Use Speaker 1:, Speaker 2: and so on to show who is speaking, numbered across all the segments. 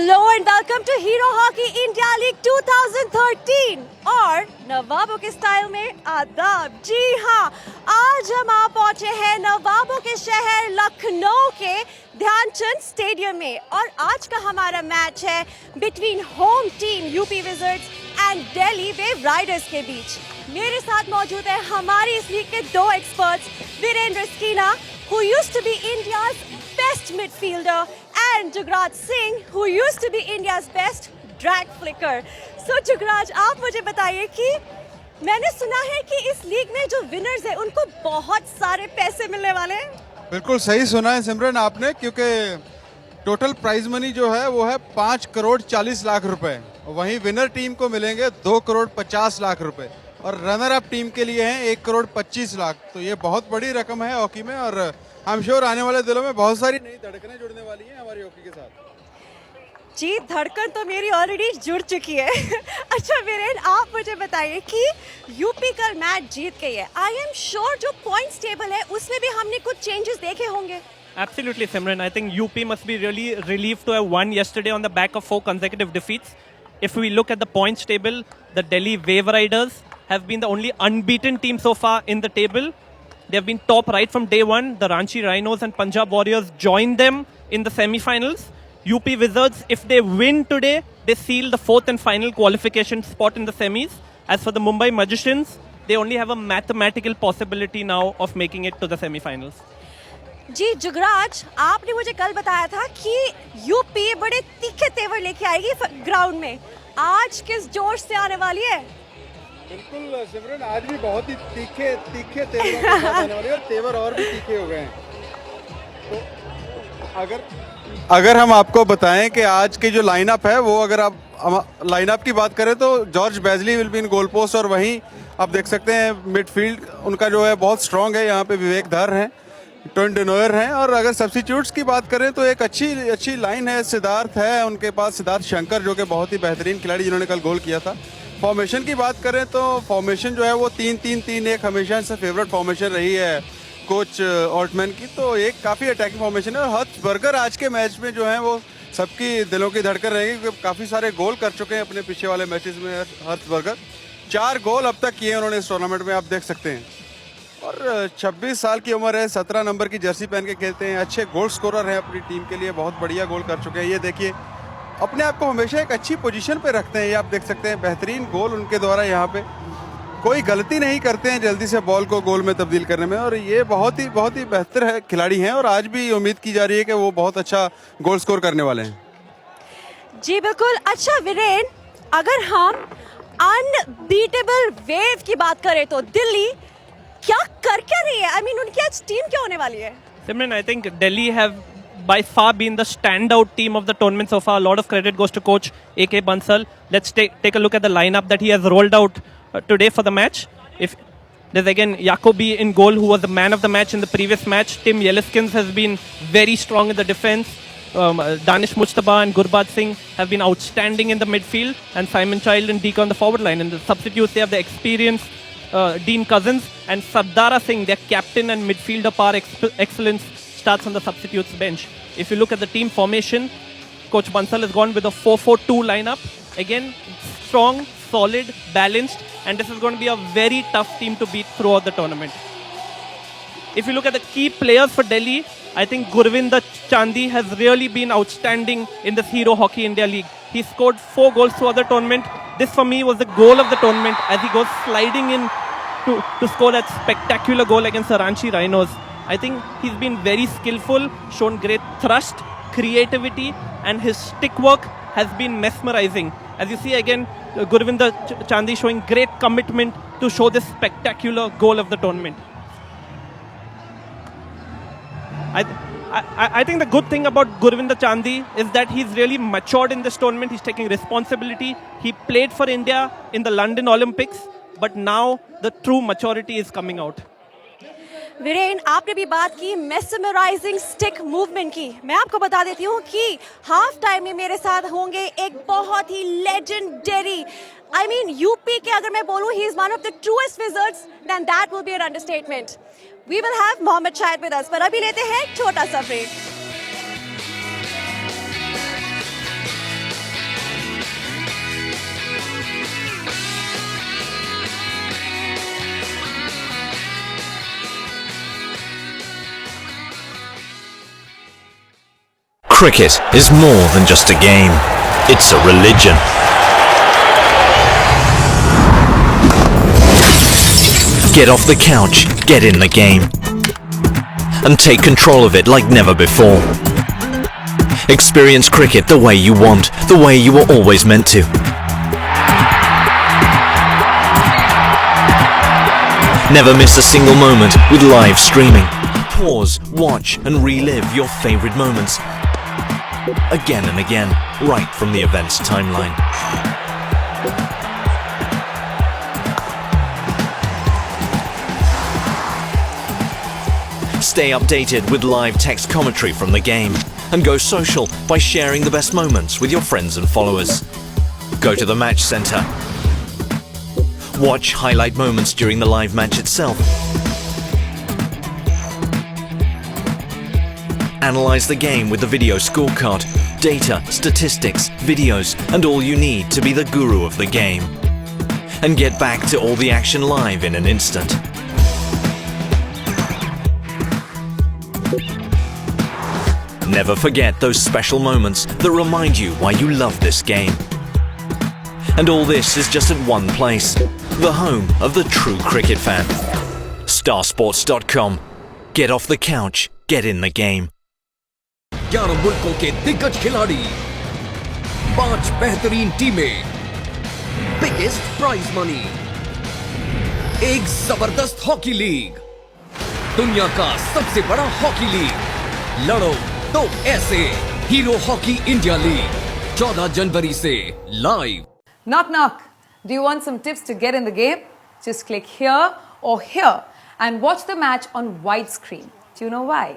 Speaker 1: Hello and welcome to Hero Hockey India League 2013 और नवाबों के style में आदाब। जी हाँ, आज हम आ पहुंचे हैं नवाबों के शहर लखनऊ के ध्यानचंद स्टेडियम में और आज का हमारा मैच है between home team UP Wizards and Delhi Waveriders के बीच। मेरे साथ मौजूद है हमारी इस लीग के दो experts, Viren Rasquinha who used to be India's best midfielder and Jugraj Singh who used to be India's best drag flicker. So Jugraj, आप मुझे बताइए कि मैंने सुना है कि इस लीग में जो विनर्स हैं उनको बहुत सारे पैसे मिलने वाले हैं।
Speaker 2: बिल्कुल सही सुना है सिमरन आपने, क्योंकि टोटल प्राइज मनी जो है वो है 5 करोड़ 40 लाख रुपए। वहीं विनर टीम को मिलेंगे 2 करोड़ 50 लाख रुपए और रनर अप टीम के लिए हैं 1 करोड़ 25 लाख। तो ये बहुत बड़ी रकम है हॉकी में और आई एम श्योर आने वाले दिनों में बहुत सारी नई धड़कनें जुड़ने वाली हैं हमारी हॉकी के साथ।
Speaker 1: जी, धड़कन तो मेरी ऑलरेडी जुड़ चुकी है। अच्छा वीरेन, आप मुझे बताइए कि यूपी का मैच जीत गई है। आई एम श्योर जो पॉइंट्स टेबल है उसमें भी हमने कुछ चेंजेस देखे होंगे।
Speaker 3: Absolutely, Simran. I think UP must be really relieved to have won yesterday on the back of 4 consecutive defeats. If we look at the points table, the Delhi Waveriders have been the only unbeaten team so far in the table. They have been top right from day one. The Ranchi Rhinos and Punjab Warriors joined them in the semi-finals. UP Wizards, if they win today, they seal the 4th and final qualification spot in the semis. As for the Mumbai Magicians, they only have a mathematical possibility now of making it to the semi-finals.
Speaker 1: जी जुगराज, आपने मुझे कल बताया था कि UP बड़े तीखे तेवर लेके आएगी ग्राउंड में। आज किस जोश से आने वाली है?
Speaker 2: बिल्कुल सिमरन, आज भी बहुत ही तीखे तेवर के साथ आने वाली है और तेवर और भी तीखे हो गए हैं। तो अगर हम आपको बताएं कि आज की जो लाइनअप है वो, अगर आप लाइनअप की बात करें तो George Bazley will be in goal post और वहीं आप देख सकते हैं मिडफील्ड उनका जो है बहुत स्ट्रॉन्ग है। यहाँ पे विवेक धर हैं, टोन डेनोयर हैं और अगर सब्स्टिट्यूट्स की बात करें तो एक अच्छी लाइन है। सिद्धार्थ है उनके पास, सिद्धार्थ शंकर जो कि बहुत ही बेहतरीन खिलाड़ी जिन्होंने कल गोल किया था। फॉर्मेशन की बात करें तो फॉर्मेशन जो है वो 3-3-3-1 हमेशा से फेवरेट फॉर्मेशन रही है कोच ऑल्टमैन की। तो एक काफ़ी अटैकिंग फॉर्मेशन है और हर्ट्सबर्गर आज के मैच में जो है वो सबकी दिलों की धड़कन रहेगी क्योंकि काफ़ी सारे गोल कर चुके हैं अपने पीछे वाले मैचेस में। हर्ट्सबर्गर 4 गोल अब तक किए उन्होंने इस टूर्नामेंट में, आप देख सकते हैं। और 26 साल की उम्र है, 17 नंबर की जर्सी पहन के खेलते हैं, अच्छे गोल स्कोरर हैं अपनी टीम के लिए, बहुत बढ़िया गोल कर चुके हैं। ये देखिए अपने आप को हमेशा एक अच्छी पोजीशन पे रखते हैं, ये आप देख सकते हैं। बेहतरीन गोल उनके द्वारा, यहाँ पे कोई गलती नहीं करते हैं जल्दी से बॉल को गोल में तब्दील करने में और ये बहुत ही बेहतर है खिलाड़ी हैं और आज भी उम्मीद की जा रही है कि वो बहुत अच्छा गोल स्कोर करने वाले हैं।
Speaker 1: जी बिल्कुल। अच्छा वीरेन, अगर हम अनबीटेबल वेव की बात करें तो दिल्ली क्या रही है? I mean, उनकी आज टीम क्या होने वाली है?
Speaker 3: Simran, I think Delhi have by far been the standout team of the tournament so far. A lot of credit goes to coach AK Bansal. Let's take a look at the lineup that he has rolled out today for the match. If there's again Jacobi in goal, who was the man of the match in the previous match. Tim Yeliskins has been very strong in the defense. Danish Mujtaba and Gurbaz Singh have been outstanding in the midfield, and Simon Child and Deek on the forward line. And the substitutes, they have the experience Dean Cousins and Sardara Singh, their captain and midfielder par excellence, starts on the substitutes bench. If you look at the team formation, Coach Bansal has gone with a 4-4-2 lineup. Again, strong, solid, balanced, and this is going to be a very tough team to beat throughout the tournament. If you look at the key players for Delhi, I think Gurvinder Chandi has really been outstanding in this Hero Hockey India League. He scored 4 goals throughout the tournament. This for me was the goal of the tournament as he goes sliding in to score that spectacular goal against the Ranchi Rhinos. I think he's been very skillful, shown great thrust, creativity, and his stick work has been mesmerizing. As you see again, Gurvinder Chandi showing great commitment to show this spectacular goal of the tournament. I think the good thing about Gurvinder Chandi is that he's really matured in this tournament. He's taking responsibility. He played for India in the London Olympics, but now the true maturity is coming out.
Speaker 1: Viren, आपने भी बात की mesmerising stick movement की। मैं आपको बता देती हूँ कि हाफ टाइम में मेरे साथ होंगे एक बहुत ही लेजेंडरी, आई मीन यूपी के अगर मैं बोलूँ he is one of the truest wizards, then that will be an understatement. We will have Mohammad Shahid with us, पर अभी लेते हैं छोटा सा break.
Speaker 4: Cricket is more than just a game. It's a religion. Get off the couch, get in the game, and take control of it like never before. Experience cricket the way you want, the way you were always meant to. Never miss a single moment with live streaming. Pause, watch, and relive your favorite moments again and again, right from the event's timeline. Stay updated with live text commentary from the game, and go social by sharing the best moments with your friends and followers. Go to the match center. Watch highlight moments during the live match itself. Analyze the game with the video scorecard, data, statistics, videos, and all you need to be the guru of the game. And get back to all the action live in an instant. Never forget those special moments that remind you why you love this game. And all this is just at one place, the home of the true cricket fan. Starsports.com. Get off the couch, get in the game.
Speaker 5: 11 मुल्कों के दिग्गज खिलाड़ी, 5 बेहतरीन टीमें, biggest prize money, एक जबरदस्त hockey league, दुनिया का सबसे बड़ा हॉकी लीग। लड़ो तो ऐसे, हीरो हॉकी इंडिया लीग 14 जनवरी से live.
Speaker 6: Knock knock. Do you want some tips to get in the game? Just click here or here and watch the match on widescreen. Do you know why?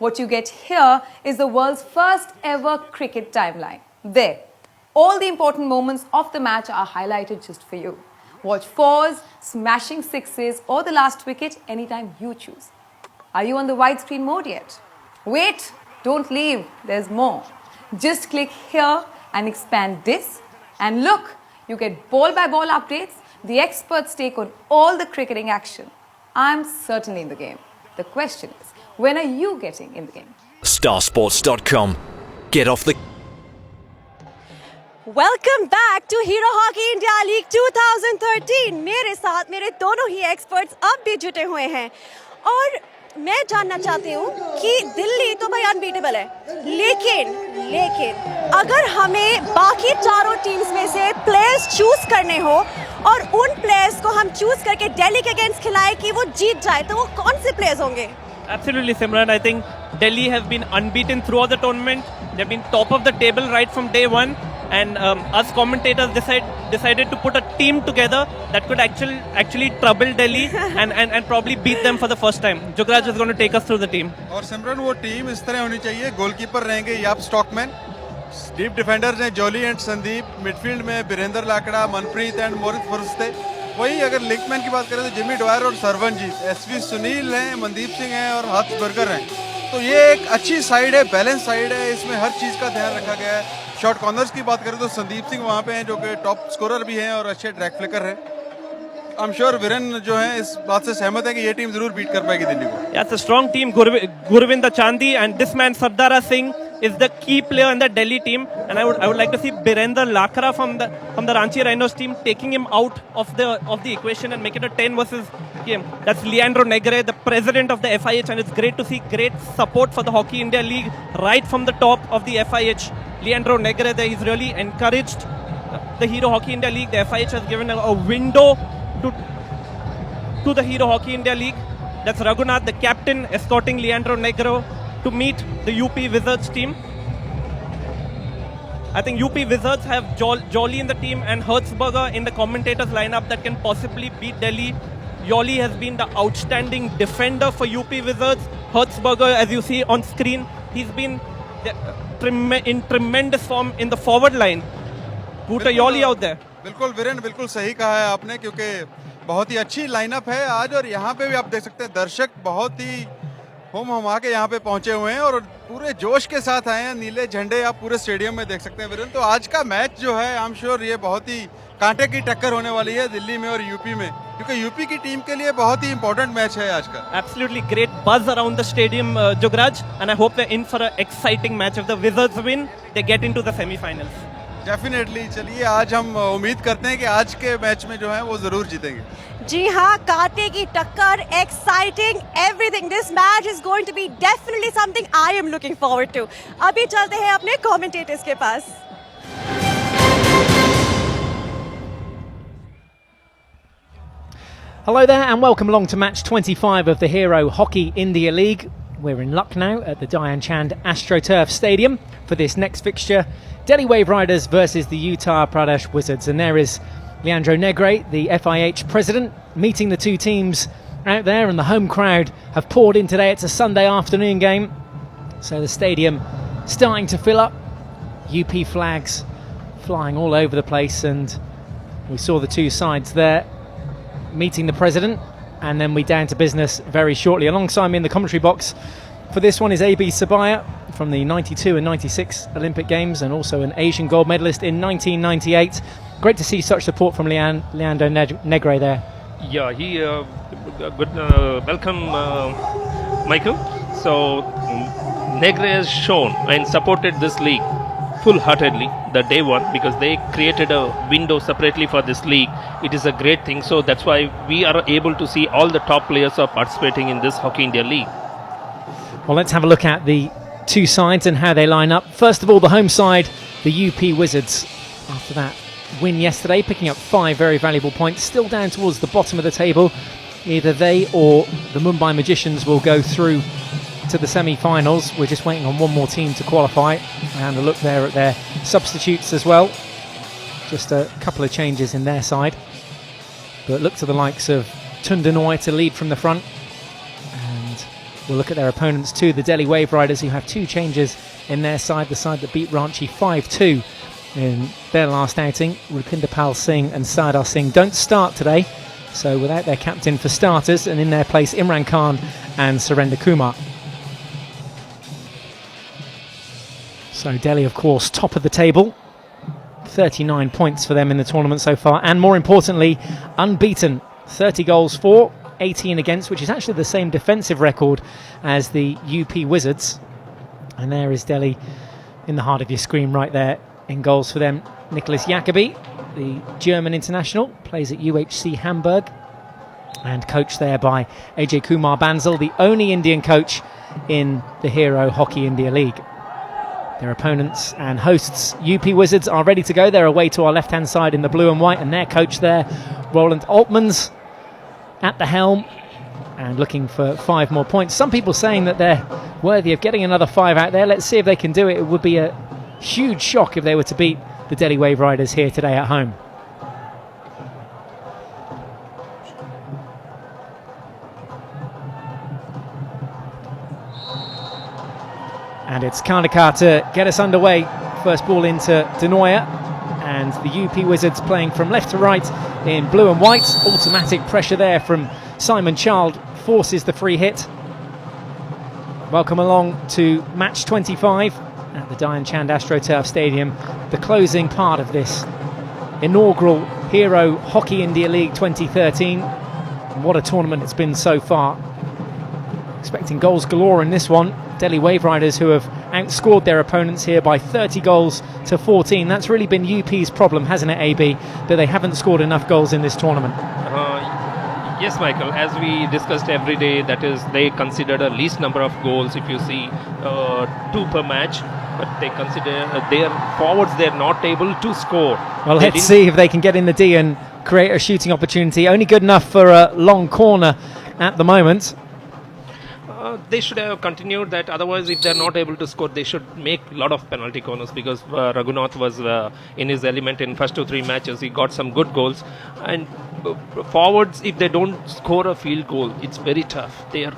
Speaker 6: What you get here is the world's first ever cricket timeline. There, all the important moments of the match are highlighted just for you. Watch fours, smashing sixes or the last wicket anytime you choose. Are you on the widescreen mode yet? Wait, don't leave, there's more. Just click here and expand this and look, you get ball by ball updates, the experts take on all the cricketing action. I'm certainly in the game. The question is, when are you getting in the game?
Speaker 4: Starsports.com. Get off the...
Speaker 1: welcome back to Hero Hockey India League 2013। मेरे साथ मेरे दोनों ही experts अब भी जुटे हुए हैं और मैं जानना चाहती हूँ कि दिल्ली तो भाई अनबीटेबल है, लेकिन अगर हमें बाकी चारों टीम्स में से प्लेयर्स चूज करने हो और उन प्लेयर्स को हम चूज करके दिल्ली के अगेंस्ट खिलाए कि वो जीत जाए, तो वो कौन से प्लेयर्स होंगे?
Speaker 3: Absolutely, Simran. I think Delhi has been unbeaten throughout the tournament. They've been top of the table right from day one. And us commentators decided to put a team together that could actually trouble Delhi and probably beat them for the first time. Jugraj is going to take us through the team.
Speaker 2: और सिमरन वो team इस तरह होनी चाहिए। Goalkeeper रहेंगे याप stockman, deep defenders हैं jolly and Sandeep, midfield में Birendra Lakra, Manpreet and मोरित फुरस्ते। वही अगर लिंकमैन की बात करें तो जिमी ड्वायर और सरवनजीत, एसवी सुनील हैं, मनदीप सिंह हैं और हर्षबर्गर हैं। तो ये एक अच्छी साइड है, बैलेंस साइड है, इसमें हर चीज़ का ध्यान रखा गया है। शॉर्ट कॉर्नर्स की बात करें तो संदीप सिंह वहाँ पे हैं जो कि टॉप स्कोरर भी हैं और अच्छे ट्रैक फ्लिकर हैं। आई एम श्योर वीरेन जो है इस बात से सहमत है कि ये टीम जरूर बीट कर पाएगी दिल्ली को।
Speaker 3: Yeah, it's a strong team. Gurvinder Chandi and this man Sardara Singh is the key player in the Delhi team, and I would like to see Birender Lakra from the Ranchi Rhinos team taking him out of the equation and make it a 10 versus game. That's Leandro Negre, the president of the FIH, and it's great to see great support for the Hockey India League right from the top of the FIH. Leandro Negre there, he's really encouraged the Hero Hockey India League. The FIH has given a window to the Hero Hockey India League. That's Raghunath, the captain, escorting Leandro Negro to meet the UP Wizards team. I think UP Wizards have Jolly in the team and Hertzberger in the commentators lineup that can possibly beat Delhi. Jolly has been the outstanding defender for UP Wizards. Hertzberger, as you see on screen, he's been in tremendous form in the forward line. Bhuta Jolly out there.
Speaker 2: बिल्कुल वीरेन, बिल्कुल सही कहा है आपने, क्योंकि बहुत ही अच्छी lineup है आज। और यहाँ पे भी आप देख सकते हैं दर्शक बहुत ही हम के यहाँ पे पहुंचे हुए हैं और पूरे जोश के साथ आए हैं। नीले झंडे आप पूरे स्टेडियम में देख सकते हैं वीरेन। तो आज का मैच जो है आई एम श्योर ये बहुत ही कांटे की टक्कर होने वाली है दिल्ली में और यूपी में, क्योंकि यूपी की टीम के लिए बहुत ही इंपॉर्टेंट मैच है आज का।
Speaker 3: Absolutely great buzz around the stadium, Jugraj, and I hope they're in for an exciting match. If the Wizards win, they get into the semi-finals.
Speaker 2: Definitely, चलिए आज हम उम्मीद करते हैं कि आज के मैच में जो है वो जरूर जीतेंगे।
Speaker 1: जी हाँ, कांटे की टक्कर, exciting, everything. This match is going to be definitely something I am looking forward to. अभी चलते हैं अपने कमेंटेटर्स के पास।
Speaker 7: Hello there and welcome along to match 25 of the Hero Hockey India League. We're in Lucknow at the Dhyan Chand AstroTurf Stadium for this next fixture. Delhi Waveriders versus the Uttar Pradesh Wizards. And there is Leandro Negre, the FIH president, meeting the two teams out there, and the home crowd have poured in today. It's a Sunday afternoon game, so the stadium starting to fill up. UP flags flying all over the place, and we saw the two sides there meeting the president, and then we down to business very shortly. Alongside me in the commentary box for this one is AB Sabaya from the 92 and 96 Olympic Games, and also an Asian gold medalist in 1998. Great to see such support from Leandro Negre there.
Speaker 8: Yeah, good welcome, Michael. So Negre has shown and supported this league full-heartedly the day one, because they created a window separately for this league. It is a great thing, so that's why we are able to see all the top players are participating in this Hockey India League.
Speaker 7: Well, let's have a look at the two sides and how they line up. First of all, the home side, the UP Wizards, after that win yesterday, picking up 5 very valuable points, still down towards the bottom of the table. Either they or the Mumbai Magicians will go through to the semi-finals. We're just waiting on one more team to qualify, and a look there at their substitutes as well. Just a couple of changes in their side, but look to the likes of Tundanoy to lead from the front, and we'll look at their opponents too, the Delhi Waveriders, who have 2 changes in their side, the side that beat Ranchi 5-2 in their last outing. Rupinder Pal Singh and Sardar Singh don't start today, so without their captain for starters, and in their place Imran Khan and Surender Kumar. So Delhi, of course, top of the table. 39 points for them in the tournament so far, and more importantly, unbeaten. 30 goals for, 18 against, which is actually the same defensive record as the UP Wizards. And there is Delhi in the heart of your screen right there in goals for them. Nicholas Jacobi, the German international, plays at UHC Hamburg, and coached there by Ajay Kumar Bansal, the only Indian coach in the Hero Hockey India League. Their opponents and hosts, UP Wizards, are ready to go. They're away to our left-hand side in the blue and white, and their coach there, Roland Altmans, at the helm and looking for 5 more points. Some people saying that they're worthy of getting another 5 out there. Let's see if they can do it. It would be a huge shock if they were to beat the Delhi Waveriders here today at home. And it's Kandakar to get us underway. First ball into Denoya, and the UP Wizards playing from left to right in blue and white. Automatic pressure there from Simon Child forces the free hit. Welcome along to match 25 at the Dhyan Chand AstroTurf Stadium, the closing part of this inaugural Hero Hockey India League 2013. And what a tournament it's been so far. Expecting goals galore in this one. Delhi Waveriders, who have outscored their opponents here by 30 goals to 14. That's really been UP's problem, hasn't it, AB? That they haven't scored enough goals in this tournament.
Speaker 8: Yes, Michael, as we discussed every day, that is, they considered a least number of goals, if you see, 2 per match, but they consider their forwards, they're not able to score.
Speaker 7: Well, let's see if they can get in the D and create a shooting opportunity. Only good enough for a long corner at the moment.
Speaker 8: They should have continued that. Otherwise, if they're not able to score, they should make a lot of penalty corners, because Raghunath was in his element in first 2-3 matches. He got some good goals, and forwards, if they don't score a field goal, it's very tough. They are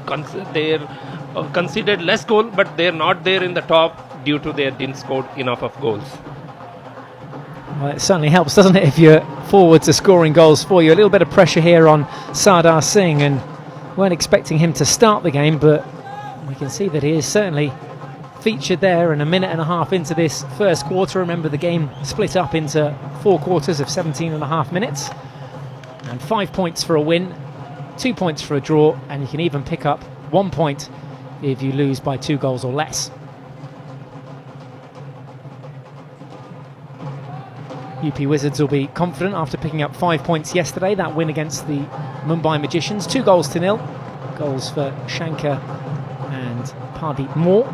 Speaker 8: considered less goal, but they're not there in the top due to they didn't score enough of goals.
Speaker 7: Well, it certainly helps, doesn't it, if your forwards are scoring goals for you. A little bit of pressure here on Sardar Singh, and weren't expecting him to start the game, but we can see that he is certainly featured there. And a minute and a half into this first quarter, remember the game split up into 4 quarters of 17.5 minutes. And 5 points for a win, 2 points for a draw, and you can even pick up 1 point if you lose by 2 goals or less. UP Wizards will be confident after picking up 5 points yesterday. That win against the Mumbai Magicians, 2-0. Goals for Shankar and Pardeep Moore.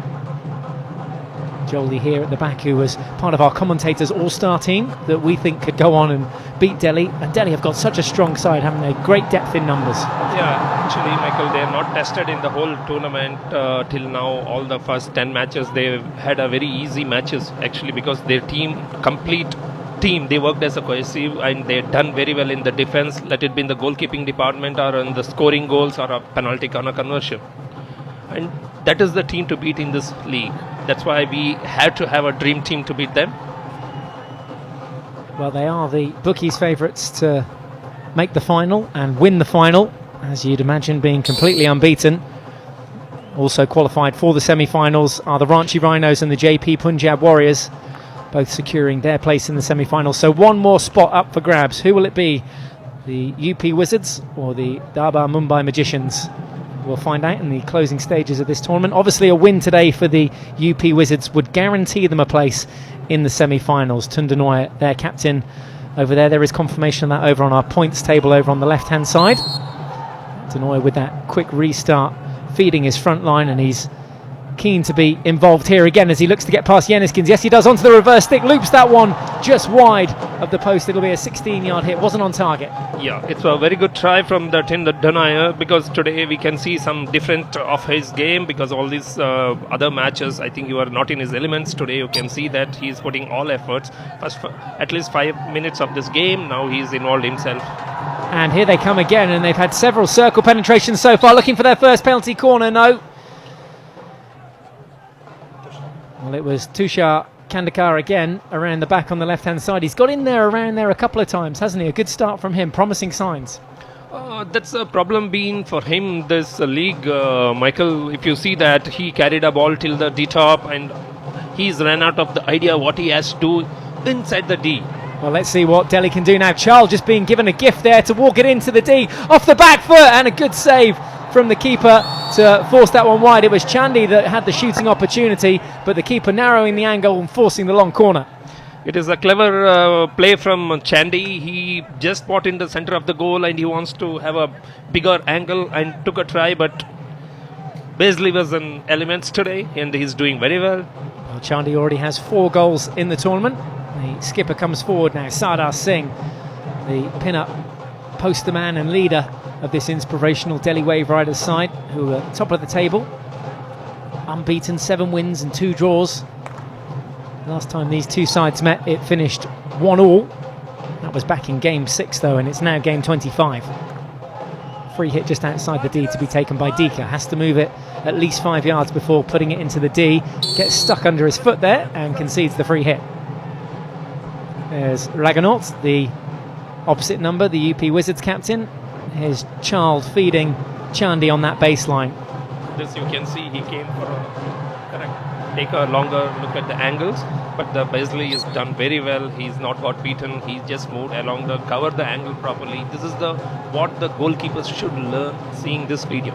Speaker 7: Jolie here at the back, who was part of our commentators' all-star team that we think could go on and beat Delhi. And Delhi have got such a strong side, haven't they? Great depth in numbers.
Speaker 8: Yeah, actually, Michael, they are not tested in the whole tournament till now. All the first 10 matches, they had a very easy matches, actually, because their complete team, they worked as a cohesive and they done very well in the defense, let it be in the goalkeeping department or in the scoring goals or a penalty corner conversion. And that is the team to beat in this league. That's why we had to have a dream team to beat them.
Speaker 7: Well, they are the bookies' favourites to make the final and win the final, as you'd imagine, being completely unbeaten. Also qualified for the semi-finals are the Ranchi Rhinos and the JP Punjab Warriors, both securing their place in the semi-finals. So one more spot up for grabs. Who will it be? The UP Wizards or the Darbar Mumbai Magicians? We'll find out in the closing stages of this tournament. Obviously, a win today for the UP Wizards would guarantee them a place in the semi-finals. Tundanoy, their captain, over there. There is confirmation of that over on our points table over on the left-hand side. Tundanoy with that quick restart, feeding his front line, and he's keen to be involved here again as he looks to get past Yenniskins. Yes, he does, onto the reverse stick, loops that one just wide of the post. It'll be a 16-yard hit, wasn't on target.
Speaker 8: Yeah, it's a very good try from the Tundanoy, because today we can see some different of his game, because all these other matches, I think you are not in his elements. Today you can see that he's putting all efforts. First, at least 5 minutes of this game, now he's involved himself.
Speaker 7: And here they come again, and they've had several circle penetrations so far, looking for their first penalty corner. No. Well, it was Tushar Kandakar again around the back on the left-hand side. He's got in there around there a couple of times, hasn't he? A good start from him, promising signs.
Speaker 8: That's a problem being for him this league, Michael. If you see that he carried a ball till the D-top and he's ran out of the idea what he has to do inside the D.
Speaker 7: Well, let's see what Delhi can do now. Charles just being given a gift there to walk it into the D. Off the back foot, and a good save from the keeper to force that one wide. It was Chandy that had the shooting opportunity, but the keeper narrowing the angle and forcing the long corner.
Speaker 8: It is a clever play from Chandy. He just spot in the center of the goal and he wants to have a bigger angle and took a try, but Beasley was in elements today and he's doing very well.
Speaker 7: Well, Chandy already has 4 goals in the tournament. The skipper comes forward now, Sardar Singh, the pin-up poster man and leader of this inspirational Delhi Waveriders side, who are top of the table, unbeaten, 7 wins and 2 draws. Last time these two sides met, it finished 1-1. That was back in game 6 though, and it's now game 25. Free hit just outside the D to be taken by Dika. Has to move it at least 5 yards before putting it into the D. Gets stuck under his foot there and concedes the free hit. There's Raghunath, the opposite number, the UP Wizards captain. His child feeding Chandy on that baseline.
Speaker 8: This you can see he came for take a longer look at the angles, but the Beasley has done very well. He's not got beaten. He just moved along the cover the angle properly. This is what the goalkeepers should learn seeing this video.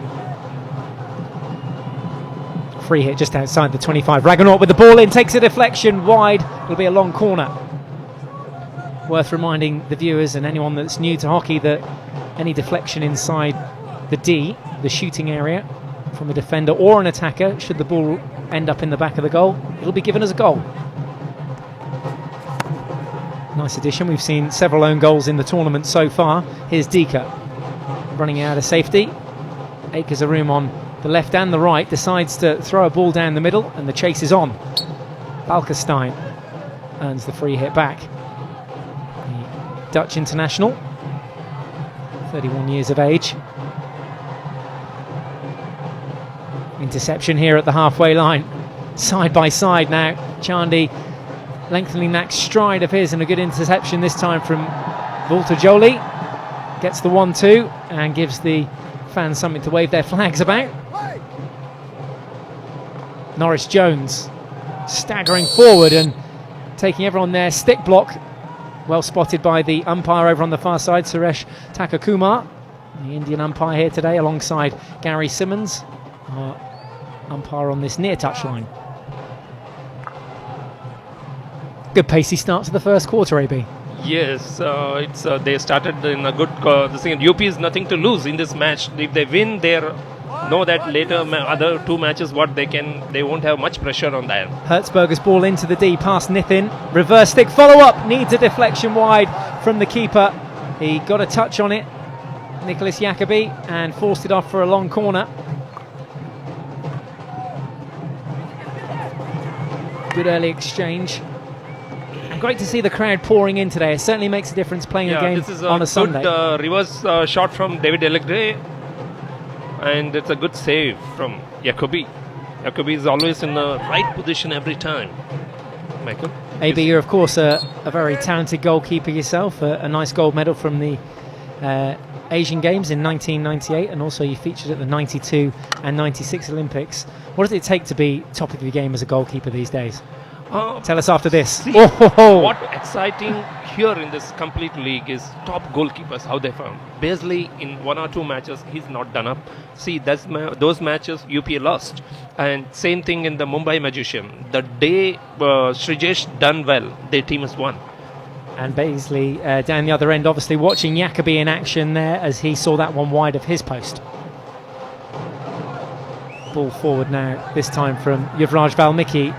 Speaker 7: Free hit just outside the 25. Raghunath with the ball in, takes a deflection wide. It'll be a long corner. Worth reminding the viewers and anyone that's new to hockey that any deflection inside the D, the shooting area, from a defender or an attacker, should the ball end up in the back of the goal, it'll be given as a goal. Nice addition. We've seen several own goals in the tournament so far. Here's Dika running out of safety. Acres of room on the left and the right, decides to throw a ball down the middle, and the chase is on. Balkenstein earns the free hit back. The Dutch international, 31 years of age. Interception here at the halfway line. Side by side now. Chandy lengthening that stride of his, and a good interception this time from Vulta Jolie. Gets the 1-2 and gives the fans something to wave their flags about. Norris Jones staggering forward and taking everyone there. Stick block well spotted by the umpire over on the far side, Suresh Takakumar, the Indian umpire here today, alongside Gary Simmons, our umpire on this near touchline. Good pacey start to the first quarter, AB.
Speaker 8: Yes, they started in a good. The thing, UP is nothing to lose in this match. If they win, they know that later other two matches they won't have much pressure on them.
Speaker 7: Hertzberger's ball into the D past Nithin. Reverse stick follow up, needs a deflection wide from the keeper. He got a touch on it, Nicholas Jacobi, and forced it off for a long corner. Good early exchange. And great to see the crowd pouring in today. It certainly makes a difference playing a game on a Sunday.
Speaker 8: Good reverse shot from David Elegre, and it's a good save from Jacobi. Jacobi is always in the right position every time. Michael?
Speaker 7: AB, you're of course a very talented goalkeeper yourself, a nice gold medal from the Asian Games in 1998, and also you featured at the 92 and 96 Olympics. What does it take to be top of your game as a goalkeeper these days? Tell us after this.
Speaker 8: See, what exciting here in this complete league is top goalkeepers, how they found. Beasley, in 1 or 2 matches, he's not done up. See, those matches UP lost. And same thing in the Mumbai Magician. The day Srijesh done well, their team has won.
Speaker 7: And Beasley down the other end, obviously watching Jacobi in action there as he saw that one wide of his post. Ball forward now, this time from Yuvraj Valmiki.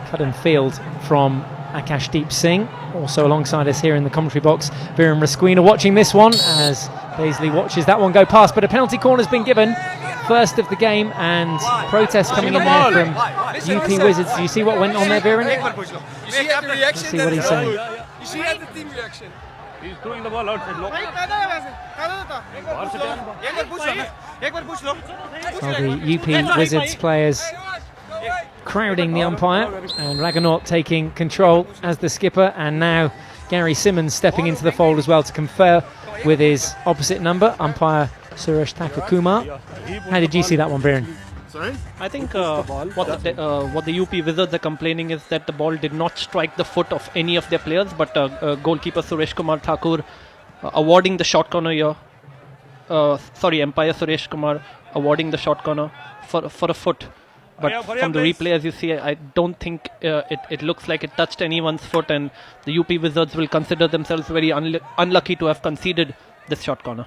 Speaker 7: Cut and field from Akashdeep Singh, also alongside us here in the commentary box. Viren Rasquina watching this one as Beasley watches that one go past, but a penalty corner's been given, first of the game, and protest coming in there from UP Wizards. Do you see what went on there, Viren? Let's see what he's saying.
Speaker 9: You see the team reaction.
Speaker 10: He's throwing the ball outside.
Speaker 7: So the UP Wizards players crowding the umpire, and Raghunath taking control as the skipper, and now Gary Simmons stepping into the fold as well to confer with his opposite number, umpire Suresh Takakumar. How did you see that one, Viren?
Speaker 3: I think what the UP Wizards are complaining is that the ball did not strike the foot of any of their players, but goalkeeper Suresh Kumar Thakur awarding the shot corner here. Umpire Suresh Kumar awarding the shot corner for a foot. But from the replay, as you see, I don't think it looks like it touched anyone's foot, and the UP Wizards will consider themselves very unlucky to have conceded this shot corner.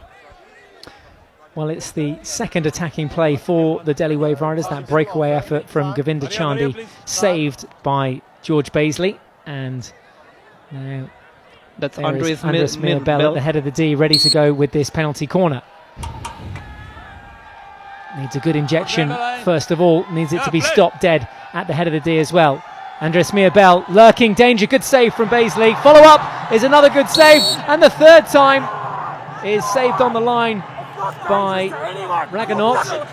Speaker 7: Well, it's the second attacking play for the Delhi Waveriders. That breakaway effort from Govinda Chandy, saved by George Beasley, and now
Speaker 3: that's
Speaker 7: Andres Mirbel at the head of the D, ready to go with this penalty corner. Needs a good injection, first of all, needs it to be stopped dead at the head of the D as well. Andres Mirbel, lurking danger, good save from Beasley. Follow up is another good save, and the third time is saved on the line by Raghunath.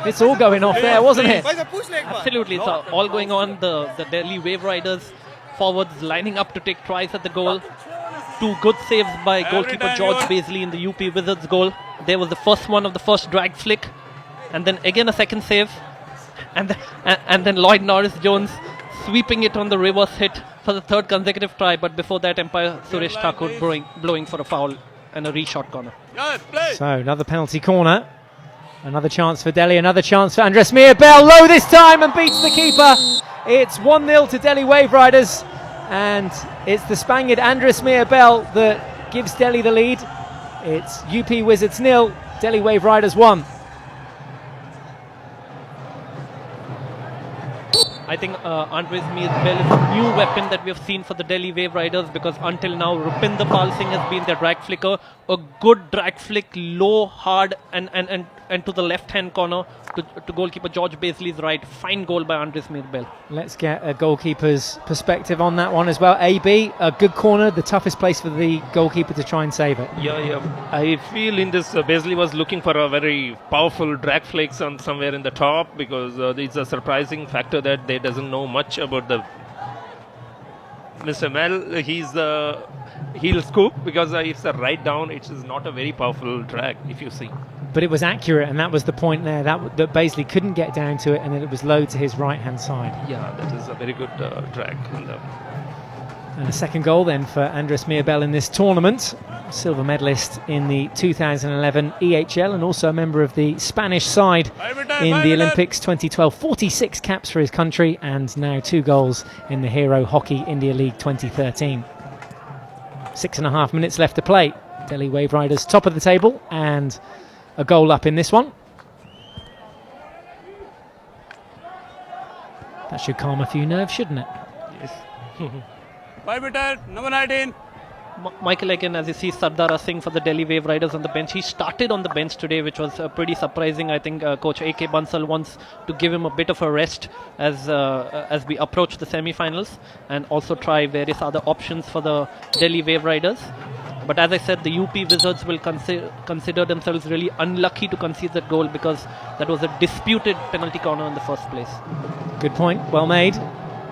Speaker 7: It's all going off there, wasn't it?
Speaker 3: Absolutely, it's all going on. The Delhi Waveriders forwards lining up to take tries at the goal. 2 good saves by goalkeeper George Beasley in the UP Wizards goal. There was the first one of the first drag flick, and then again a second save, and then Lloyd Norris-Jones sweeping it on the reverse hit for the third consecutive try, but before that umpire Suresh Thakur blowing for a foul and a reshot corner.
Speaker 7: So another penalty corner, another chance for Delhi, another chance for Andres Mirbel, low this time and beats the keeper. It's 1-0 to Delhi Waveriders, and it's the Spaniard Andres Mirbel that gives Delhi the lead. It's UP Wizards 0, Delhi Waveriders 1.
Speaker 3: I think Andres Mirbel is a new weapon that we have seen for the Delhi Waveriders, because until now Rupinder Pal Singh has been their drag flicker. A good drag flick, low, hard, and to the left-hand corner to goalkeeper George Beasley's right. Fine goal by Andres Mirbel.
Speaker 7: Let's get a goalkeeper's perspective on that one as well. AB, a good corner, the toughest place for the goalkeeper to try and save it.
Speaker 8: Yeah. I feel in this, Beasley was looking for a very powerful drag flicks on somewhere in the top, because it's a surprising factor that they doesn't know much about the Mr. Mel. He's he'll scoop, because it's a right down. It is not a very powerful drag, if you see.
Speaker 7: But it was accurate, and that was the point there, that Beasley couldn't get down to it, and then it was low to his right-hand side.
Speaker 8: Yeah, that is a very good drag.
Speaker 7: And a second goal then for Andres Mirabel in this tournament. Silver medalist in the 2011 EHL and also a member of the Spanish side in the Olympics 2012. 46 caps for his country and now 2 goals in the Hero Hockey India League 2013. 6.5 minutes left to play. Delhi Waveriders top of the table and a goal up in this one. That should calm a few nerves, shouldn't it?
Speaker 10: Yes. 5 meter, number 19.
Speaker 3: Michael, again, as you see, Sardar Singh for the Delhi Waveriders on the bench. He started on the bench today, which was pretty surprising. I think Coach A.K. Bansal wants to give him a bit of a rest as we approach the semi-finals and also try various other options for the Delhi Waveriders. But as I said, the UP Wizards will consider themselves really unlucky to concede that goal because that was a disputed penalty corner in the first place.
Speaker 7: Good point, well made.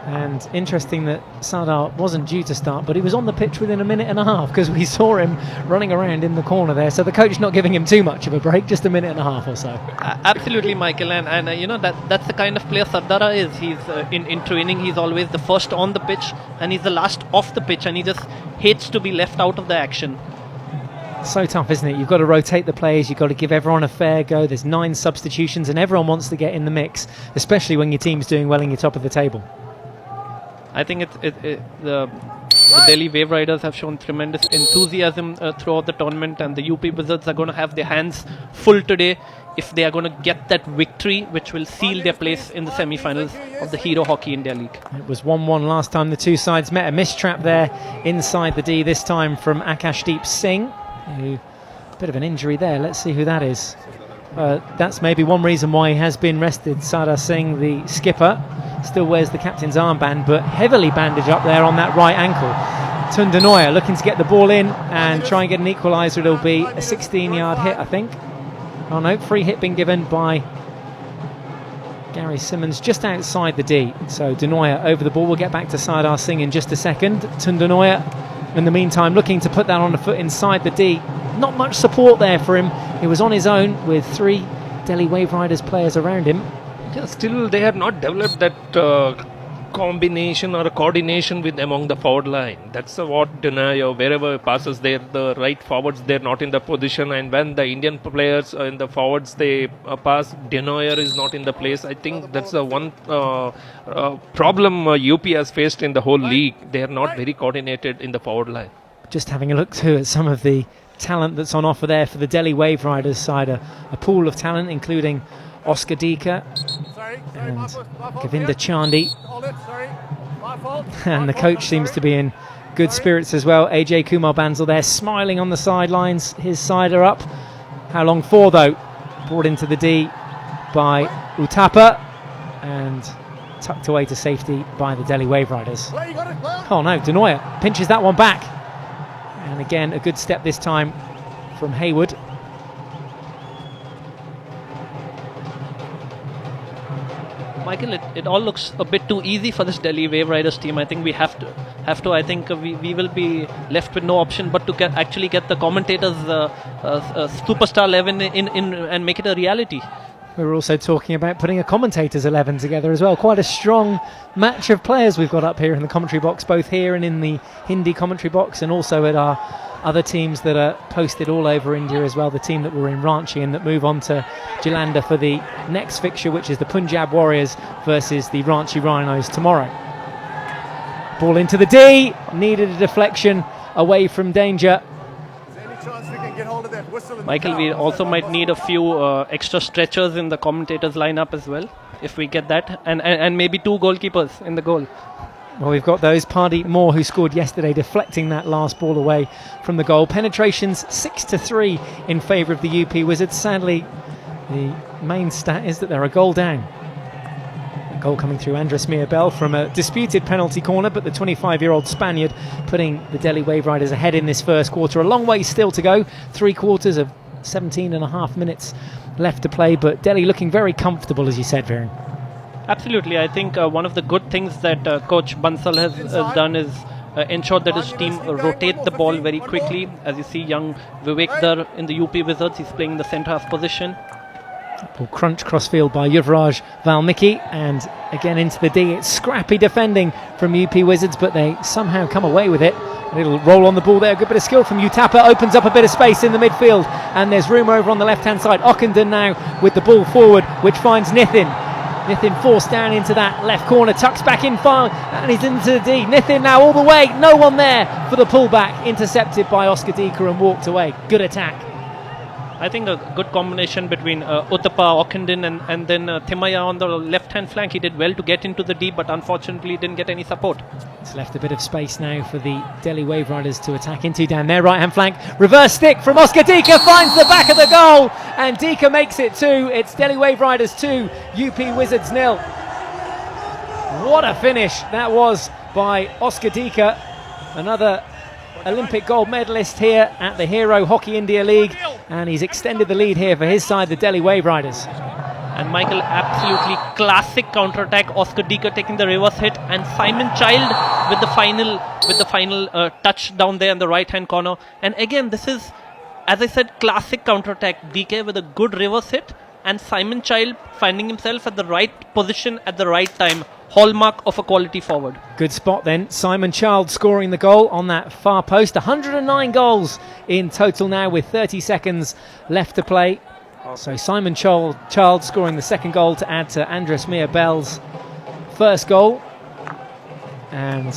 Speaker 7: And interesting that Sardar wasn't due to start, but he was on the pitch within a minute and a half because we saw him running around in the corner there. So the coach not giving him too much of a break, just a minute and a half or so.
Speaker 3: Absolutely, Michael, and you know that's the kind of player Sardar is. He's in training, he's always the first on the pitch and he's the last off the pitch, and he just hates to be left out of the action.
Speaker 7: So tough, isn't it? You've got to rotate the players, you've got to give everyone a fair go. There's 9 substitutions and everyone wants to get in the mix, especially when your team's doing well in your top of the table.
Speaker 3: I think the Delhi Waveriders have shown tremendous enthusiasm throughout the tournament, and the UP Wizards are going to have their hands full today if they are going to get that victory, which will seal their place in the semi-finals of the Hero Hockey India League.
Speaker 7: It was 1-1 last time the two sides met. A mistrap there inside the D, this time from Akashdeep Singh. A bit of an injury there. Let's see who that is. That's maybe one reason why he has been rested. Sardar Singh, the skipper, still wears the captain's armband, but heavily bandaged up there on that right ankle. Tundanoya looking to get the ball in and try and get an equaliser. It'll be a 16-yard hit, I think. Oh no, free hit been given by Gary Simmons just outside the D. So Danoya over the ball. We'll get back to Sardar Singh in just a second. Tundanoya, in the meantime, looking to put that on the foot inside the D. Not much support there for him. He was on his own with 3 Delhi Waveriders players around him.
Speaker 8: Yeah, still they have not developed that combination or coordination with among the forward line. That's what Denoya, wherever passes there, the right forwards, they're not in the position, and when the Indian players in the forwards they pass, Denoya is not in the place. I think that's the one problem UP has faced in the whole league. They are not very coordinated in the forward line.
Speaker 7: Just having a look too at some of the talent that's on offer there for the Delhi Waveriders side, a pool of talent including Oscar Dika and Govinda Chandi, and the coach seems to be in good spirits as well. AJ Kumar Bansal there smiling on the sidelines. His side are up. How long for though? Brought into the D by Uthappa and tucked away to safety by the Delhi Waveriders. Oh no, Denoya pinches that one back, and again a good step this time from Hayward.
Speaker 3: Michael, it all looks a bit too easy for this Delhi Waveriders team. I think we have to. I think we will be left with no option but to actually get the commentators superstar 11 in and make it a reality.
Speaker 7: We were also talking about putting a commentators 11 together as well. Quite a strong match of players we've got up here in the commentary box, both here and in the Hindi commentary box, and also at our other teams that are posted all over India as well. The team that were in Ranchi and that move on to Jalandhar for the next fixture, which is the Punjab Warriors versus the Ranchi Rhinos tomorrow. Ball into the D, needed a deflection away from danger.
Speaker 3: Michael, we also might need a few extra stretchers in the commentators lineup as well, if we get that, and maybe 2 goalkeepers in the goal.
Speaker 7: Well, we've got those Pardeep Moore who scored yesterday, deflecting that last ball away from the goal. Penetrations 6-3 in favour of the UP Wizards. Sadly, the main stat is that they're a goal down. A goal coming through Andres Mirabel from a disputed penalty corner, but the 25-year-old Spaniard putting the Delhi Waveriders ahead in this first quarter. A long way still to go. 3 quarters of 17.5 minutes left to play, but Delhi looking very comfortable, as you said, Viren.
Speaker 3: Absolutely. I think one of the good things that Coach Bansal has done is ensure that his team rotate the ball very quickly. As you see, young Vivek Dar in the UP Wizards, he's playing the centre half position.
Speaker 7: Ball crunch crossfield by Yuvraj Valmiki, and again into the D. It's scrappy defending from UP Wizards, but they somehow come away with it. A little roll on the ball there, a good bit of skill from Utapa, opens up a bit of space in the midfield, and there's room over on the left hand side. Ockenden now with the ball forward, which finds Nithin. Nithin forced down into that left corner, tucks back in far, and he's into the D. Nithin now all the way, no one there for the pullback, intercepted by Oscar Dika and walked away. Good attack.
Speaker 3: I think a good combination between Uttapa, Ockenden and then Thimaya on the left-hand flank. He did well to get into the D, but unfortunately didn't get any support.
Speaker 7: It's left a bit of space now for the Delhi Waveriders to attack into down their right-hand flank. Reverse stick from Oscar Dika, finds the back of the goal, and Dika makes it 2. It's Delhi Waveriders 2, UP Wizards 0. What a finish that was by Oscar Dika, another Olympic gold medalist here at the Hero Hockey India League, and he's extended the lead here for his side, the Delhi Waveriders.
Speaker 3: And Michael, absolutely classic counter-attack. Oscar Dika taking the reverse hit, and Simon Child with the final touch down there in the right-hand corner. And again, this is, as I said, classic counter-attack. Dika with a good reverse hit, and Simon Child finding himself at the right position at the right time. Hallmark of a quality forward.
Speaker 7: Good spot then. Simon Child scoring the goal on that far post. 109 goals in total now with 30 seconds left to play. So Simon Child scoring the second goal to add to Andres Mia-Bell's first goal. And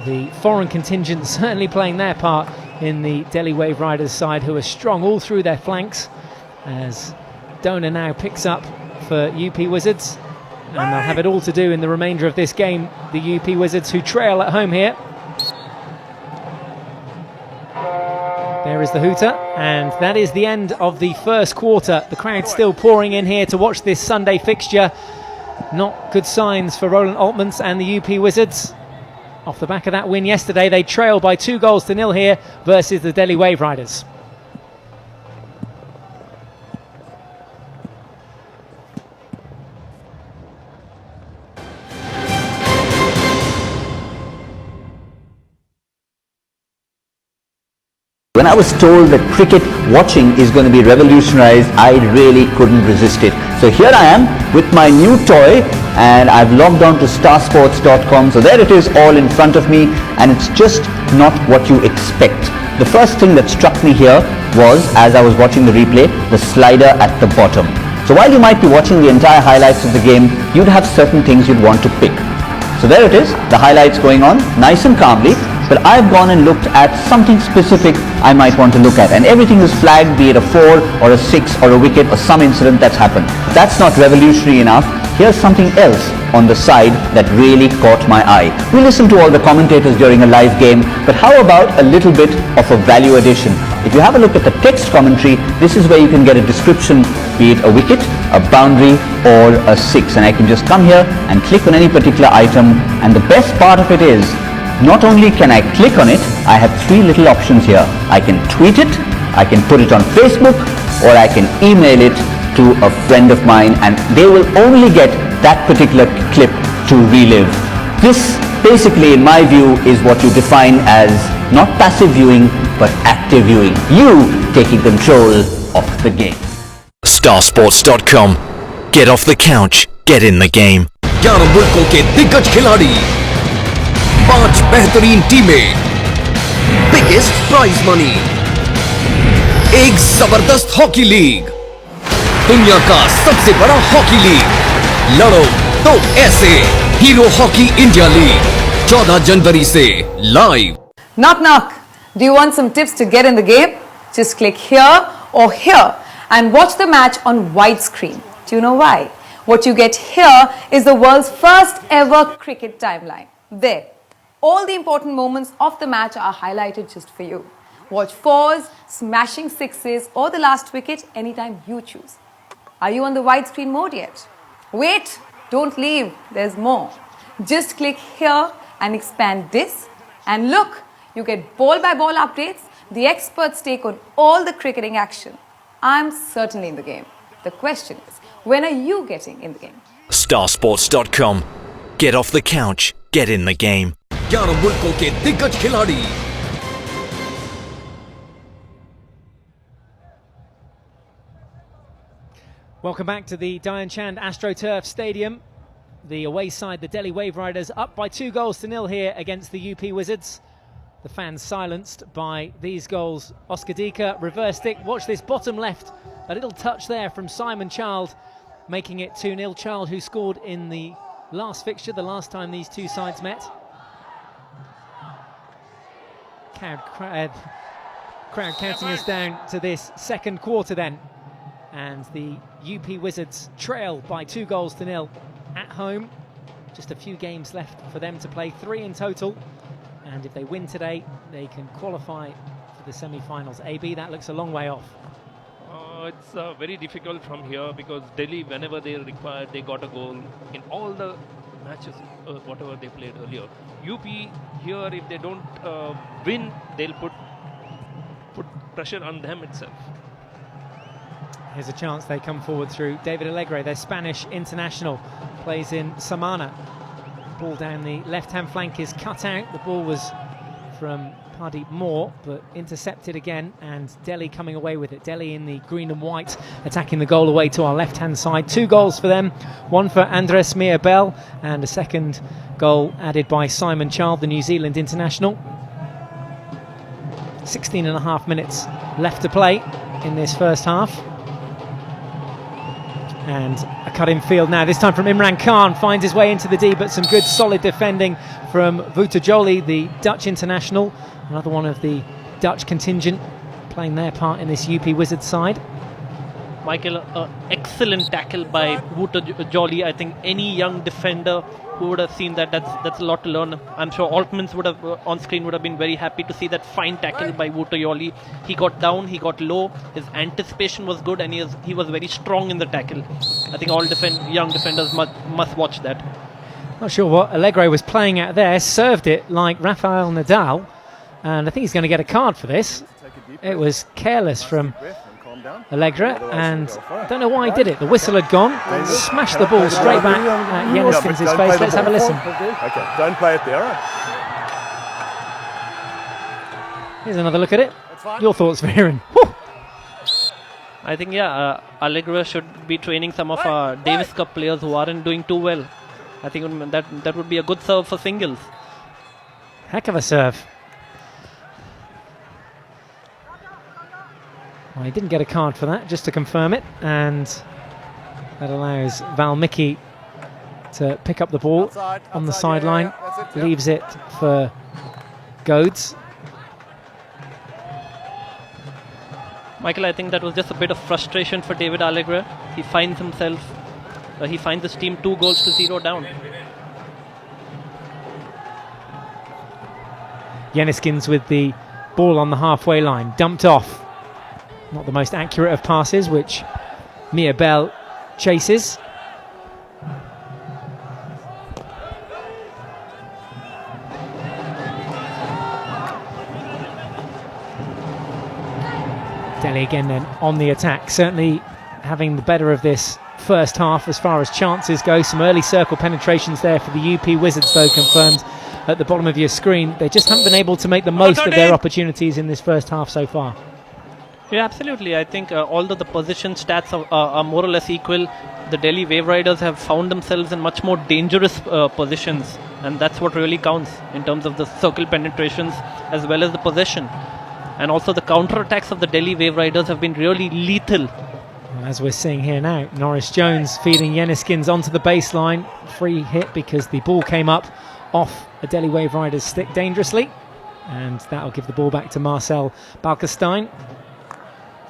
Speaker 7: the foreign contingent certainly playing their part in the Delhi Waveriders side, who are strong all through their flanks, as Dona now picks up for UP Wizards. And they'll have it all to do in the remainder of this game, the UP Wizards, who trail at home here. There is the hooter, and that is the end of the first quarter. The crowd still pouring in here to watch this Sunday fixture. Not good signs for Roland Altmans and the UP Wizards. Off the back of that win yesterday, they trail by 2-0 here versus the Delhi Waveriders.
Speaker 11: When I was told that cricket watching is going to be revolutionized, I really couldn't resist it. So here I am with my new toy, and I've logged on to starsports.com. So there it is, all in front of me, and it's just not what you expect. The first thing that struck me here was, as I was watching the replay, the slider at the bottom. So while you might be watching the entire highlights of the game, you'd have certain things you'd want to pick. So there it is, the highlights going on nice and calmly. But I've gone and looked at something specific I might want to look at, and everything is flagged, be it a 4 or a 6 or a wicket or some incident that's happened. That's not revolutionary enough. Here's something else on the side that really caught my eye. We listen to all the commentators during a live game, but how about a little bit of a value addition? If you have a look at the text commentary, this is where you can get a description, be it a wicket, a boundary or a 6, and I can just come here and click on any particular item, and the best part of it is, not only can I click on it, I have 3 little options here. I can tweet it, I can put it on Facebook, or I can email it to a friend of mine, and they will only get that particular clip to relive. This basically, in my view, is what you define as not passive viewing, but active viewing. You taking control of the game.
Speaker 4: Starsports.com. Get off the couch, get in the game.
Speaker 5: 11 मुल्कों के दिग्गज खिलाड़ी, 5 बेहतरीन टीमें, biggest prize money, एक जबरदस्त hockey league, दुनिया का सबसे बड़ा हॉकी लीग, लड़ो तो ऐसे, हीरो हॉकी इंडिया लीग 14 जनवरी से live.
Speaker 6: Knock knock. Do you want some tips to get in the game? Just click here or here and watch the match on widescreen. Do you know why? What you get here is the world's first ever cricket timeline. There. All the important moments of the match are highlighted just for you. Watch 4s, smashing 6s or the last wicket anytime you choose. Are you on the widescreen mode yet? Wait, don't leave, there's more. Just click here and expand this, and look, you get ball by ball updates, the experts take on all the cricketing action. I'm certainly in the game. The question is, when are you getting in the game?
Speaker 4: Starsports.com. Get off the couch, get in the game.
Speaker 5: 11 मुल्कों के दिग्गज खिलाड़ी,
Speaker 7: Welcome back to the Dhyan Chand AstroTurf Stadium. The away side, the Delhi Waveriders, up by 2-0 here against the UP Wizards. The fans silenced by these goals. Oscar Dika, reverse stick. Watch this bottom left. A little touch there from Simon Child, making it 2-0. Child, who scored in the last fixture, the last time these two sides met. Crowd counting us down to this second quarter then. And the UP Wizards trail by 2-0 at home. Just a few games left for them to play, 3 in total. And if they win today, they can qualify for the semi-finals. AB, that looks a long way off.
Speaker 8: It's very difficult from here because Delhi, whenever they required, they got a goal in all the matches, whatever they played earlier. UP here, if they don't win, they'll put pressure on them itself.
Speaker 7: Here's a chance they come forward through David Alegre, their Spanish international, plays in Samana. Ball down the left-hand flank is cut out. The ball was from Pardeep Moore, but intercepted again, and Delhi coming away with it. Delhi in the green and white, attacking the goal away to our left-hand side. 2 goals for them, one for Andres Mia-Bell, and a second goal added by Simon Child, the New Zealand international. 16.5 minutes left to play in this first half. And a cut in field now, this time from Imran Khan, finds his way into the D, but some good solid defending from Vutajoli, the Dutch international, another one of the Dutch contingent playing their part in this UP Wizards side.
Speaker 3: Michael, excellent tackle by Vutajoli. I think any young defender who would have seen that's a lot to learn. I'm sure Altmans would have on screen would have been very happy to see that fine tackle by Vutajoli. He got down, he got low, his anticipation was good, and he was very strong in the tackle. I think all young defenders must watch that.
Speaker 7: Not sure what Alegre was playing at there, served it like Rafael Nadal, and I think he's going to get a card for this. It was careless from Alegre, and I don't know why he did it. The whistle had gone, smashed the ball straight back at Yenniskins' face. Let's have a listen.
Speaker 12: Okay, don't play it there.
Speaker 7: Here's another look at it. Your thoughts, Viren?
Speaker 3: I think, Alegre should be training some of our Davis Cup players who aren't doing too well. I think that would be a good serve for singles.
Speaker 7: Heck of a serve. Well, he didn't get a card for that, just to confirm it, and that allows Valmiki to pick up the ball on the sideline, leaves it for Goads.
Speaker 3: Michael, I think that was just a bit of frustration for David Alegre. He finds his team 2-0 down.
Speaker 7: Yenniskins with the ball on the halfway line, dumped off. Not the most accurate of passes, which Mia-Bell chases. Delhi again then on the attack, certainly having the better of this first half as far as chances go. Some early circle penetrations there for the UP Wizards, though, confirmed at the bottom of your screen. They just haven't been able to make the most of their opportunities in this first half so far.
Speaker 3: Yeah, absolutely. I think although the position stats are more or less equal, the Delhi Waveriders have found themselves in much more dangerous positions, and that's what really counts in terms of the circle penetrations as well as the possession. And also the counter-attacks of the Delhi Waveriders have been really lethal.
Speaker 7: As we're seeing here now, Norris Jones feeding Yenniskins onto the baseline. Free hit because the ball came up off a Delhi Waveriders stick dangerously, and that'll give the ball back to Marcel Balkestein.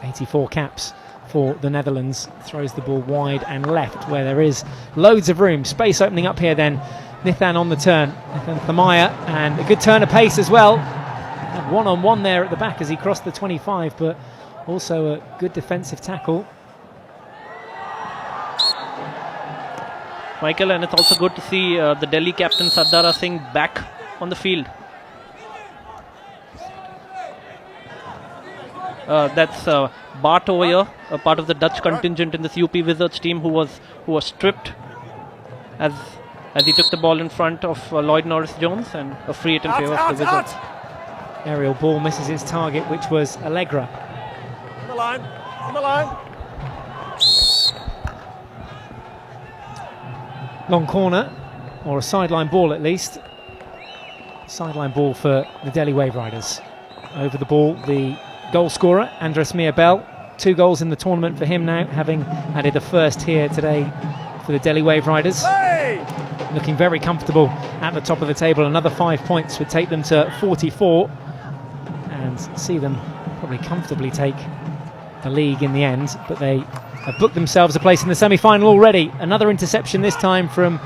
Speaker 7: 84 caps for the Netherlands, throws the ball wide and left where there is loads of room. Space opening up here then. Nithan on the turn, Nithan Thamaya, and a good turn of pace as well. Had one-on-one there at the back as he crossed the 25, but also a good defensive tackle.
Speaker 3: Michael, and it's also good to see the Delhi captain Sardara Singh back on the field. That's Bart over here, a part of the Dutch contingent in this UP Wizards team, who was stripped as he took the ball in front of Lloyd Norris Jones, and a free hit in favour of the Wizards.
Speaker 7: Aerial ball misses its target, which was Allegra.
Speaker 12: On the line.
Speaker 7: Long corner, or a sideline ball at least. Sideline ball for the Delhi Waveriders. Over the ball, the goal scorer, Andres Mirbel. 2 goals in the tournament for him now, having added a first here today for the Delhi Waveriders. Looking very comfortable at the top of the table. Another 5 points would take them to 44 and see them probably comfortably take the league in the end, but they have booked themselves a place in the semi-final already. Another interception this time from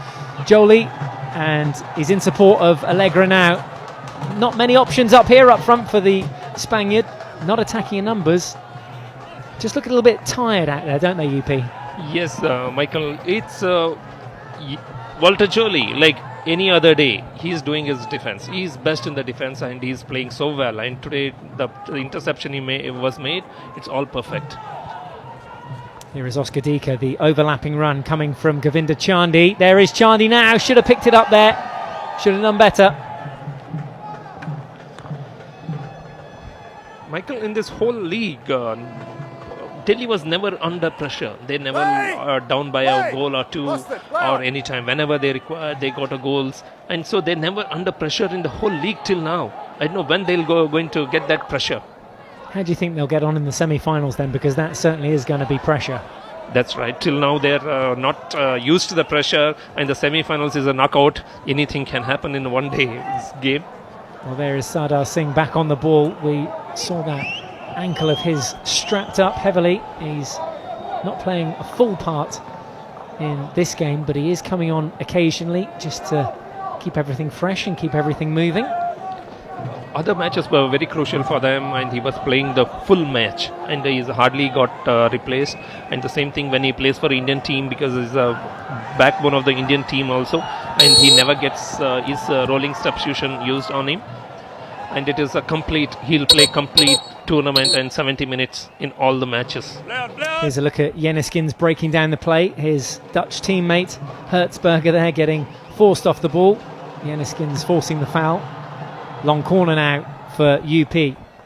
Speaker 7: Jolie, and he's in support of Allegra now. Not many options up here up front for the Spaniard, not attacking in numbers. Just look a little bit tired out there, don't they, UP?
Speaker 8: Yes, Michael, it's Walter Jolie, like any other day, he's doing his defense. He's best in the defense and he's playing so well. And today, the interception was made, it's all perfect.
Speaker 7: Here is Oscar Dika, the overlapping run coming from Govinda Chandy. There is Chandy now, should have picked it up there, should have done better.
Speaker 8: Michael, in this whole league, Delhi was never under pressure. They never down by a goal or two or any time. Whenever they required, they got a goals. And so they're never under pressure in the whole league till now. I don't know when they'll going to get that pressure.
Speaker 7: How do you think they'll get on in the semi-finals then? Because that certainly is going to be pressure.
Speaker 8: That's right. Till now they're not used to the pressure, and the semi-finals is a knockout. Anything can happen in one day game.
Speaker 7: Well, there is Sardar Singh back on the ball. We saw that ankle of his strapped up heavily. He's not playing a full part in this game, but he is coming on occasionally just to keep everything fresh and keep everything moving.
Speaker 8: Other matches were very crucial for them, and he was playing the full match, and he's hardly got replaced. And the same thing when he plays for Indian team, because he's a backbone of the Indian team also, and he never gets his rolling substitution used on him. And it is he'll play complete tournament and 70 minutes in all the matches.
Speaker 7: Here's a look at Jenniskins breaking down the play. His Dutch teammate Hertzberger there getting forced off the ball. Jenniskins forcing the foul. Long corner now for UP.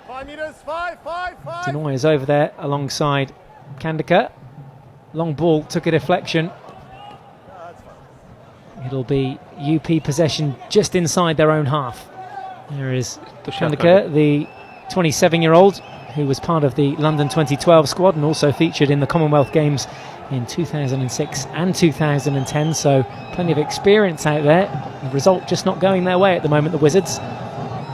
Speaker 12: 5 meters, 5.
Speaker 7: Denoy is over there alongside Kandikar. Long ball, took a deflection. It'll be UP possession just inside their own half. There is Kandikar, the 27-year-old who was part of the London 2012 squad and also featured in the Commonwealth Games in 2006 and 2010, so plenty of experience out there. The result just not going their way at the moment, the Wizards.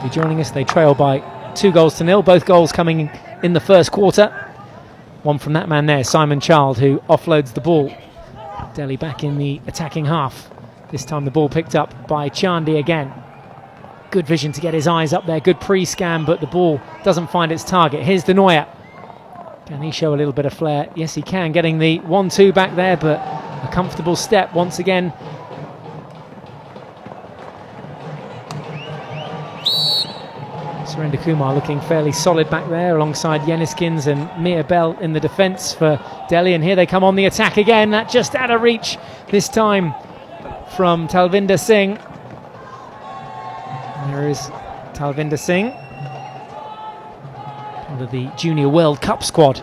Speaker 7: Be joining us, they trail by 2-0, both goals coming in the first quarter. One from that man there, Simon Child, who offloads the ball. Delhi back in the attacking half. This time the ball picked up by Chandy again. Good vision to get his eyes up there, good pre-scan, but the ball doesn't find its target. Here's Denoyer. Can he show a little bit of flair? Yes, he can, getting the 1-2 back there, but a comfortable step once again. Surrender Kumar looking fairly solid back there alongside Jenniskins and Mirbel in the defence for Delhi, and here they come on the attack again. That just out of reach this time from Talvinder Singh. There is Talvinder Singh, part of the Junior World Cup squad.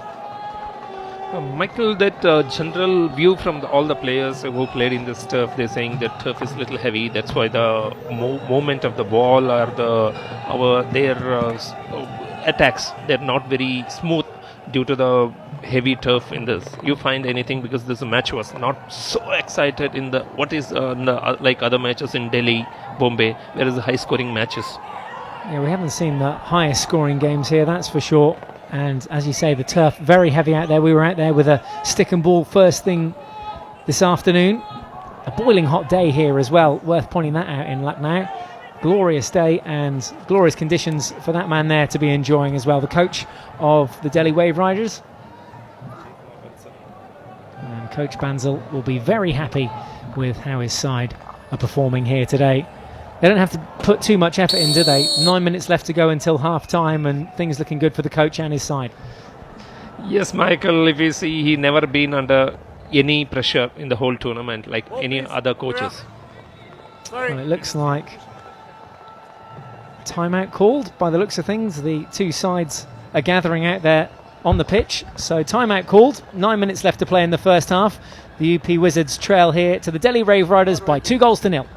Speaker 8: Michael, that general view from all the players who played in this turf, they're saying that turf is a little heavy. That's why the movement of the ball or their attacks, they're not very smooth due to the heavy turf in this. You find anything, because this match was not so excited in the like other matches in Delhi, Bombay, where is the high scoring matches.
Speaker 7: Yeah, we haven't seen the highest scoring games here, that's for sure. And as you say, the turf very heavy out there. We were out there with a stick and ball first thing this afternoon. A boiling hot day here as well, worth pointing that out in Lucknow. Glorious day and glorious conditions for that man there to be enjoying as well. The coach of the Delhi Waveriders. And Coach Bansal will be very happy with how his side are performing here today. They don't have to put too much effort in, do they? 9 minutes left to go until half-time, and things looking good for the coach and his side.
Speaker 8: Yes, Michael, if you see, he never been under any pressure in the whole tournament like any other coaches.
Speaker 7: Well, it looks like timeout called by the looks of things. The two sides are gathering out there on the pitch. So timeout called, 9 minutes left to play in the first half. The UP Wizards trail here to the Delhi Waveriders by 2-0.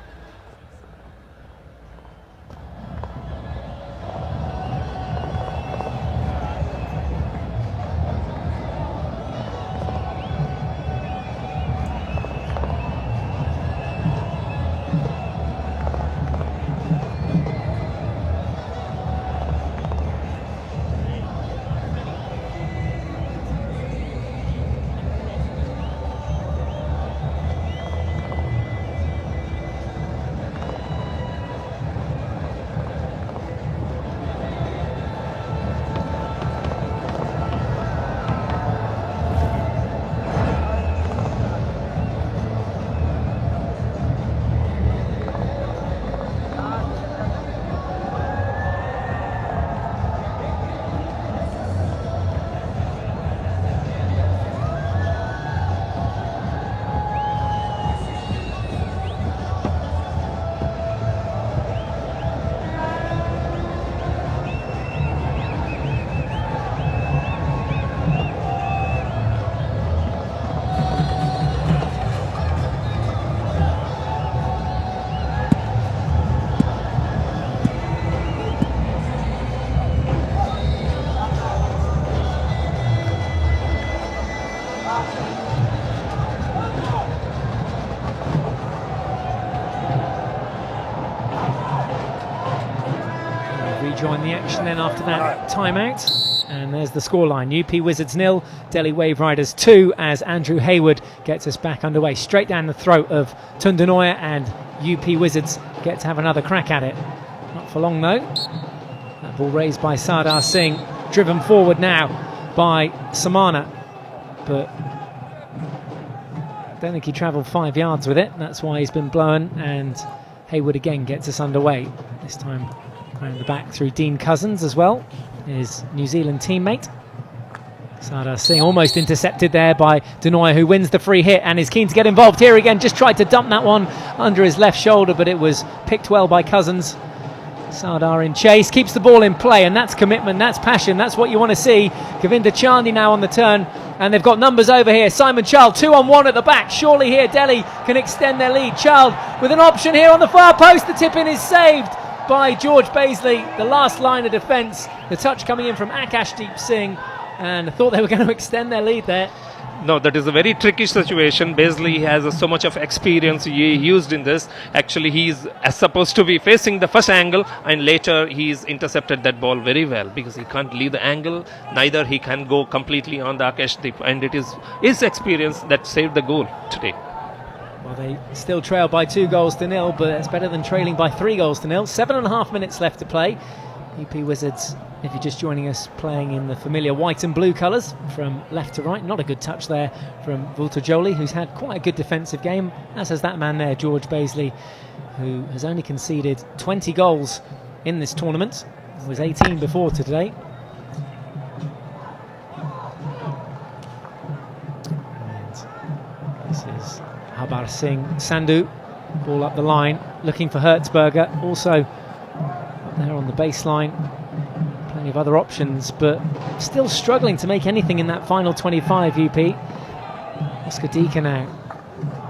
Speaker 7: Rejoin the action then after that timeout, and there's the scoreline. UP Wizards 0, Delhi Waveriders 2, as Andrew Hayward gets us back underway. Straight down the throat of Tundanoya, and UP Wizards get to have another crack at it. Not for long though. That ball raised by Sardar Singh, driven forward now by Samana, but I don't think he travelled 5 yards with it. That's why he's been blown, and Hayward again gets us underway. This time around the back through Dean Cousins as well, his New Zealand teammate. Sardar Singh almost intercepted there by Denoy, who wins the free hit and is keen to get involved here again. Just tried to dump that one under his left shoulder, but it was picked well by Cousins. Sardar in chase, keeps the ball in play, and that's commitment, that's passion, that's what you want to see. Govinda Chandi now on the turn, and they've got numbers over here. Simon Child 2-on-1 at the back. Surely here Delhi can extend their lead. Child with an option here on the far post. The tip in is saved by George Baisley, the last line of defence. The touch coming in from Akashdeep Singh, and I thought they were going to extend their lead there.
Speaker 8: No, that is a very tricky situation. Baisley has so much of experience he used in this. Actually, he's supposed to be facing the first angle, and later he's intercepted that ball very well, because he can't leave the angle, neither he can go completely on the Akashdeep, and it is his experience that saved the goal today.
Speaker 7: Well, they still trail by 2-0, but it's better than trailing by 3-0. 7.5 minutes left to play. UP Wizards, if you're just joining us, playing in the familiar white and blue colours from left to right. Not a good touch there from Vultajoli, who's had quite a good defensive game, as has that man there, George Baisley, who has only conceded 20 goals in this tournament. It was 18 before today. And this is Habar Singh Sandhu, ball up the line, looking for Hertzberger, also there on the baseline. Plenty of other options, but still struggling to make anything in that final 25, UP. Oscar Dika now.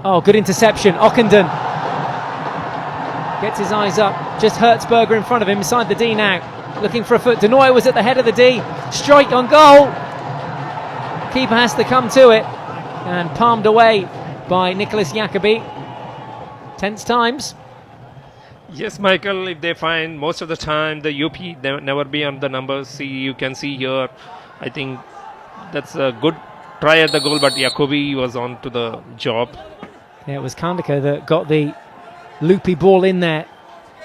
Speaker 7: Oh, good interception. Ockenden gets his eyes up. Just Hertzberger in front of him, inside the D now. Looking for a foot. Denoy was at the head of the D. Strike on goal. Keeper has to come to it, and palmed away by Nicholas Jacobi. Tense times.
Speaker 8: Yes, Michael, if they find most of the time the UP never be on the numbers. See, you can see here, I think that's a good try at the goal, but Jacobi was on to the job.
Speaker 7: Yeah, it was Kandika that got the loopy ball in there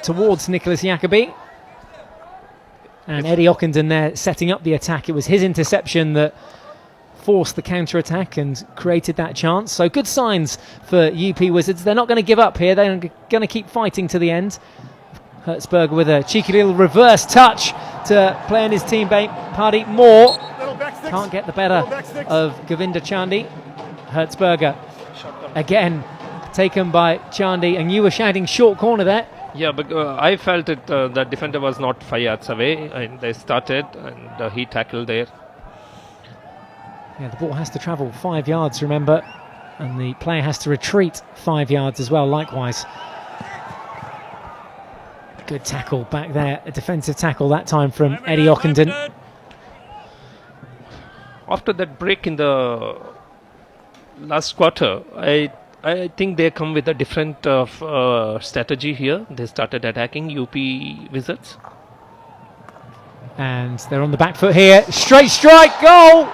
Speaker 7: towards Nicholas Jacobi. And Eddie Ockenden there setting up the attack. It was his interception that forced the counter-attack and created that chance. So good signs for UP Wizards. They're not going to give up here. They're going to keep fighting to the end. Hertzberger with a cheeky little reverse touch to play in his teammate Pardeep Moore. Can't get the better of Govinda Chandi. Hertzberger again taken by Chandi, and you were shouting short corner there.
Speaker 8: Yeah, but I felt it. The defender was not 5 yards away, and they started, and he tackled there.
Speaker 7: Yeah, the ball has to travel 5 yards, remember, and the player has to retreat 5 yards as well, likewise. Good tackle back there, a defensive tackle that time from Eddie Ockenden.
Speaker 8: After that break in the last quarter, I think they come with a different strategy here. They started attacking UP Wizards.
Speaker 7: And they're on the back foot here. Straight strike, goal!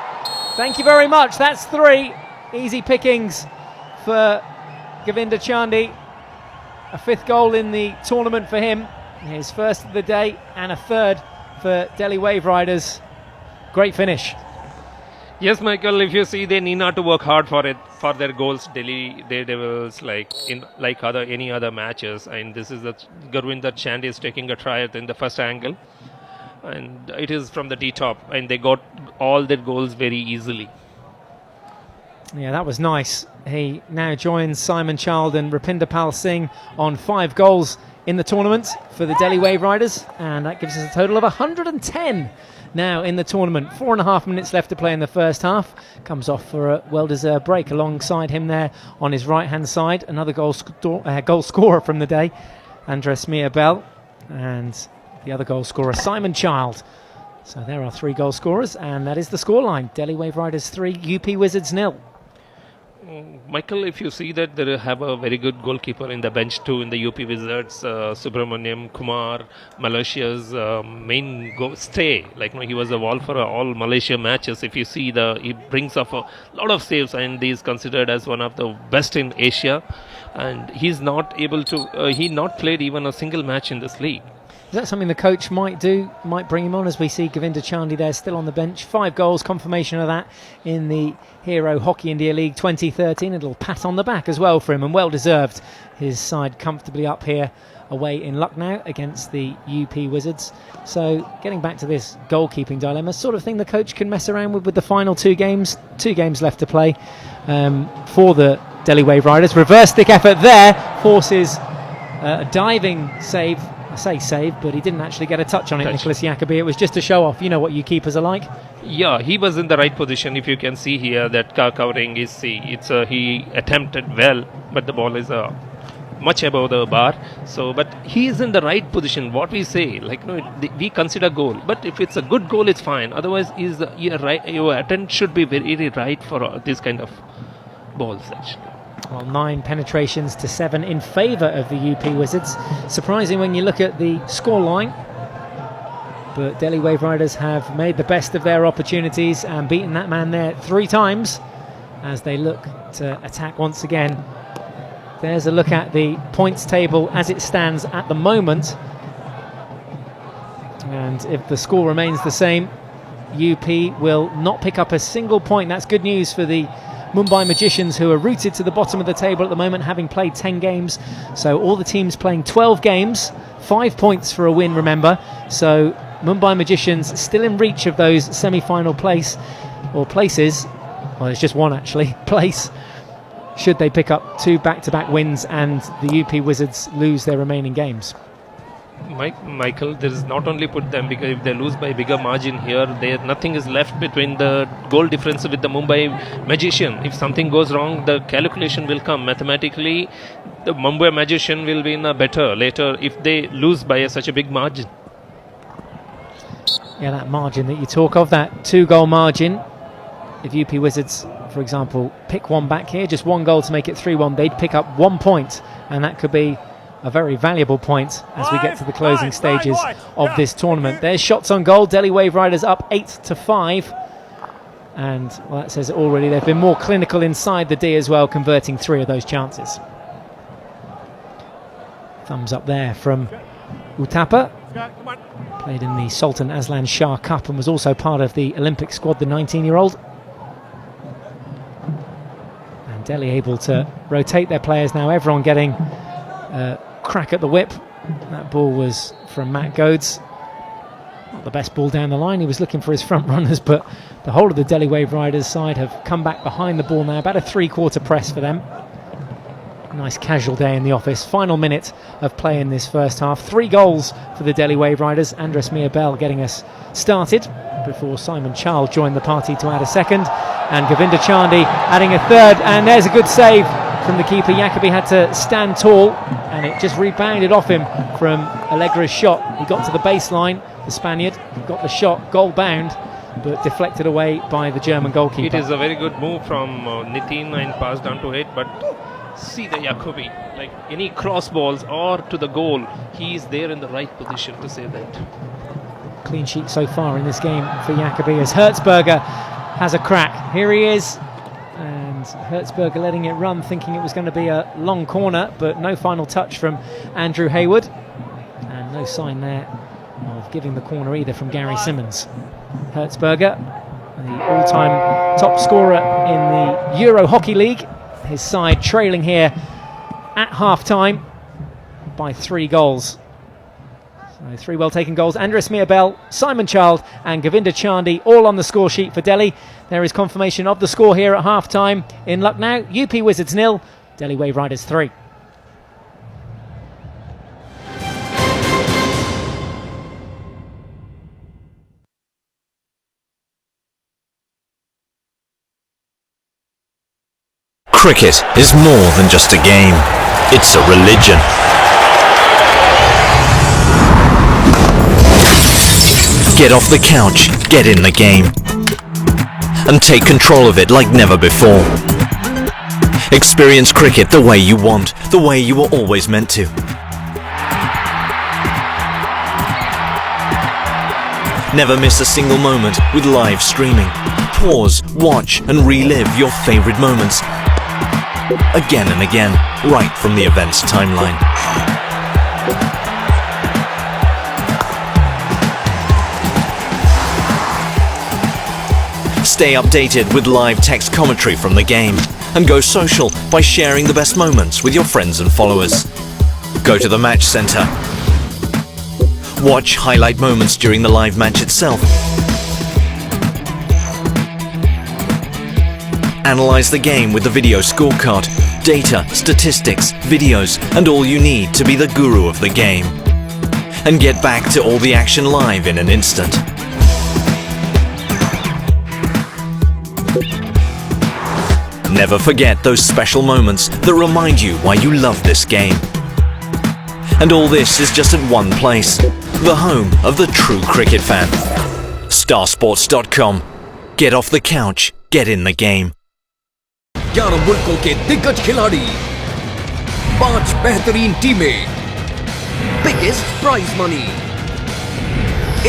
Speaker 7: Thank you very much. That's 3. Easy pickings for Govinda Chandi. A 5th goal in the tournament for him. His first of the day and a 3rd for Delhi Waveriders. Great finish.
Speaker 8: Yes, Michael, if you see, they need not to work hard for it, for their goals. Delhi Devils, like any other matches, and this is the Gurvinder Chand is taking a try in the first angle, and it is from the D-top, and they got all their goals very easily.
Speaker 7: Yeah, that was nice. He now joins Simon Child and Rupinder Pal Singh on 5 goals in the tournament for the Delhi Waveriders, and that gives us a total of 110 now in the tournament. 4.5 minutes left to play in the first half. Comes off for a well-deserved break. Alongside him there on his right-hand side, another goal scorer from the day, Andres Mia-Bell, and the other goal scorer, Simon Child. So there are 3 goal scorers, and that is the scoreline. Delhi Waveriders 3, UP Wizards 0.
Speaker 8: Michael, if you see that they have a very good goalkeeper in the bench too in the UP Wizards, Subramaniam Kumar, Malaysia's main stay. He was a wall for all Malaysia matches. If you see, he brings up a lot of saves, and he is considered as one of the best in Asia. And he's not able to. He not played even a single match in this league.
Speaker 7: Is that something the coach might do? Might bring him on, as we see Govinda Chandi there still on the bench. 5 goals, confirmation of that in the Hero Hockey India League 2013. A little pat on the back as well for him, and well deserved. His side comfortably up here away in Lucknow against the UP Wizards. So getting back to this goalkeeping dilemma, sort of thing the coach can mess around with the final 2 games. 2 games left to play for the Delhi Waveriders. Reverse stick effort there, forces a diving save. I say save, but he didn't actually get a touch on it, Nicholas Jacobi. It was just a show off. You know what you keepers are like.
Speaker 8: Yeah, he was in the right position. If you can see here, that covering is he attempted well, but the ball is much above the bar. So, but he is in the right position. What we say, we consider goal, but if it's a good goal, it's fine. Otherwise, your attempt should be very right for this kind of balls actually.
Speaker 7: Well, 9 penetrations to 7 in favour of the UP Wizards. Surprising when you look at the scoreline. But Delhi Waveriders have made the best of their opportunities and beaten that man there 3 times as they look to attack once again. There's a look at the points table as it stands at the moment. And if the score remains the same, UP will not pick up a single point. That's good news for the Mumbai Magicians, who are rooted to the bottom of the table at the moment, having played 10 games. So all the teams playing 12 games, 5 points for a win, remember. So Mumbai Magicians still in reach of those semi-final places. Well, it's just one actually, place, should they pick up 2 back-to-back wins and the UP Wizards lose their remaining games.
Speaker 8: Michael, there is not only put them, because if they lose by bigger margin here, nothing is left between the goal difference with the Mumbai Magician. If something goes wrong, the calculation will come mathematically. The Mumbai Magician will be in a better later if they lose by such a big margin.
Speaker 7: Yeah, that margin that you talk of, that 2-goal margin. If UP Wizards, for example, pick one back here, just 1 goal to make it 3-1, they'd pick up 1 point, and that could be a very valuable point as we get to the closing stages of this tournament. There's shots on goal. Delhi Waveriders up 8-5. And, well, that says it already. They've been more clinical inside the D as well, converting 3 of those chances. Thumbs up there from Uttapa. Played in the Sultan Aslan Shah Cup and was also part of the Olympic squad, the 19-year-old. And Delhi able to rotate their players now. Everyone getting crack at the whip. That ball was from Matt Goads. Not the best ball down the line. He was looking for his front runners, but the whole of the Delhi Waveriders side have come back behind the ball now. About a 3-quarter press for them. Nice casual day in the office. Final minute of play in this first half. 3 goals for the Delhi Waveriders. Andres Mia-Bell getting us started before Simon Child joined the party to add a second. and Govinda Chandy adding a third, and there's a good save from the keeper. Jacobi had to stand tall, and it just rebounded off him from Allegra's shot. He got to the baseline, the Spaniard got the shot, goal bound, but deflected away by the German goalkeeper.
Speaker 8: It is a very good move from Nitin and passed down to it, but see the Jacobi, like any cross balls or to the goal, he is there in the right position to save that.
Speaker 7: Clean sheet so far in this game for Jacobi as Hertzberger has a crack. Here he is, and Hertzberger letting it run, thinking it was going to be a long corner, but no final touch from Andrew Hayward, and no sign there of giving the corner either from Gary Simmons. Hertzberger, the all-time top scorer in the Euro Hockey League, his side trailing here at half-time by 3 goals. So 3 well-taken goals. Andres Mirabel, Simon Child and Govinda Chandy all on the score sheet for Delhi. There is confirmation of the score here at half-time in Lucknow. UP Wizards 0, Delhi Waveriders 3.
Speaker 4: Cricket is more than just a game. It's a religion. Get off the couch, get in the game, and take control of it like never before. Experience cricket the way you want, the way you were always meant to. Never miss a single moment with live streaming. Pause, watch, and relive your favorite moments again and again, right from the event's timeline. Stay updated with live text commentary from the game, and go social by sharing the best moments with your friends and followers. Go to the match center. Watch highlight moments during the live match itself. Analyze the game with the video scorecard, data, statistics, videos, and all you need to be the guru of the game. And get back to all the action live in an instant. Never forget those special moments that remind you why you love this game. And all this is just at one place, the home of the true cricket fan. Starsports.com. Get off the couch, get in the game.
Speaker 5: 11 मुल्कों के दिग्गज खिलाड़ी, 5 बेहतरीन टीमें, biggest prize money,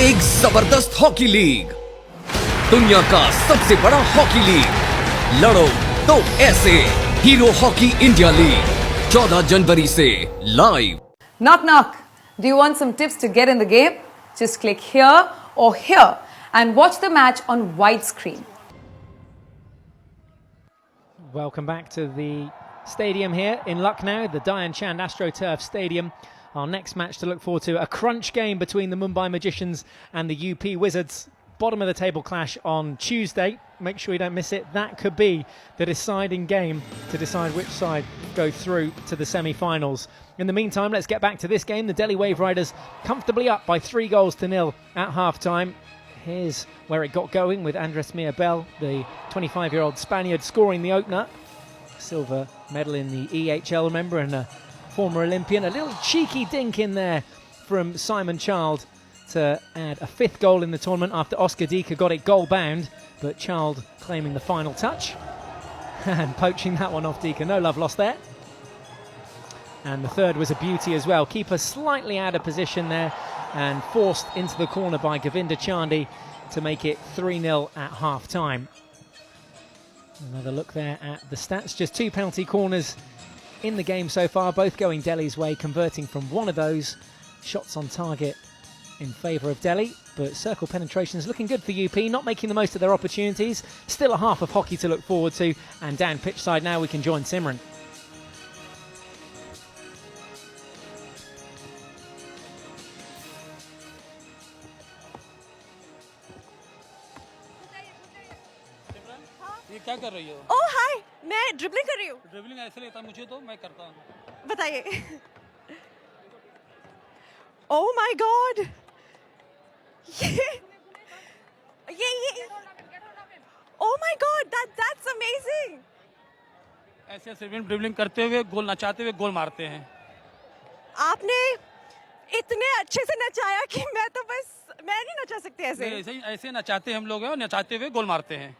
Speaker 5: एक जबरदस्त hockey league, दुनिया का सबसे बड़ा हॉकी लीग, लड़ो तो ऐसे, हीरो हॉकी इंडिया लीग, 14 जनवरी से live.
Speaker 6: Knock knock. Do you want some tips to get in the game? Just click here or here and watch the match on widescreen.
Speaker 7: Welcome back to the stadium here in Lucknow, the Dhyan Chand AstroTurf Stadium. Our next match to look forward to, a crunch game between the Mumbai Magicians and the UP Wizards. Bottom of the table clash on Tuesday. Make sure you don't miss it. That could be the deciding game to decide which side go through to the semi-finals. In the meantime, let's get back to this game. The Delhi Waveriders comfortably up by 3-0 at half-time. Here's where it got going with Andres Mirabel, the 25-year-old Spaniard, scoring the opener. Silver medal in the EHL, remember, and a former Olympian. A little cheeky dink in there from Simon Child to add a 5th goal in the tournament after Oscar Dika got it goal-bound, but Child claiming the final touch and poaching that one off Dika. No love lost there. And the third was a beauty as well. Keeper slightly out of position there and forced into the corner by Govinda Chandy to make it 3-0 at half-time. Another look there at the stats. Just 2 penalty corners in the game so far, both going Delhi's way, converting from one of those. Shots on target in favour of Delhi, but circle penetration is looking good for UP, not making the most of their opportunities. Still a half of hockey to look forward to, and down pitch side now we can join Simran.
Speaker 10: ये क्या कर रही हो?
Speaker 1: ओह हाय, मैं dribbling कर रही हूँ.
Speaker 10: Dribbling ऐसे लेता मुझे तो मैं करता हूँ.
Speaker 1: बताइए. Oh my God. ये. Oh my God,
Speaker 10: ऐसे स्विमिंग ड्रिबलिंग करते हुए गोल नचाते हुए गोल मारते हैं।
Speaker 1: आपने इतने अच्छे से नचाया कि मैं नहीं नचा सकती ऐसे।
Speaker 10: ऐसे नचाते हम लोग हैं और नचाते हुए गोल मारते हैं।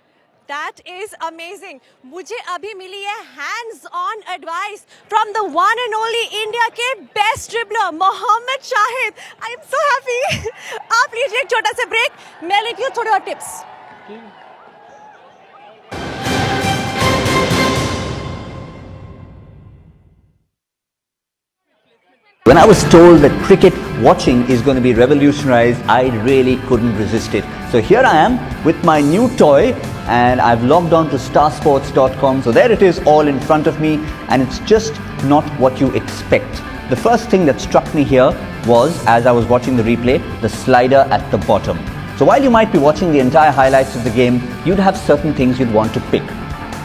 Speaker 1: That is amazing. मुझे अभी मिली है hands on advice from the one and only India के best dribbler Mohammad Shahid. I am so happy. आप लीजिए एक छोटा सा ब्रेक, मैं लेती हूँ थोड़े और tips.
Speaker 11: When I was told that cricket watching is going to be revolutionized, I really couldn't resist it. So here I am with my new toy and I've logged on to starsports.com. So there it is all in front of me and it's just not what you expect. The first thing that struck me here was, as I was watching the replay, the slider at the bottom. So while you might be watching the entire highlights of the game, you'd have certain things you'd want to pick.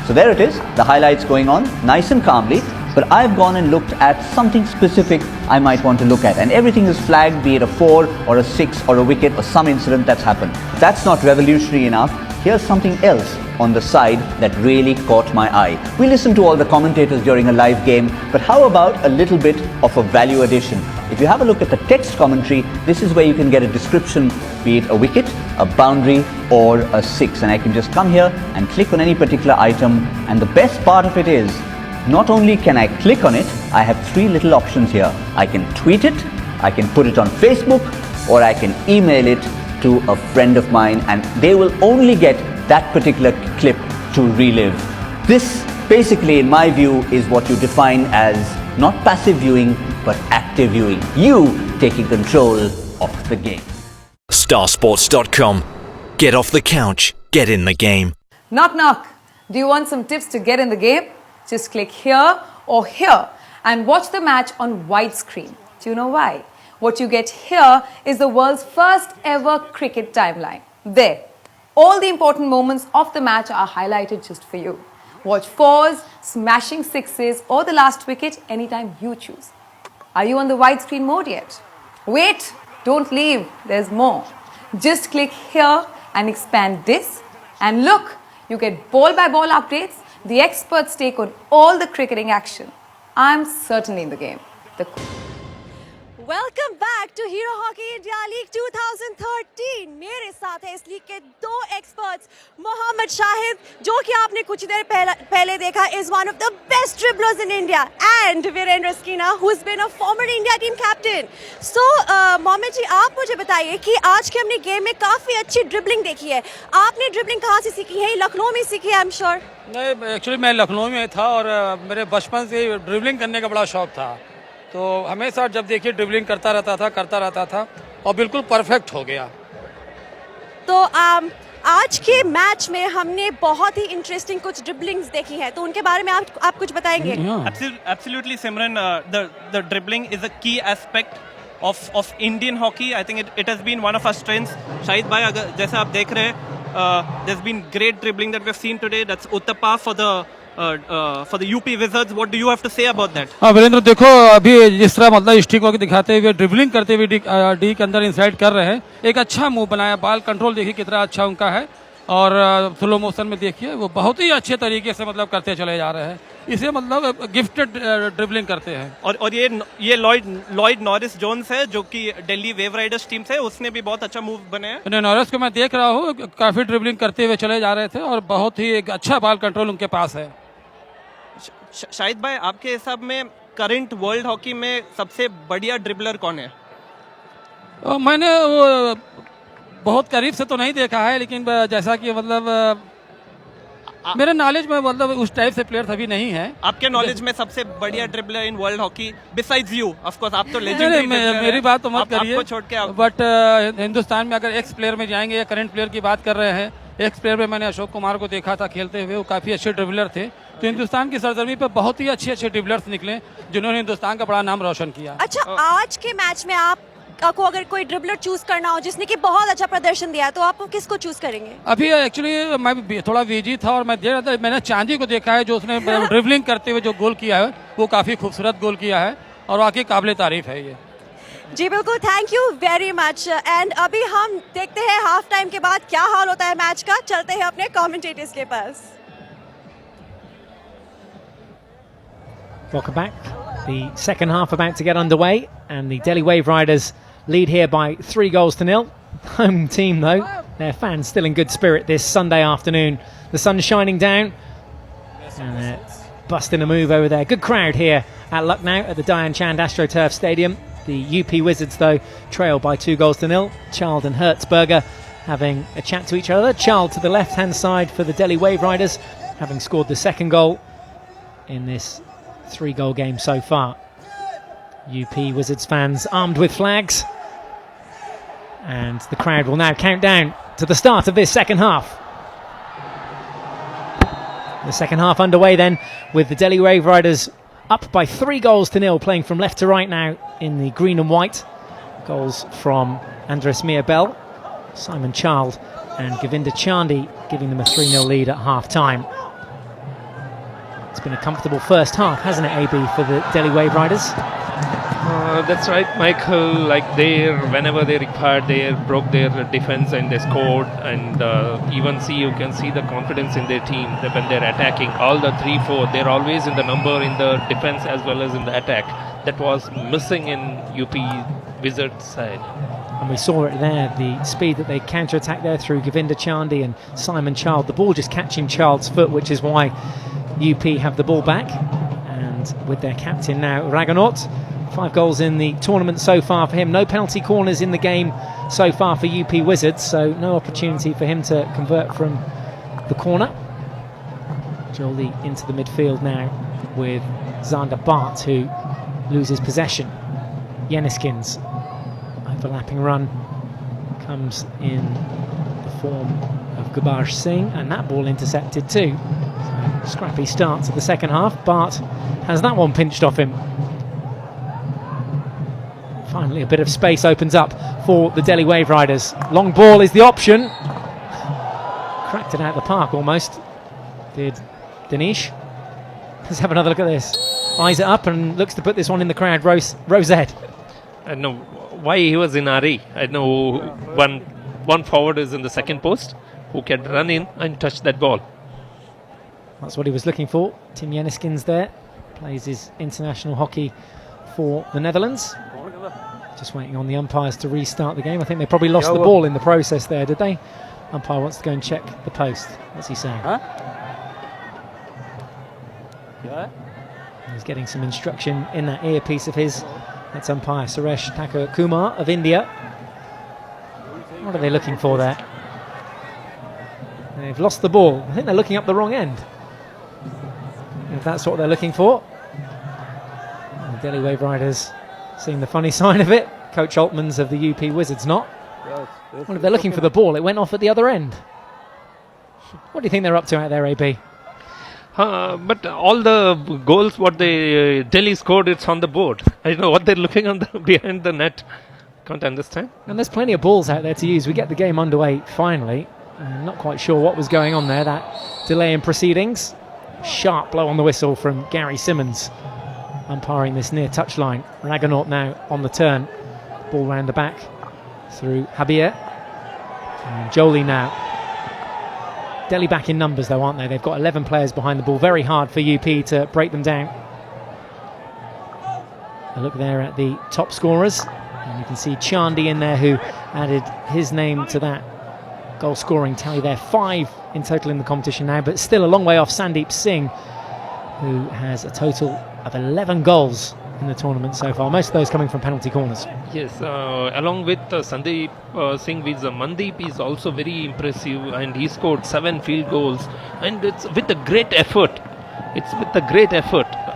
Speaker 11: So there it is, the highlights going on nice and calmly. But I've gone and looked at something specific I might want to look at. And everything is flagged, be it a 4 or a 6 or a wicket or some incident that's happened. That's not revolutionary enough. Here's something else on the side that really caught my eye. We listen to all the commentators during a live game, but how about a little bit of a value addition? If you have a look at the text commentary, this is where you can get a description, be it a wicket, a boundary or a 6. And I can just come here and click on any particular item. And the best part of it is, not only can I click on it, I have 3 little options here. I can tweet it, I can put it on Facebook, or I can email it to a friend of mine and they will only get that particular clip to relive. This basically, in my view, is what you define as not passive viewing, but active viewing. You taking control of the game.
Speaker 4: Starsports.com. Get off the couch, get in the game.
Speaker 6: Knock knock. Do you want some tips to get in the game? Just click here or here and watch the match on widescreen. Do you know why? What you get here is the world's first ever cricket timeline. There. All the important moments of the match are highlighted just for you. Watch 4s, smashing 6s or the last wicket anytime you choose. Are you on the widescreen mode yet? Wait, don't leave, there's more. Just click here and expand this and look, you get ball by ball updates. The experts take on all the cricketing action. I'm certainly in the game.
Speaker 1: Welcome back to Hero Hockey India League 2013। मेरे साथ है इस league के 2 experts, Mohammad Shahid, जो कि आपने कुछ देर पहले देखा, is one of the best dribblers in India, and Viren Rasquinha, who has been a former India team captain. So Mohammad ji, आप मुझे बताइए कि आज के हमने गेम में काफ़ी अच्छी ड्रिबलिंग देखी है। आपने ड्रिबलिंग कहाँ से सीखी है? लखनऊ में सीखी है, आई एम श्योर।
Speaker 10: नहीं, एक्चुअली मैं लखनऊ में था और मेरे बचपन से ड्रिबलिंग करने का बड़ा शौक था, तो हमेशा जब देखिए ड्रिबलिंग करता रहता था और बिल्कुल परफेक्ट हो गया।
Speaker 1: तो आज के मैच में हमने बहुत ही इंटरेस्टिंग कुछ ड्रिबलिंग्स देखी है, तो उनके बारे में आप कुछ बताएंगे?
Speaker 3: Absolutely, Simran. The dribbling is a key aspect of Indian hockey. I think it has been one of our strengths. Shahid भाई, जैसा आप देख रहे हैं, there's been great dribbling that we've seen today. That's Uttar for the UP Wizards. What do you have to say about that?
Speaker 10: Virendra, देखो अभी जिस तरह मतलब स्टिक होकर दिखाते हुए ड्रिबलिंग करते हुए डी के अंदर इनसाइड कर रहे हैं, एक अच्छा मूव बनाया। बॉल कंट्रोल देखिए कितना अच्छा उनका है और स्लो मोशन में देखिए वो बहुत ही अच्छे तरीके से मतलब करते चले जा रहे हैं। इसे मतलब गिफ्टेड ड्रिबलिंग करते हैं।
Speaker 3: और ये लॉयड नॉरिस जोन्स है, जो कि दिल्ली वेवराइडर्स टीम से, उसने भी बहुत अच्छा मूव बनाया।
Speaker 10: नॉरिस को मैं देख रहा हूँ, काफी ड्रिबलिंग करते हुए चले जा रहे थे और बहुत ही एक अच्छा बॉल कंट्रोल उनके पास है।
Speaker 3: शाहिद भाई, आपके हिसाब में करंट वर्ल्ड हॉकी में सबसे बढ़िया ड्रिबलर कौन है?
Speaker 10: मैंने वो बहुत करीब से तो नहीं देखा है, लेकिन जैसा कि मतलब मेरे नॉलेज में मतलब उस टाइप से प्लेयर अभी नहीं है।
Speaker 3: आपके नॉलेज में सबसे बढ़िया dribbler in world hockey besides you? Of course आप तो लेजेंडरी,
Speaker 10: मेरी बात तो मत करिए,
Speaker 3: छोड़ के
Speaker 10: बट हिंदुस्तान में अगर एक्स प्लेयर में जाएंगे या करंट प्लेयर की बात कर रहे हैं, एक्स प्लेयर में मैंने अशोक कुमार को देखा था खेलते हुए, वो काफी अच्छे ड्रिबलर थे। तो हिंदुस्तान की सरजमी पे बहुत ही अच्छे ड्रिबलर्स निकले जिन्होंने हिंदुस्तान का बड़ा नाम रोशन किया।
Speaker 1: अच्छा, आज के मैच में आपको अगर कोई ड्रिबलर चूज करना हो जिसने कि बहुत अच्छा प्रदर्शन दिया, तो आप किसको चूज करेंगे?
Speaker 10: अभी एक्चुअली मैं थोड़ा बिजी था और मैं देख रहा था, मैंने चांदी को देखा है जो उसने ड्रिबलिंग करते हुए जो गोल किया है, वो काफी खूबसूरत गोल किया है और वाकई काबिल तारीफ है ये।
Speaker 1: जी बिल्कुल, thank you very much. And अभी हम देखते हैं हाफ टाइम के बाद क्या हाल होता है मैच का। चलते हैं अपने कमेंटेटर्स के पास।
Speaker 7: Welcome back. The second half about to get underway, and the Delhi Waveriders lead here by 3-0. Home team, though, their fans still in good spirit this Sunday afternoon. The sun's shining down, and they're busting a move over there. Good crowd here at Lucknow at the Dhyan Chand AstroTurf Stadium. The UP Wizards, though, trail by 2-0. Child and Hertzberger having a chat to each other. Child to the left-hand side for the Delhi Waveriders, having scored the second goal in this 3-goal game so far. UP Wizards fans armed with flags, and the crowd will now count down to the start of this second half. The second half underway then, with the Delhi Waveriders up by 3-0, playing from left to right now in the green and white. Goals from Andres Mirbel, Simon Child and Govinda Chandy, giving them a 3-0 lead at half-time. It's been a comfortable first half, hasn't it, AB, for the Delhi Waveriders?
Speaker 8: That's right, Michael. Like whenever they required, they broke their defense and they scored. And you can see the confidence in their team that when they're attacking. All the 3-4, they're always in the number in the defense as well as in the attack. That was missing in UP Wizards side.
Speaker 7: And we saw it there, the speed that they counter-attacked there through Govinda Chandy and Simon Child. The ball just catching Child's foot, which is why UP have the ball back. And with their captain now, Raghunath, 5 goals in the tournament so far for him. No penalty corners in the game so far for UP Wizards, so no opportunity for him to convert from the corner. Jolie into the midfield now with Zander Bart, who loses possession. Yeniskins, overlapping run, comes in the form of Gurbaj Singh, and that ball intercepted too. So, scrappy start to the second half. Bart has that one pinched off him. Finally, a bit of space opens up for the Delhi Waveriders. Long ball is the option. Cracked it out of the park almost, did Dinesh. Let's have another look at this. Eyes it up and looks to put this one in the crowd. Rosette.
Speaker 8: I don't know why he was in RE. I know one forward is in the second post who can run in and touch that ball.
Speaker 7: That's what he was looking for. Tim Yeniskins there. Plays his international hockey for the Netherlands. Just waiting on the umpires to restart the game. I think they probably lost the ball in the process there, did they? Umpire wants to go and check the post. What's he saying? He's getting some instruction in that earpiece of his. That's umpire Suresh Thakur Kumar of India. What are they looking for there? They've lost the ball. I think they're looking up the wrong end, if that's what they're looking for. And the Delhi Waveriders seeing the funny side of it. Coach Altman's of the UP Wizards not. Well, if they're looking for the ball, it went off at the other end. What do you think they're up to out there, AB?
Speaker 8: But all the goals what they Delhi scored, it's on the board. I don't know what they're looking on behind the net. Can't understand.
Speaker 7: And there's plenty of balls out there to use. We get the game underway finally. Not quite sure what was going on there, that delay in proceedings. Sharp blow on the whistle from Gary Simmons, umpiring this near touchline. Raghunath now on the turn. Ball round the back through Habir. And Jolie now. Delhi back in numbers though, aren't they? They've got 11 players behind the ball. Very hard for UP to break them down. A look there at the top scorers. And you can see Chandy in there, who added his name to that goal scoring tally there. 5 in total in the competition now, but still a long way off Sandeep Singh, who has a total of 11 goals in the tournament so far, most of those coming from penalty corners.
Speaker 8: Yes, along with Sandeep Singh, Mandeep is also very impressive, and he scored 7 field goals, and it's with a great effort.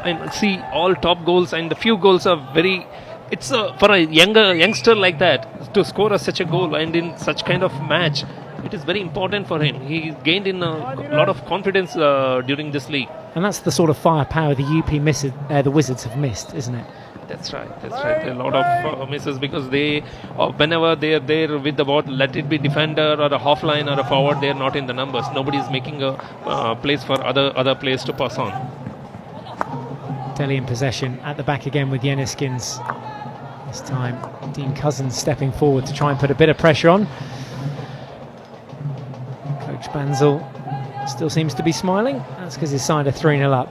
Speaker 8: And see, all top goals and the few goals are very. It's for a youngster like that to score such a goal and in such kind of match, it is very important for him. He gained in a lot of confidence during this league.
Speaker 7: And that's the sort of firepower the Wizards have missed, isn't it?
Speaker 8: That's right. A lot of misses, because they, whenever they are there with the ball, let it be defender or a half line or a forward, they are not in the numbers. Nobody is making a place for other players to pass on.
Speaker 7: Delhi in possession at the back again with Yeniskins. This time, Dean Cousins stepping forward to try and put a bit of pressure on. Coach Bansal still seems to be smiling. That's because his side are 3-0 up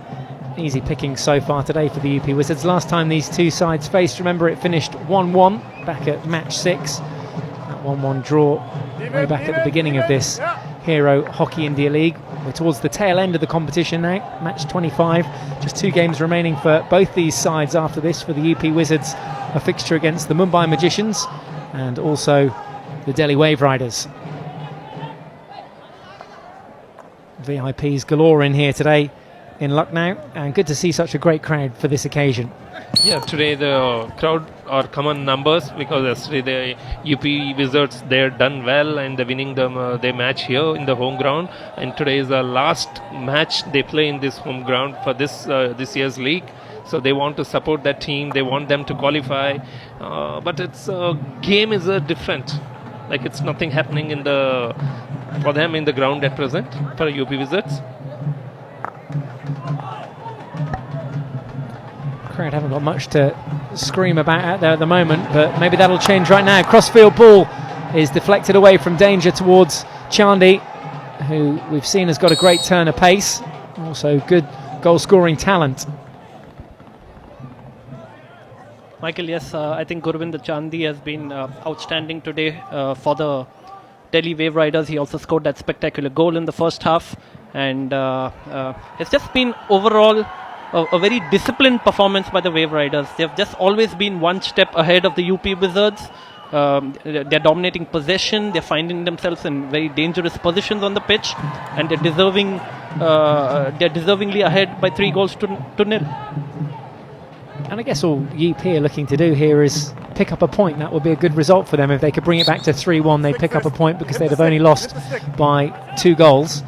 Speaker 7: easy pickings so far today for the UP Wizards. Last time these two sides faced, remember, it finished 1-1 back at match 6. That 1-1 draw way back at the beginning of this Hero Hockey India League. We're towards the tail end of the competition now, match 25. Just 2 games remaining for both these sides after this. For the UP Wizards, a fixture against the Mumbai Magicians and also the Delhi Waveriders. VIPs galore in here today in Lucknow, and good to see such a great crowd for this occasion.
Speaker 8: Yeah, today the crowd are common numbers because yesterday the UP Wizards, they're done well and they're winning their match here in the home ground, and today is the last match they play in this home ground for this year's league. So they want to support that team, they want them to qualify, but it's game is different. Like, it's nothing happening for them in the ground at present for UP Wizards.
Speaker 7: Crowd haven't got much to scream about out there at the moment, but maybe that'll change right now. Crossfield ball is deflected away from danger towards Chandy, who we've seen has got a great turn of pace, also good goal-scoring talent.
Speaker 3: Michael, yes, I think Gurvinder Chandy has been outstanding today for the Delhi Waveriders. He also scored that spectacular goal in the first half, and it's just been overall a very disciplined performance by the Waveriders. They've just always been one step ahead of the UP Wizards. They're dominating possession, they're finding themselves in very dangerous positions on the pitch, and they're deservingly ahead by 3 goals to nil.
Speaker 7: And I guess all UP are looking to do here is pick up a point. That would be a good result for them. If they could bring it back to 3-1, they'd pick up a point because they'd have only lost by 2 goals.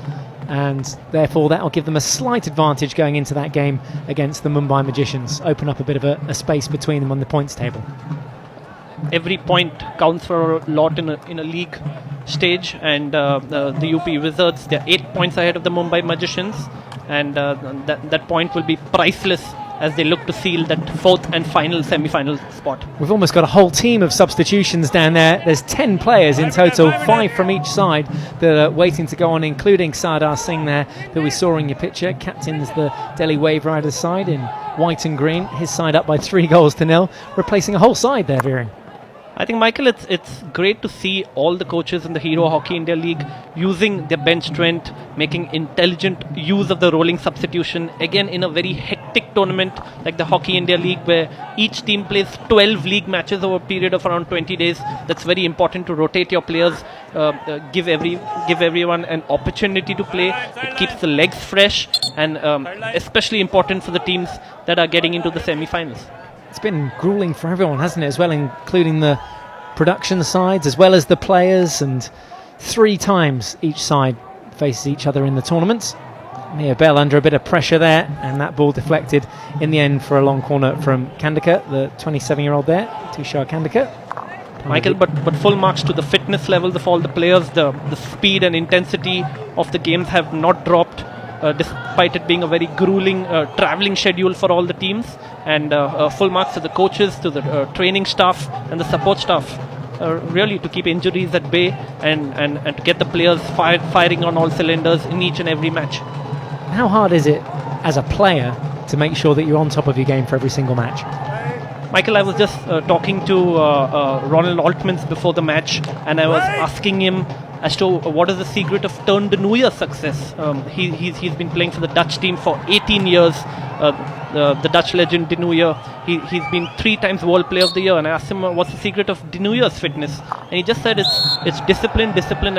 Speaker 7: And therefore that will give them a slight advantage going into that game against the Mumbai Magicians. Open up a bit of a space between them on the points table.
Speaker 3: Every point counts for a lot in a league stage, and the UP Wizards, they're 8 points ahead of the Mumbai Magicians, and that point will be priceless as they look to seal that 4th and final semi-final spot.
Speaker 7: We've almost got a whole team of substitutions down there. There's 10 players in total, 5 from each side that are waiting to go on, including Sardar Singh there that we saw in your picture. Captains the Delhi Waveriders side in white and green. His side up by 3 goals to nil, replacing a whole side there, Viren.
Speaker 3: I think, Michael, it's great to see all the coaches in the Hero Hockey India League using their bench strength, making intelligent use of the rolling substitution, again in a very hectic tournament like the Hockey India League, where each team plays 12 league matches over a period of around 20 days. That's very important to rotate your players, give everyone an opportunity to play. It keeps the legs fresh, and especially important for the teams that are getting into the semi-finals.
Speaker 7: It's been grueling for everyone, hasn't it, as well, including the production sides as well as the players, and 3 times each side faces each other in the tournament. Mia Bell under a bit of pressure there, and that ball deflected in the end for a long corner from Kandikar, the 27-year-old there, Tushar Kandikar.
Speaker 3: Michael, but full marks to the fitness levels of all the players. The speed and intensity of the games have not dropped, despite it being a very grueling travelling schedule for all the teams. And full marks to the coaches, to the training staff and the support staff, really to keep injuries at bay and to get the players firing on all cylinders in each and every match.
Speaker 7: How hard is it as a player to make sure that you're on top of your game for every single match?
Speaker 3: Michael, I was just talking to Ronald Altmans before the match, and I was asking him as to what is the secret of Turn de Nooijen's success. He's been playing for the Dutch team for 18 years. The Dutch legend De Nooijen, he's been 3 times World Player of the Year, and I asked him what's the secret of De Nooijen's fitness, and he just said it's discipline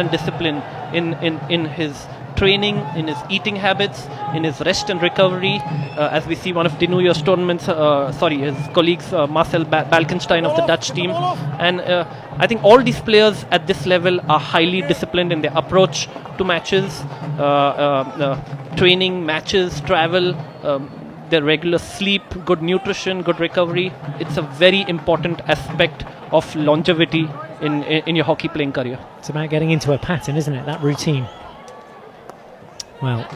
Speaker 3: in his training, in his eating habits, in his rest and recovery, as we see one of De Nooijen's tournaments, his colleagues Marcel Balkenstein of the Dutch team. And I think all these players at this level are highly disciplined in their approach to matches, training, matches, travel, their regular sleep, good nutrition, good recovery. It's a very important aspect of longevity in your hockey playing career.
Speaker 7: It's about getting into a pattern, isn't it, that routine? Well,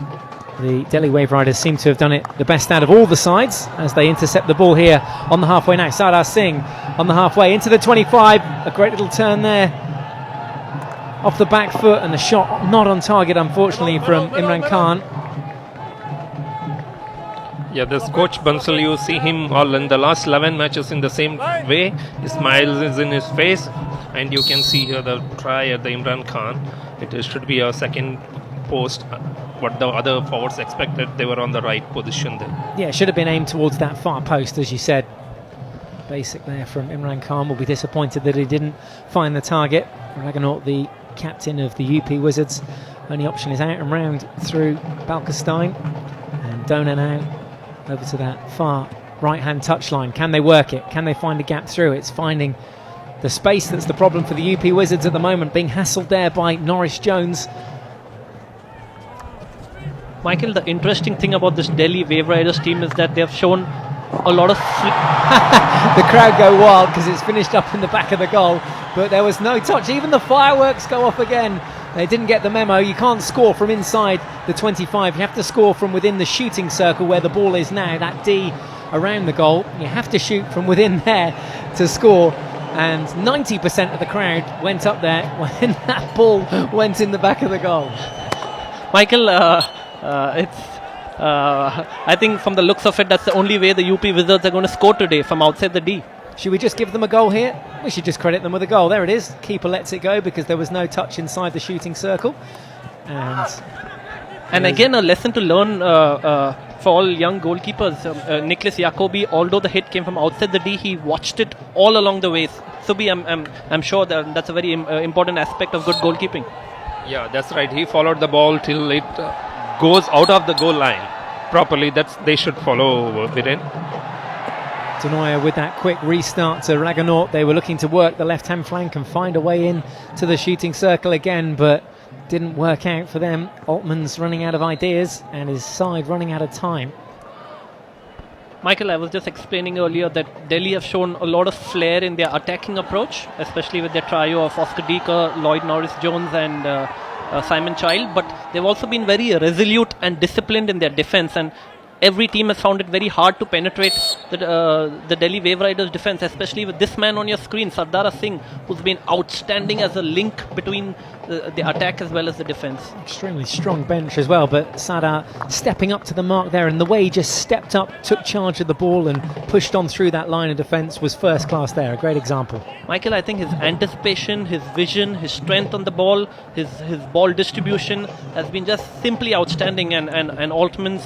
Speaker 7: the Delhi Waveriders seem to have done it the best out of all the sides as they intercept the ball here on the halfway now. Sardar Singh on the halfway into the 25. A great little turn there off the back foot, and the shot not on target, unfortunately, from Imran Khan.
Speaker 8: Yeah, this coach Bansal, you see him all in the last 11 matches in the same way. His smile is in his face, and you can see here the try at the Imran Khan. Should be a second post. What the other forwards expected, they were on the right position there.
Speaker 7: Yeah, should have been aimed towards that far post, as you said. Basic there from Imran Khan. Will be disappointed that he didn't find the target. Raghunath, the captain of the UP Wizards, only option is out and round through Balkestein. And Dona now over to that far right-hand touchline. Can they work it? Can they find a gap through? It's finding the space that's the problem for the UP Wizards at the moment, being hassled there by Norris Jones.
Speaker 3: Michael, the interesting thing about this Delhi Waveriders team is that they've shown a lot of...
Speaker 7: The crowd go wild because it's finished up in the back of the goal, but there was no touch. Even the fireworks go off again. They didn't get the memo. You can't score from inside the 25. You have to score from within the shooting circle where the ball is now, that D around the goal. You have to shoot from within there to score. And 90% of the crowd went up there when that ball went in the back of the goal.
Speaker 3: Michael, I think from the looks of it, that's the only way the UP Wizards are going to score today, from outside the D.
Speaker 7: Should we just give them a goal here? We should just credit them with a goal. There it is. Keeper lets it go because there was no touch inside the shooting circle.
Speaker 3: And again, a lesson to learn for all young goalkeepers. Nicholas Jacobi, although the hit came from outside the D, he watched it all along the way. Subi, I'm sure that's a very important aspect of good goalkeeping.
Speaker 8: Yeah, that's right. He followed the ball till it goes out of the goal line properly. They should follow Viren.
Speaker 7: Denoya with that quick restart to Raghunath. They were looking to work the left-hand flank and find a way in to the shooting circle again, but didn't work out for them. Altman's running out of ideas and his side running out of time.
Speaker 3: Michael, I was just explaining earlier that Delhi have shown a lot of flair in their attacking approach, especially with their trio of Oscar Deaker, Lloyd Norris-Jones and Simon Child, but they've also been very resolute and disciplined in their defense, and every team has found it very hard to penetrate the Delhi Waveriders defense, especially with this man on your screen, Sardara Singh, who's been outstanding as a link between the attack as well as the defense.
Speaker 7: Extremely strong bench as well, but Sardar stepping up to the mark there, and the way he just stepped up, took charge of the ball and pushed on through that line of defence was first class there. A great example.
Speaker 3: Michael, I think his anticipation, his vision, his strength on the ball, his ball distribution has been just simply outstanding, and Altman's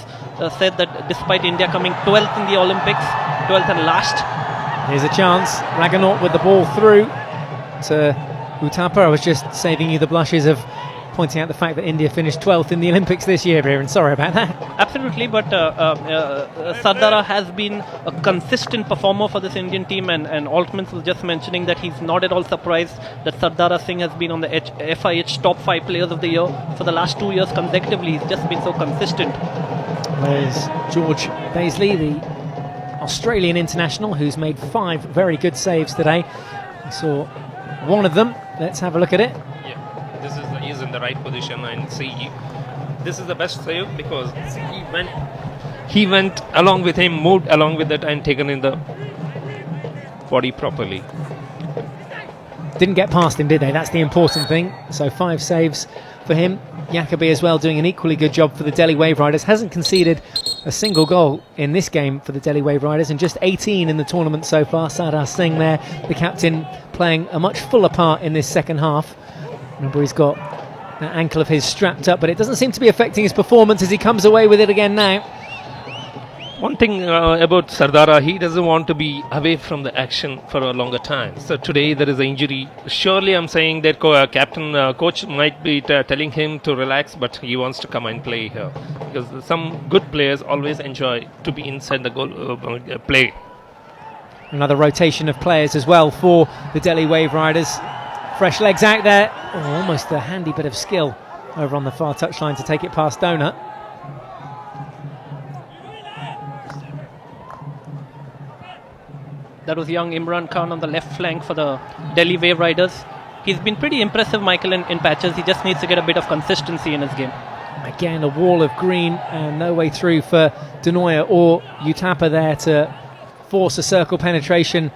Speaker 3: said that despite India coming 12th in the Olympics, 12th and last.
Speaker 7: Here's a chance. Raghunath with the ball through to Uttar. I was just saving you the blushes of pointing out the fact that India finished 12th in the Olympics this year, Viren. Sorry about that.
Speaker 3: Absolutely, but Sardara has been a consistent performer for this Indian team, and Altman was just mentioning that he's not at all surprised that Sardara Singh has been on the FIH top 5 players of the year for the last 2 years consecutively. He's just been so consistent.
Speaker 7: There's George Baisley, the Australian international, who's made 5 very good saves today. We saw one of them. Let's have a look at it.
Speaker 8: Yeah, he's in the right position, and see, this is the best save because he went along with him, moved along with it, and taken in the body properly.
Speaker 7: Didn't get past him, did they? That's the important thing. So 5 saves for him. Jacobi as well doing an equally good job for the Delhi Waveriders. Hasn't conceded a single goal in this game for the Delhi Waveriders, and just 18 in the tournament so far. Sardar Singh there, the captain, playing a much fuller part in this second half. Remember, he's got that ankle of his strapped up, but it doesn't seem to be affecting his performance as he comes away with it again now.
Speaker 8: One thing about Sardara, he doesn't want to be away from the action for a longer time. So today there is an injury. Surely I'm saying that coach might be telling him to relax, but he wants to come and play here. Because some good players always enjoy to be inside the goal play.
Speaker 7: Another rotation of players as well for the Delhi Waveriders. Fresh legs out there. Oh, almost a handy bit of skill over on the far touchline to take it past Donut.
Speaker 3: That was young Imran Khan on the left flank for the Delhi Waveriders. He's been pretty impressive, Michael, in patches. He just needs to get a bit of consistency in his game.
Speaker 7: Again, a wall of green and no way through for Denoya or Utapa there to force a circle penetration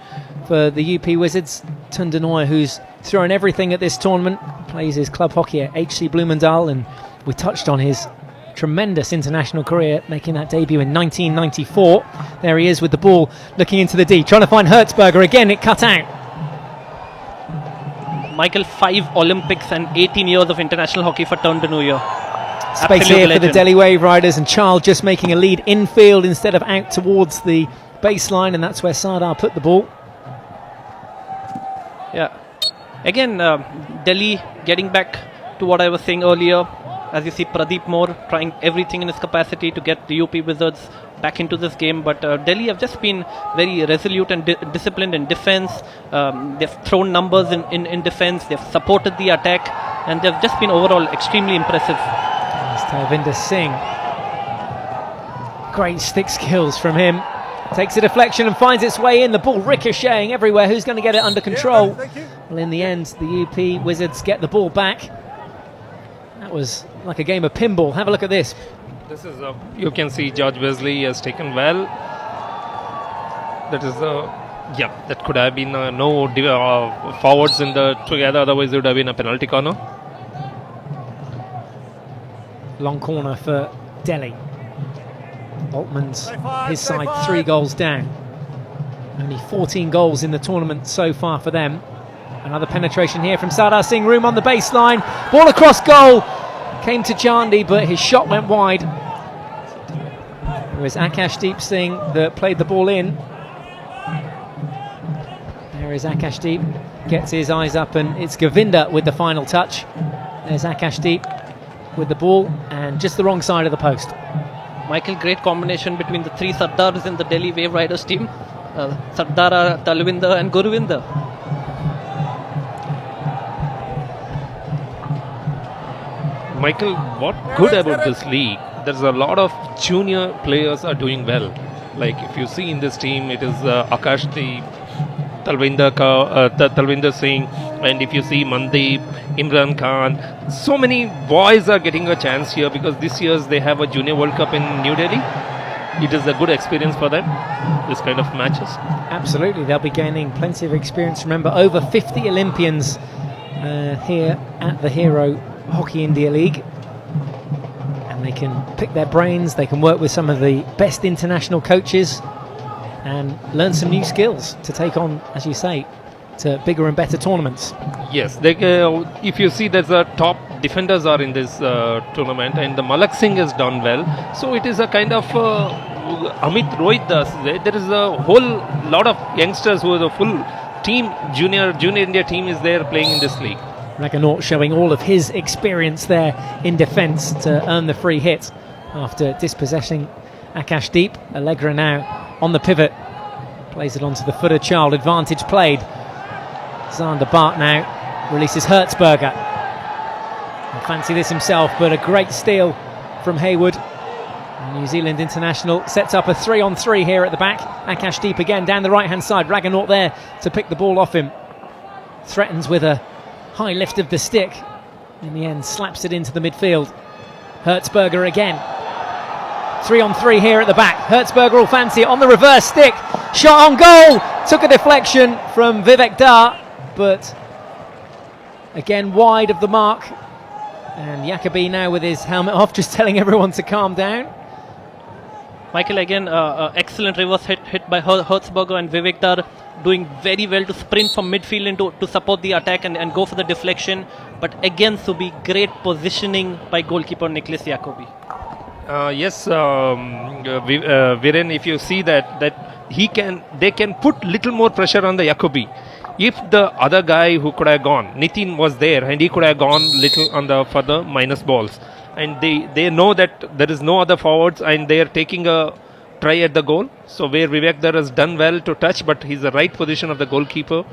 Speaker 7: for the UP Wizards. Tun Denoya, who's thrown everything at this tournament, plays his club hockey at HC Bloomendal, and we touched on his tremendous international career, making that debut in 1994. There he is with the ball, looking into the D, trying to find Hertzberger. Again, it cut out.
Speaker 3: Michael, 5 Olympics and 18 years of international hockey for Tondanu.
Speaker 7: Space here for the Delhi Waveriders, and Child just making a lead infield instead of out towards the baseline, and that's where Sardar put the ball.
Speaker 3: Yeah. Again, Delhi getting back to what I was saying earlier. As you see, Pradeep Moore trying everything in his capacity to get the UP Wizards back into this game. But Delhi have just been very resolute and disciplined in defense. They've thrown numbers in defense. They've supported the attack. And they've just been overall extremely impressive.
Speaker 7: Talvinder Singh. Great stick skills from him. Takes a deflection and finds its way in. The ball ricocheting everywhere. Who's going to get it under control? Well, in the end, the UP Wizards get the ball back. That was like a game of pinball. Have a look at this.
Speaker 8: This is you can see George Wesley has taken well. That is that could have been no forwards in the together. Otherwise, it would have been a penalty corner.
Speaker 7: Long corner for Delhi. Altman's his side 3 goals down. Only 14 goals in the tournament so far for them. Another penetration here from Sardar Singh. Room on the baseline. Ball across goal. Came to Chandi, but his shot went wide. It was Akashdeep Singh that played the ball in. There is Akashdeep. Gets his eyes up, and it's Govinda with the final touch. There's Akashdeep with the ball, and just the wrong side of the post.
Speaker 3: Michael, great combination between the 3 Sardars in the Delhi Waveriders team. Sardara, Talvinder and Guruvinder.
Speaker 8: Michael, what good about this league? There's a lot of junior players are doing well. Like if you see in this team, it is Akashdeep, Talvinder Singh, and if you see Mandeep, Imran Khan, so many boys are getting a chance here because this year they have a Junior World Cup in New Delhi. It is a good experience for them, this kind of matches.
Speaker 7: Absolutely, they'll be gaining plenty of experience. Remember, over 50 Olympians here at the Hero Hockey India League. And they can pick their brains, they can work with some of the best international coaches and learn some new skills to take on, as you say, to bigger and better tournaments.
Speaker 8: Yes, they, if you see there's a top defenders are in this tournament, and the Malak Singh has done well. So it is a kind of Amit Rohit Das. There is a whole lot of youngsters who are the full team, junior India team is there playing in this league.
Speaker 7: Raghunath showing all of his experience there in defence to earn the free hit after dispossessing Akashdeep. Allegra now on the pivot, plays it onto the foot of Child. Advantage played. Zander Bart now releases Hertzberger. He'll fancy this himself, but a great steal from Hayward. New Zealand international sets up a 3-on-3 here at the back. Akashdeep again down the right hand side. Raghunath there to pick the ball off him. Threatens with a high lift of the stick. In the end, slaps it into the midfield. Hertzberger again. 3-on-3 here at the back. Hertzberger will fancy it on the reverse stick. Shot on goal. Took a deflection from Vivek Dar, but again wide of the mark. And Jacobi now with his helmet off, just telling everyone to calm down.
Speaker 3: Michael, again, excellent reverse hit by Hertzberger, and Vivek Dar doing very well to sprint from midfield to support the attack and go for the deflection. But again, Subi, great positioning by goalkeeper Nicholas Jacobi.
Speaker 8: Yes, Viren, if you see that they can put little more pressure on the Jacobi. If the other guy who could have gone, Nitin was there, and he could have gone little on the further minus balls. And they know that there is no other forwards, and they are taking a try at the goal. So where Vivek Dar has done well to touch, but he's the right position of the goalkeeper.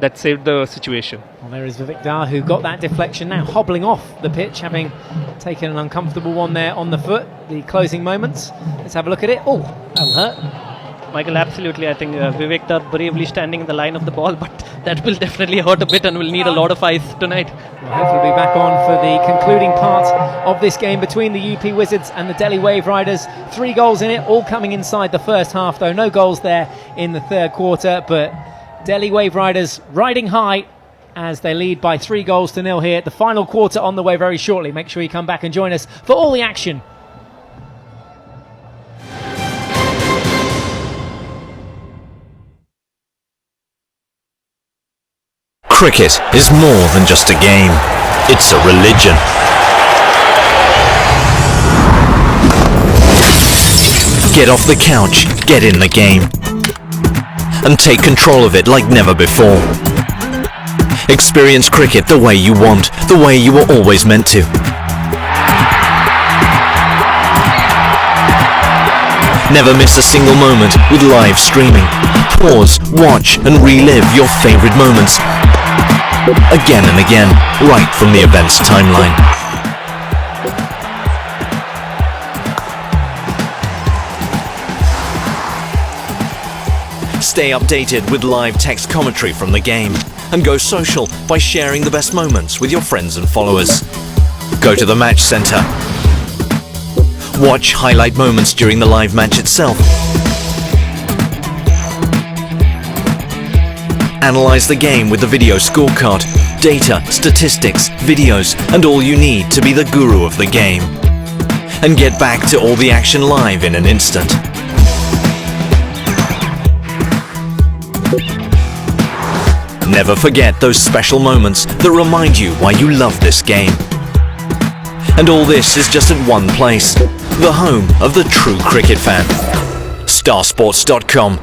Speaker 8: That saved the situation.
Speaker 7: Well, there is Vivek Dar, who got that deflection, now hobbling off the pitch, having taken an uncomfortable one there on the foot. The closing moments. Let's have a look at it. Oh, that'll hurt.
Speaker 3: Michael, absolutely. I think Vivek Dar bravely standing in the line of the ball, but that will definitely hurt a bit and will need a lot of ice tonight.
Speaker 7: We'll hopefully be back on for the concluding part of this game between the UP Wizards and the Delhi Waveriders. 3 goals in it, all coming inside the first half, though. No goals there in the third quarter, but Delhi Waveriders riding high as they lead by 3-0 here. The final quarter on the way very shortly. Make sure you come back and join us for all the action.
Speaker 4: Cricket is more than just a game. It's a religion. Get off the couch, get in the game, and take control of it like never before. Experience cricket the way you want, the way you were always meant to. Never miss a single moment with live streaming. Pause, watch, and relive your favorite moments again and again, right from the event's timeline. Stay updated with live text commentary from the game, and go social by sharing the best moments with your friends and followers. Go to the match center. Watch highlight moments during the live match itself. Analyze the game with the video scorecard, data, statistics, videos, and all you need to be the guru of the game. And get back to all the action live in an instant. Never forget those special moments that remind you why you love this game. And all this is just at one place, the home of the true cricket fan. Starsports.com.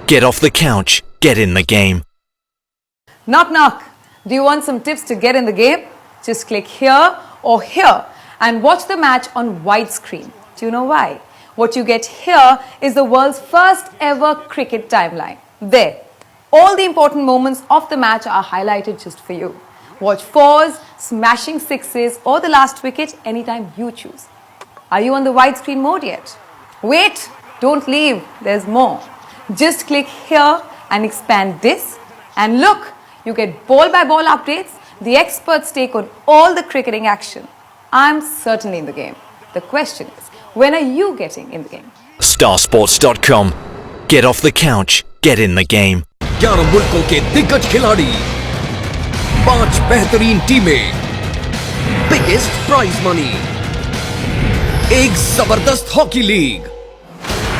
Speaker 4: Get off the couch, get in the game.
Speaker 6: Knock knock. Do you want some tips to get in the game? Just click here or here and watch the match on widescreen. Do you know why? What you get here is the world's first ever cricket timeline. There. All the important moments of the match are highlighted just for you. Watch fours, smashing sixes, or the last wicket anytime you choose. Are you on the widescreen mode yet? Wait, don't leave, there's more. Just click here and expand this, and look, you get ball by ball updates, the experts take on all the cricketing action. I'm certainly in the game. The question is, when are you getting in the game?
Speaker 4: Starsports.com. Get off the couch, get in the game.
Speaker 5: 11 मुल्कों के दिग्गज खिलाड़ी, 5 बेहतरीन टीमें, biggest prize money, एक जबरदस्त hockey league,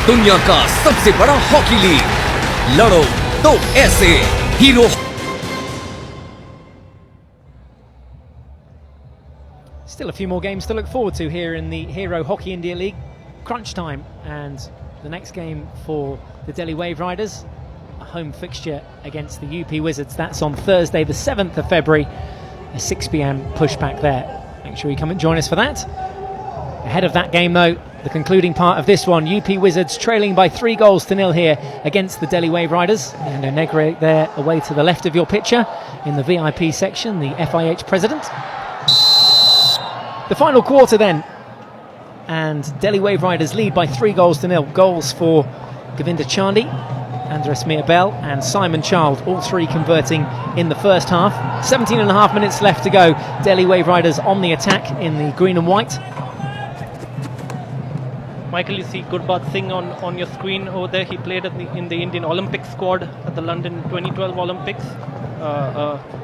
Speaker 5: दुनिया का सबसे बड़ा हॉकी लीग, लड़ो तो ऐसे hero.
Speaker 7: Still a few more games to look forward to here in the Hero Hockey India League. Crunch time, and the next game for the Delhi Waveriders, a home fixture against the UP Wizards. That's on Thursday the 7th of February, a 6 p.m. pushback there. Make sure you come and join us for that. Ahead of that game though, the concluding part of this one, UP Wizards trailing by 3-0 here against the Delhi Waveriders. And Negre there away to the left of your picture in the VIP section, the FIH president. The final quarter then, and Delhi Waveriders lead by 3-0. Goals for Govinda Chandy, Andres Mirbel and Simon Child, all three converting in the first half. 17.5 minutes left to go. Delhi Waveriders on the attack in the green and white.
Speaker 3: Michael, you see Gurbaz Singh on your screen over there. He played in the Indian Olympic squad at the London 2012 Olympics.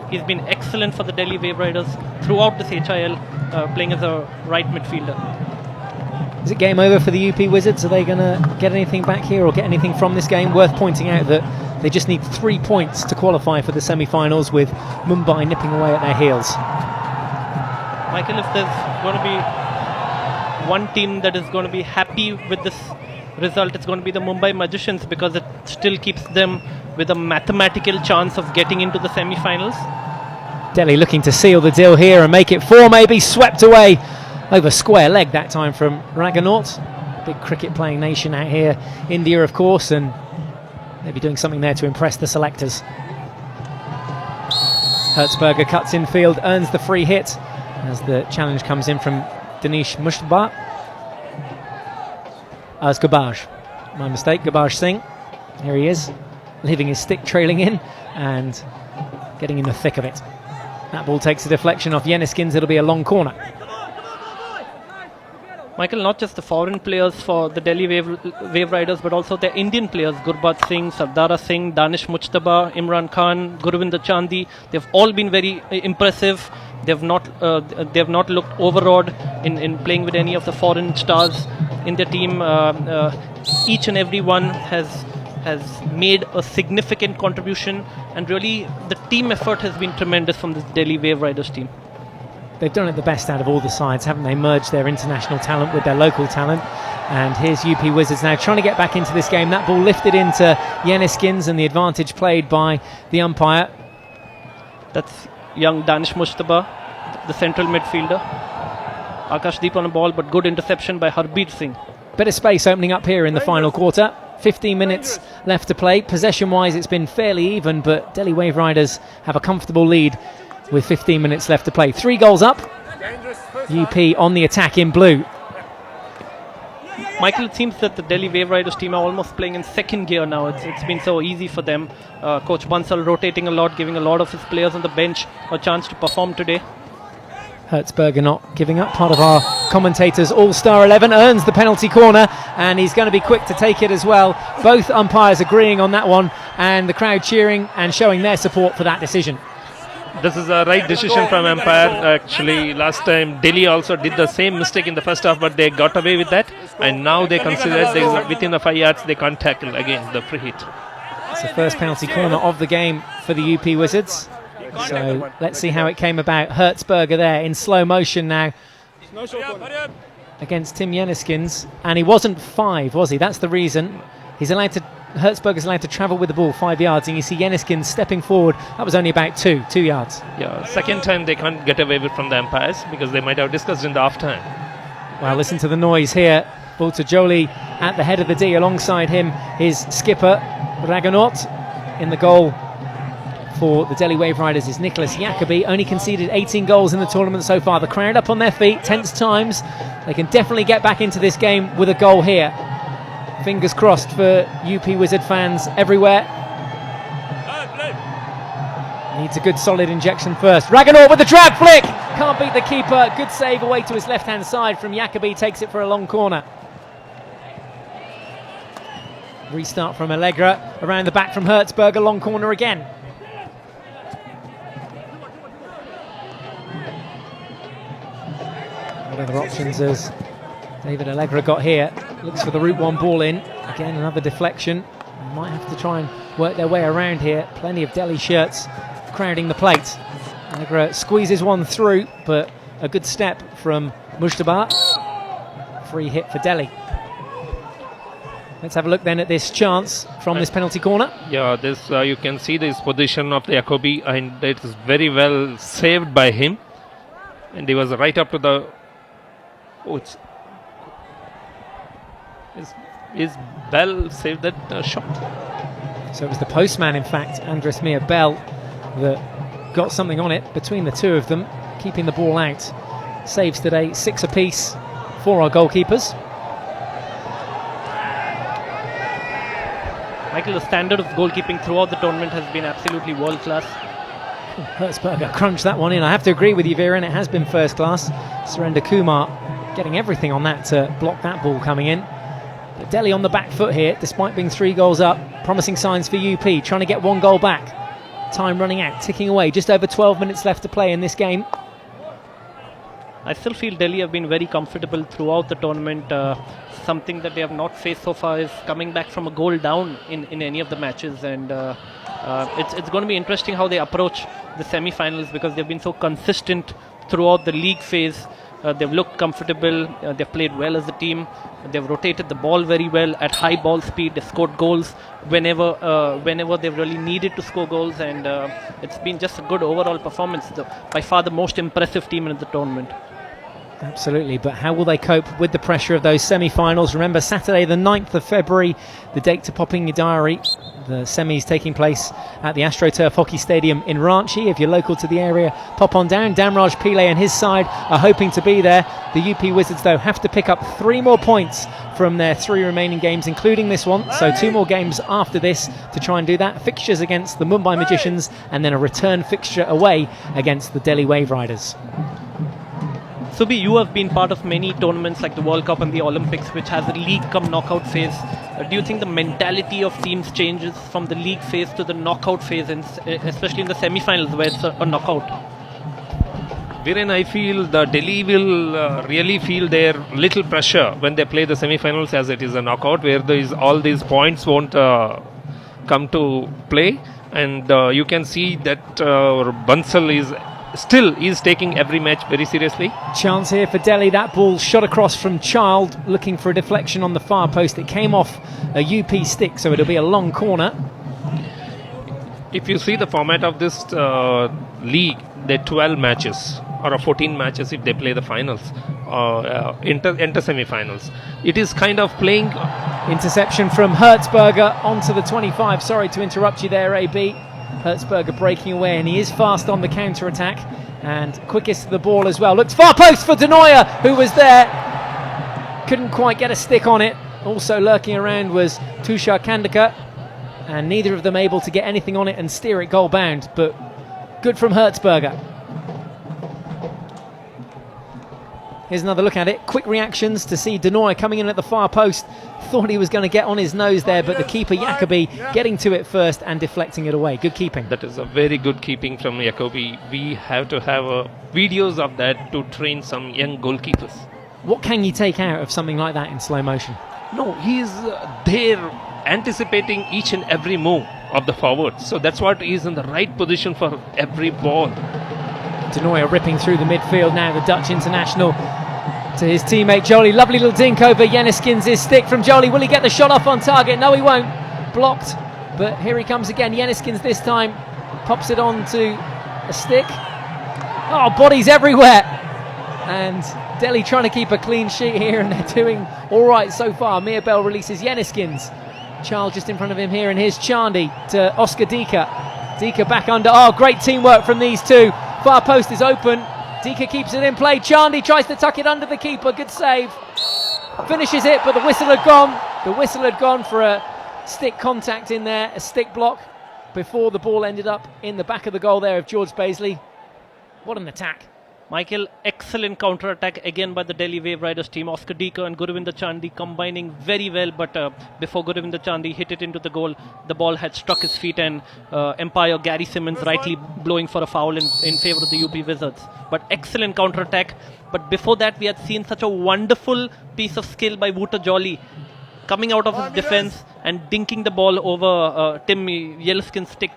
Speaker 3: He's been excellent for the Delhi Waveriders throughout this HIL, playing as a right midfielder.
Speaker 7: Is it game over for the UP Wizards? Are they going to get anything back here or get anything from this game? Worth pointing out that they just need 3 points to qualify for the semi-finals, with Mumbai nipping away at their heels.
Speaker 3: Michael, if there's going to be one team that is going to be happy with this result, it's going to be the Mumbai Magicians, because it still keeps them with a mathematical chance of getting into the semi-finals.
Speaker 7: Delhi looking to seal the deal here and make it 4, maybe. Swept away over square leg that time from Raghunath. Big cricket playing nation out here. India, of course, and maybe doing something there to impress the selectors. Hertzberger cuts in field, earns the free hit as the challenge comes in from Dinesh Mushtaba. It's Garbage. My mistake, Garbage Singh. Here he is, leaving his stick trailing in and getting in the thick of it. That ball takes a deflection off Yenniskins. It'll be a long corner.
Speaker 3: Michael, not just the foreign players for the Delhi Waveriders, but also the Indian players, Gurbat Singh, Sardara Singh, Danish Mujtaba, Imran Khan, Gurvinder Chandi. They've all been very impressive. They've not looked overawed in playing with any of the foreign stars in their team. Each and every one has made a significant contribution, and really the team effort has been tremendous from the Delhi Waveriders team.
Speaker 7: They've done it the best out of all the sides, haven't they? Merged their international talent with their local talent. And here's UP Wizards now trying to get back into this game. That ball lifted into Yeniskins, and the advantage played by the umpire.
Speaker 3: That's young Danish Mujtaba, the central midfielder. Akashdeep on the ball, but good interception by Harbeer Singh.
Speaker 7: Bit of space opening up here in the final quarter. 15 minutes left to play. Possession-wise, it's been fairly even, but Delhi Waveriders have a comfortable lead with 15 minutes left to play. 3 goals up. UP on the attack in blue.
Speaker 3: Michael, it seems that the Delhi Waveriders team are almost playing in second gear now. It's been so easy for them. Coach Bansal rotating a lot, giving a lot of his players on the bench a chance to perform today.
Speaker 7: Hertzberger not giving up. Part of our commentators' All-Star 11 earns the penalty corner, and he's going to be quick to take it as well. Both umpires agreeing on that one, and the crowd cheering and showing their support for that decision.
Speaker 8: This is a right decision from umpire. Actually, last time Delhi also did the same mistake in the first half, but they got away with that, and now they consider within the 5 yards they can't tackle again the free hit.
Speaker 7: It's the first penalty corner of the game for the UP Wizards. So let's see how it came about. Hertzberger there in slow motion now against Tim Yeniskins, and he wasn't 5, was he? That's the reason. Hertzberger's allowed to travel with the ball 5 yards, and you see Yeniskins stepping forward. That was only about 2 yards.
Speaker 8: Yeah, second time they can't get away with from the umpires because they might have discussed in the half time.
Speaker 7: Well, listen to the noise here. Ball to Jolie at the head of the D. Alongside him, his skipper Raghunath. In the goal for the Delhi Waveriders is Nicholas Jacobi. Only conceded 18 goals in the tournament so far. The crowd up on their feet, tense times. They can definitely get back into this game with a goal here. Fingers crossed for UP Wizard fans everywhere. Needs a good solid injection first. Raghunath with the drag flick! Can't beat the keeper. Good save away to his left-hand side from Jacobi. Takes it for a long corner. Restart from Allegra. Around the back from Hertzberger. Long corner again. What other options has David Allegra got here? Looks for the route 1 ball in. Again, another deflection. Might have to try and work their way around here. Plenty of Delhi shirts crowding the plate. Allegra squeezes one through, but a good step from Mujtaba. Free hit for Delhi. Let's have a look then at this chance from this penalty corner.
Speaker 8: Yeah, this you can see this position of the Jacobi, and it is very well saved by him. And he was right up to the... Is Bell saved that shot?
Speaker 7: So it was the postman, in fact, Andres Mia Bell, that got something on it between the two of them, keeping the ball out. Saves today, 6 apiece for our goalkeepers.
Speaker 3: Michael, the standard of goalkeeping throughout the tournament has been absolutely world-class.
Speaker 7: Hertzberger crunched that one in. I have to agree with you, Viren, it has been first class. Surrender Kumar getting everything on that to block that ball coming in. But Delhi on the back foot here, despite being 3 goals up. Promising signs for UP, trying to get 1 goal back. Time running out, ticking away. Just over 12 minutes left to play in this game.
Speaker 3: I still feel Delhi have been very comfortable throughout the tournament. Something that they have not faced so far is coming back from a goal down in any of the matches. And it's going to be interesting how they approach the semi-finals, because they've been so consistent throughout the league phase. They've looked comfortable, they've played well as a team, they've rotated the ball very well at high ball speed, they've scored goals whenever they've really needed to score goals, and it's been just a good overall performance. By far the most impressive team in the tournament.
Speaker 7: Absolutely, but how will they cope with the pressure of those semi-finals? Remember, Saturday the 9th of February, the date to pop in your diary. The semis taking place at the AstroTurf Hockey Stadium in Ranchi. If you're local to the area, pop on down. Damraj Pillai and his side are hoping to be there. The UP Wizards, though, have to pick up 3 more points from their 3 remaining games, including this one. So 2 more games after this to try and do that. Fixtures against the Mumbai Magicians, and then a return fixture away against the Delhi Waveriders.
Speaker 3: Subi, you have been part of many tournaments like the World Cup and the Olympics, which has a league come knockout phase. Do you think the mentality of teams changes from the league phase to the knockout phase, and especially in the semi-finals where it's a knockout?
Speaker 8: Viren, I feel the Delhi will really feel their little pressure when they play the semi-finals, as it is a knockout where all these points won't come to play, and you can see that Bansal is taking every match very seriously.
Speaker 7: Chance here for Delhi. That ball shot across from Child, looking for a deflection on the far post. It came off a UP stick, so it'll be a long corner.
Speaker 8: If you see the format of this league, there are 12 matches or 14 matches if they play the finals, enter semi-finals. It is kind of playing.
Speaker 7: Interception from Hertzberger onto the 25. Sorry to interrupt you there, AB. Hertzberger breaking away, and he is fast on the counter-attack and quickest to the ball as well. Looks far post for Denoyer, who was there. Couldn't quite get a stick on it. Also lurking around was Tushar Kandikar, and neither of them able to get anything on it and steer it goal bound, but good from Hertzberger. Here's another look at it. Quick reactions to see Denoyer coming in at the far post. Thought he was going to get on his nose there, but the keeper Jacobi getting to it first and deflecting it away. Good keeping.
Speaker 8: That is a very good keeping from Jacobi. We have to have videos of that to train some young goalkeepers.
Speaker 7: What can you take out of something like that in slow motion?
Speaker 8: No, he's there anticipating each and every move of the forward. So that's what he's in the right position for every ball.
Speaker 7: Denoyer ripping through the midfield now, the Dutch international, to his teammate Jolie. Lovely little dink over Jenniskins' stick from Jolie. Will he get the shot off on target? No, he won't. Blocked. But here he comes again. Jenniskins this time pops it on to a stick. Oh, bodies everywhere. And Delhi trying to keep a clean sheet here, and they're doing all right so far. Mirbel releases Jenniskins. Child just in front of him here, and here's Chandy to Oscar Dika. Dika back under. Oh, great teamwork from these two. Far post is open. Dika keeps it in play. Chandy tries to tuck it under the keeper. Good save. Finishes it, but the whistle had gone. The whistle had gone for a stick contact in there, a stick block, before the ball ended up in the back of the goal there of George Baisley. What an attack.
Speaker 3: Michael, excellent counter-attack again by the Delhi Waveriders team. Oscar Dika and Guruvinder Chandy combining very well, but before Guruvinder Chandy hit it into the goal, the ball had struck his feet, and umpire Gary Simmons rightly blowing for a foul in favour of the UP Wizards. But excellent counter-attack. But before that, we had seen such a wonderful piece of skill by Wouter Jolly, coming out of his defence and dinking the ball over Tim Yelliskin's stick.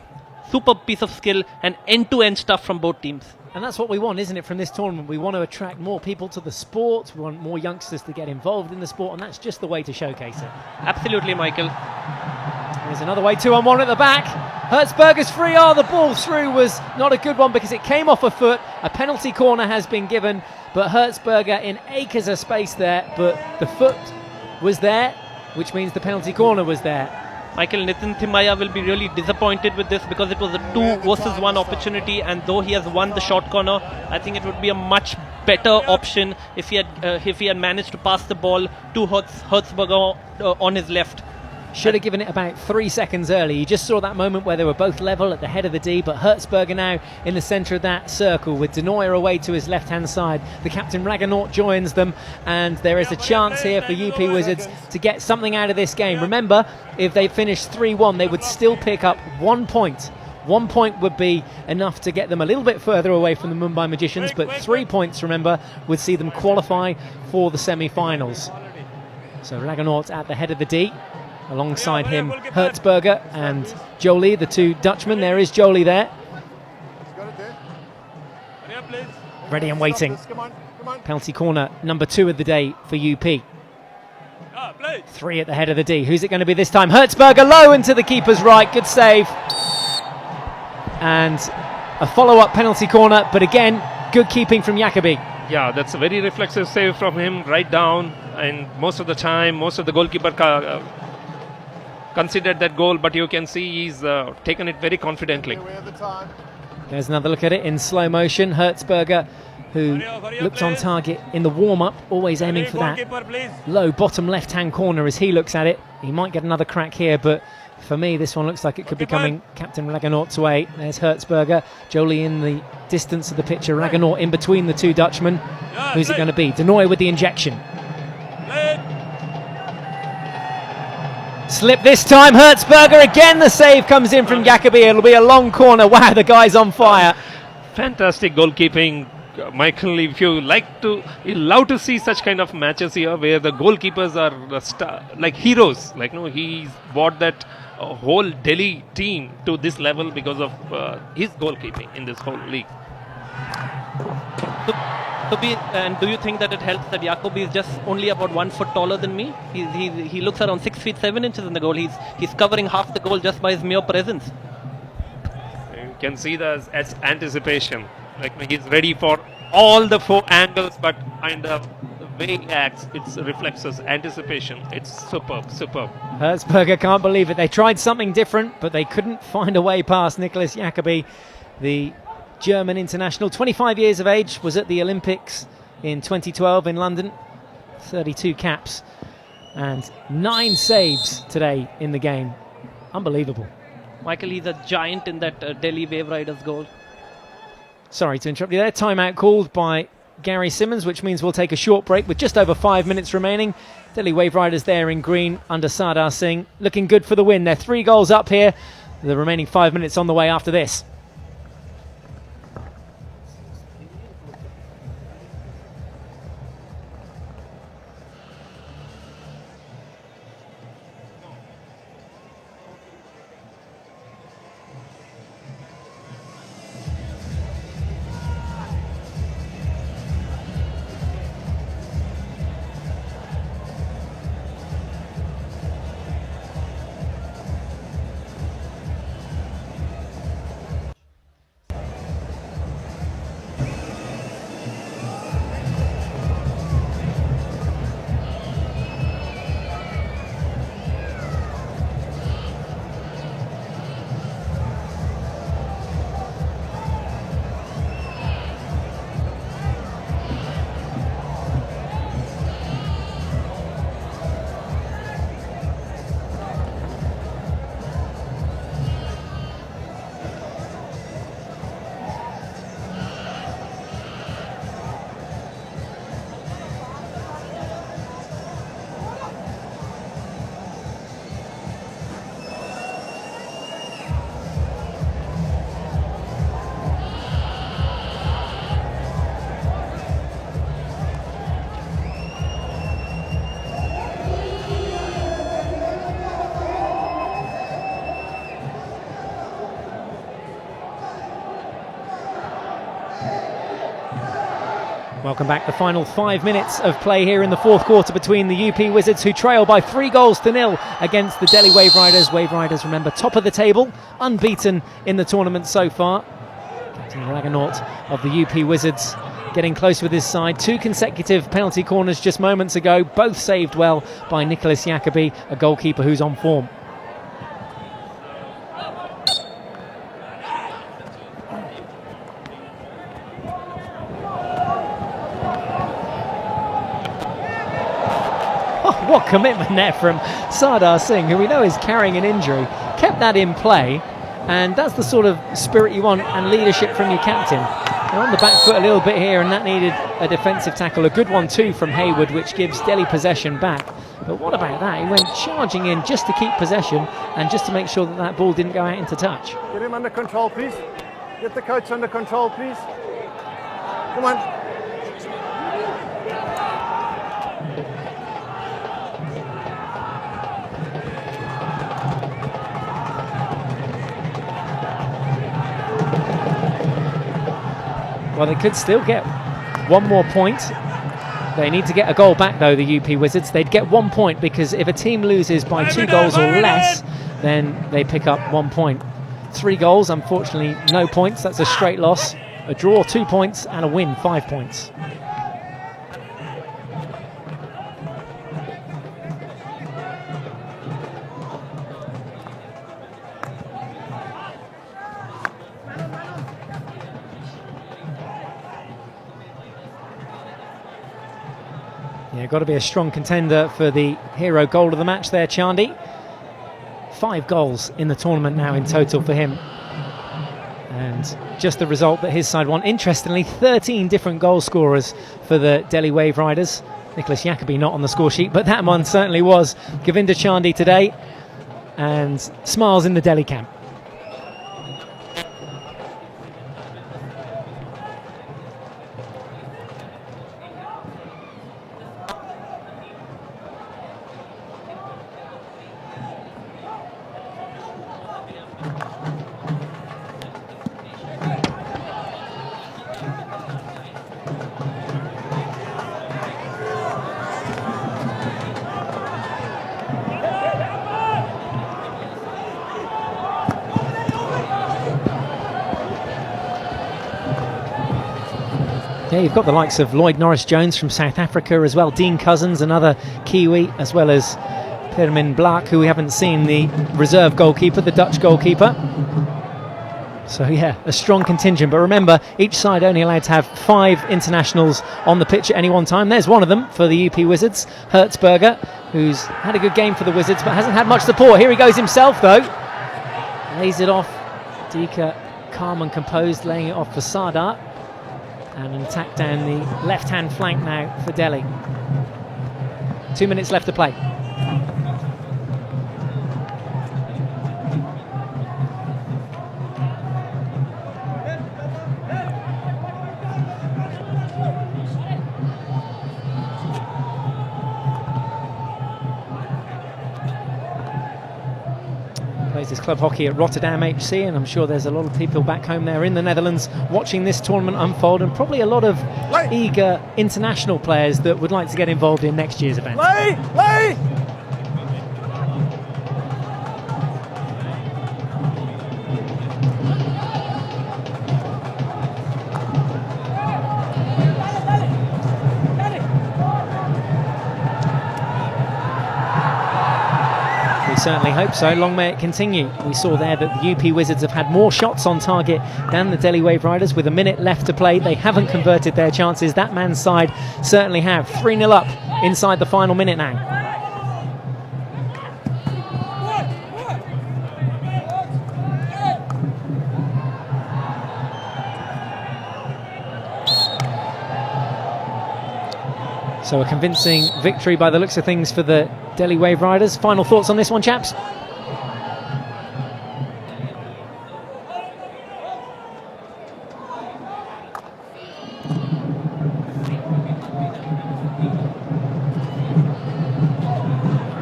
Speaker 3: Superb piece of skill and end-to-end stuff from both teams.
Speaker 7: And that's what we want, isn't it, from this tournament? We want to attract more people to the sport. We want more youngsters to get involved in the sport, and that's just the way to showcase it.
Speaker 3: Absolutely, Michael.
Speaker 7: There's another way, 2-on-1 at the back. Hertzberger's free. Oh, the ball through was not a good one because it came off a foot. A penalty corner has been given, but Hertzberger in acres of space there, but the foot was there, which means the penalty corner was there.
Speaker 3: Michael, Nitin Thimaya will be really disappointed with this because it was a 2 versus 1 opportunity, and though he has won the short corner, I think it would be a much better option if he had managed to pass the ball to Hertzberger on his left.
Speaker 7: Should have given it about 3 seconds early. You just saw that moment where they were both level at the head of the D, but Hertzberger now in the centre of that circle with Denoyer away to his left-hand side. The captain Raganaut joins them, and there is a chance here for UP Wizards to get something out of this game. Remember, if they finished 3-1, they would still pick up 1 point. 1 point would be enough to get them a little bit further away from the Mumbai Magicians, but 3 points, remember, would see them qualify for the semi-finals. So Raganaut at the head of the D. Alongside him, Hertzberger and Jolie, the two Dutchmen. There is Jolie there. Ready and waiting. Penalty corner number 2 of the day for UP. 3 at the head of the D. Who's it going to be this time? Hertzberger low into the keeper's right. Good save. And a follow-up penalty corner, but again, good keeping from Jacobi.
Speaker 8: Yeah, that's a very reflexive save from him, right down. And most of the time, most of the goalkeeper considered that goal, but you can see he's taken it very confidently.
Speaker 7: There's another look at it in slow motion. Hertzberger, who looked on target in the warm-up, always aiming for that low bottom left-hand corner as he looks at it. He might get another crack here, but For me, this one looks like it could be coming Captain Raganaut's way. There's Hertzberger. Jolie in the distance of the picture. Raganaut in between the two Dutchmen. Who's it going to be? Denoy with the injection. Slip this time. Hertzberger again. The save comes in from Jacobi. It'll be a long corner. Wow, the guy's on fire.
Speaker 8: Fantastic goalkeeping. Michael, if you love to see such kind of matches here where the goalkeepers are like heroes. Like, no, he's brought that whole Delhi team to this level because of his goalkeeping in this whole league.
Speaker 3: And do you think that it helps that Jacobi is just only about 1 foot taller than me? He looks around 6 feet 7 inches in the goal. He's covering half the goal just by his mere presence.
Speaker 8: You can see that as anticipation. Like, he's ready for all the 4 angles, but in the way he acts, it reflects his anticipation. It's superb.
Speaker 7: Hertzberger can't believe it. They tried something different, but they couldn't find a way past Nicolas Jacobi, the German international. 25 years of age, was at the Olympics in 2012 in London. 32 caps and 9 saves today in the game. Unbelievable.
Speaker 3: Michael, he's a giant in that Delhi Waveriders goal.
Speaker 7: Sorry to interrupt you there. Timeout called by Gary Simmons, which means we'll take a short break with just over 5 minutes remaining. Delhi Waveriders there in green under Sardar Singh, looking good for the win. They're 3 goals up here. The remaining 5 minutes on the way after this. Welcome back. The final 5 minutes of play here in the 4th quarter between the UP Wizards, who trail by 3 goals to 0 against the Delhi Waveriders. Waveriders, remember, top of the table, unbeaten in the tournament so far. Captain Raganaut of the UP Wizards getting close with his side. 2 consecutive penalty corners just moments ago, both saved well by Nicolas Jacobi, a goalkeeper who's on form. What commitment there from Sardar Singh, who we know is carrying an injury. Kept that in play, and that's the sort of spirit you want and leadership from your captain. They're on the back foot a little bit here, and that needed a defensive tackle. A good one too from Hayward, which gives Delhi possession back. But what about that? He went charging in just to keep possession and just to make sure that that ball didn't go out into touch.
Speaker 12: Get him under control, please. Get the coach under control, please. Come on.
Speaker 7: Well, they could still get 1 more point. They need to get a goal back, though, the UP Wizards. They'd get 1 point, because if a team loses by 2 goals or less, then they pick up 1 point. 3 goals, unfortunately, no points. That's a straight loss. A draw, 2 points, and a win, 5 points. Yeah, got to be a strong contender for the hero goal of the match there, Chandy. 5 goals in the tournament now in total for him. And just the result that his side won. Interestingly, 13 different goal scorers for the Delhi Waveriders. Nicholas Jacobi not on the score sheet, but that one certainly was. Govinda Chandy today, and smiles in the Delhi camp. Yeah, you've got the likes of Lloyd Norris-Jones from South Africa as well, Dean Cousins, another Kiwi, as well as Permin Blaak, who we haven't seen, the reserve goalkeeper, the Dutch goalkeeper. So yeah, a strong contingent. But remember, each side only allowed to have 5 internationals on the pitch at any one time. There's one of them for the UP Wizards, Hertzberger, who's had a good game for the Wizards but hasn't had much support. Here he goes himself though. Lays it off. Dika, calm and composed, laying it off for Sardar. And an attack down the left-hand flank now for Delhi. 2 minutes left to play. Plays his club hockey at Rotterdam HC, and I'm sure there's a lot of people back home there in the Netherlands watching this tournament unfold, and probably a lot of eager international players that would like to get involved in next year's event.
Speaker 12: Lay!
Speaker 7: We certainly hope so. Long may it continue. We saw there that the UP Wizards have had more shots on target than the Delhi Waveriders. With a minute left to play, they haven't converted their chances. That man's side certainly have. 3-0 up inside the final minute now. So a convincing victory by the looks of things for the Delhi Waveriders. Final thoughts on this one, chaps?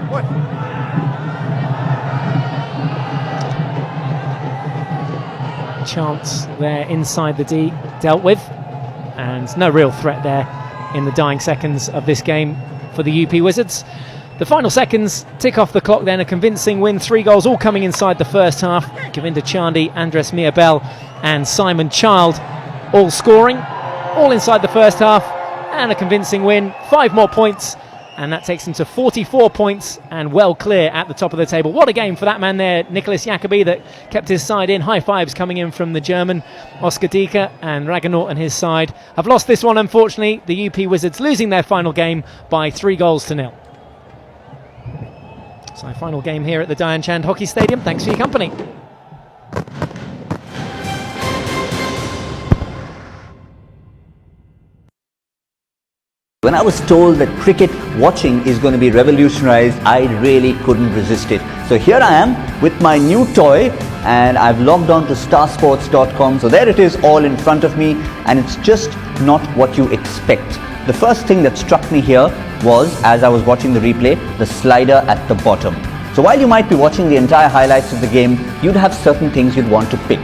Speaker 12: What?
Speaker 7: Chance there inside the D dealt with, and no real threat there in the dying seconds of this game for the UP Wizards. The final seconds tick off the clock then. A convincing win, 3 goals all coming inside the first half. Govinda Chandy, Andres Miabel and Simon Child all scoring, all inside the first half, and a convincing win. 5 more points, and that takes them to 44 points and well clear at the top of the table. What a game for that man there, Nicholas Jacobi, that kept his side in. High fives coming in from the German. Oscar Dika and Raganaut and his side have lost this one, unfortunately. The UP Wizards losing their final game by 3-0. So final game here at the Dhyan Chand Hockey Stadium. Thanks for your company.
Speaker 11: When I was told that cricket watching is going to be revolutionized, I really couldn't resist it. So here I am with my new toy, and I've logged on to starsports.com. So there it is, all in front of me, and it's just not what you expect. The first thing that struck me here was, as I was watching the replay, the slider at the bottom. So while you might be watching the entire highlights of the game, you'd have certain things you'd want to pick.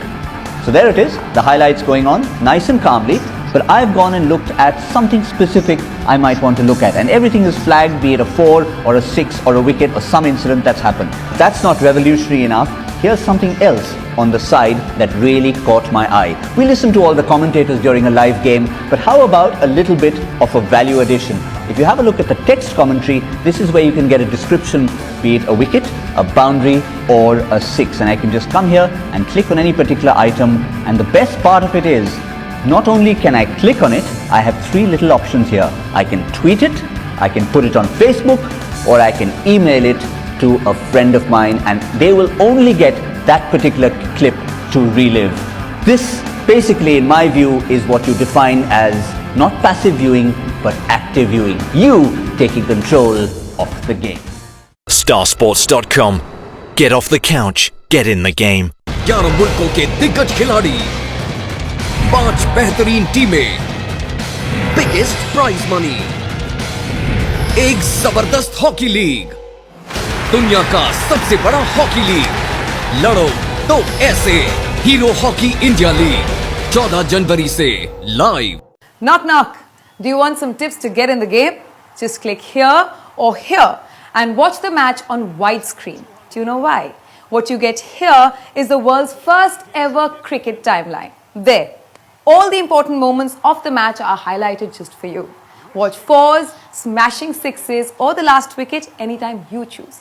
Speaker 11: So there it is, the highlights going on, nice and calmly. But I've gone and looked at something specific I might want to look at, and everything is flagged, be it a 4 or a 6 or a wicket or some incident that's happened. That's not revolutionary enough. Here's something else on the side that really caught my eye. We listen to all the commentators during a live game, but how about a little bit of a value addition? If you have a look at the text commentary, this is where you can get a description, be it a wicket, a boundary or a 6. And I can just come here and click on any particular item, and the best part of it is, not only can I click on it, I have 3 little options here. I can tweet it, I can put it on Facebook, or I can email it to a friend of mine, and they will only get that particular clip to relive. This basically, in my view, is what you define as not passive viewing but active viewing. You taking control of the game.
Speaker 4: Starsports.com. Get off the couch, get in the game.
Speaker 5: 11 मुल्कों के दिग्गज खिलाड़ी, 5 बेहतरीन टीमें, biggest prize money, एक जबरदस्त hockey league, दुनिया का सबसे बड़ा हॉकी लीग। लड़ो तो ऐसे, हीरो हॉकी इंडिया लीग 14 जनवरी से live.
Speaker 6: Knock knock. Do you want some tips to get in the game? Just click here or here and watch the match on widescreen. Do you know why? What you get here is the world's first ever cricket timeline. There. All the important moments of the match are highlighted just for you. Watch fours, smashing sixes or the last wicket anytime you choose.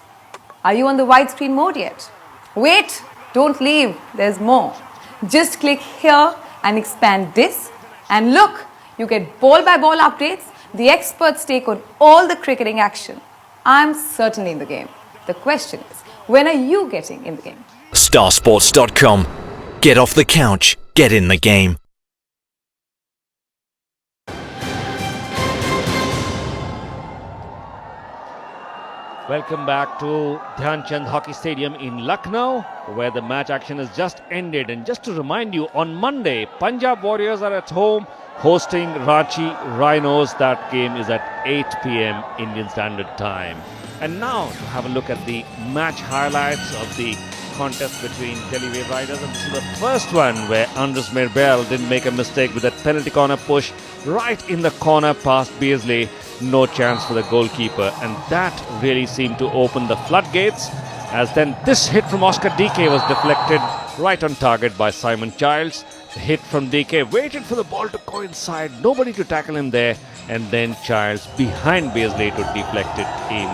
Speaker 6: Are you on the widescreen mode yet? Wait, don't leave, there's more. Just click here and expand this, and look, you get ball by ball updates, the experts take on all the cricketing action. I'm certainly in the game. The question is, when are you getting in the game?
Speaker 4: Starsports.com. Get off the couch, get in the game.
Speaker 13: Welcome back to Dhyan Chand Hockey Stadium in Lucknow, where the match action has just ended. And just to remind you, on Monday, Punjab Warriors are at home hosting Ranchi Rhinos. That game is at 8 p.m. Indian Standard Time. And now to have a look at the match highlights of the contest between Delhi Waveriders, and this is the first one where Andres Mirbel didn't make a mistake with that penalty corner push right in the corner past Beasley. No chance for the goalkeeper, and that really seemed to open the floodgates, as then this hit from Oscar DK was deflected right on target by Simon Childs. The hit from DK waited for the ball to go inside, nobody to tackle him there, and then Childs behind Beasley to deflect it in.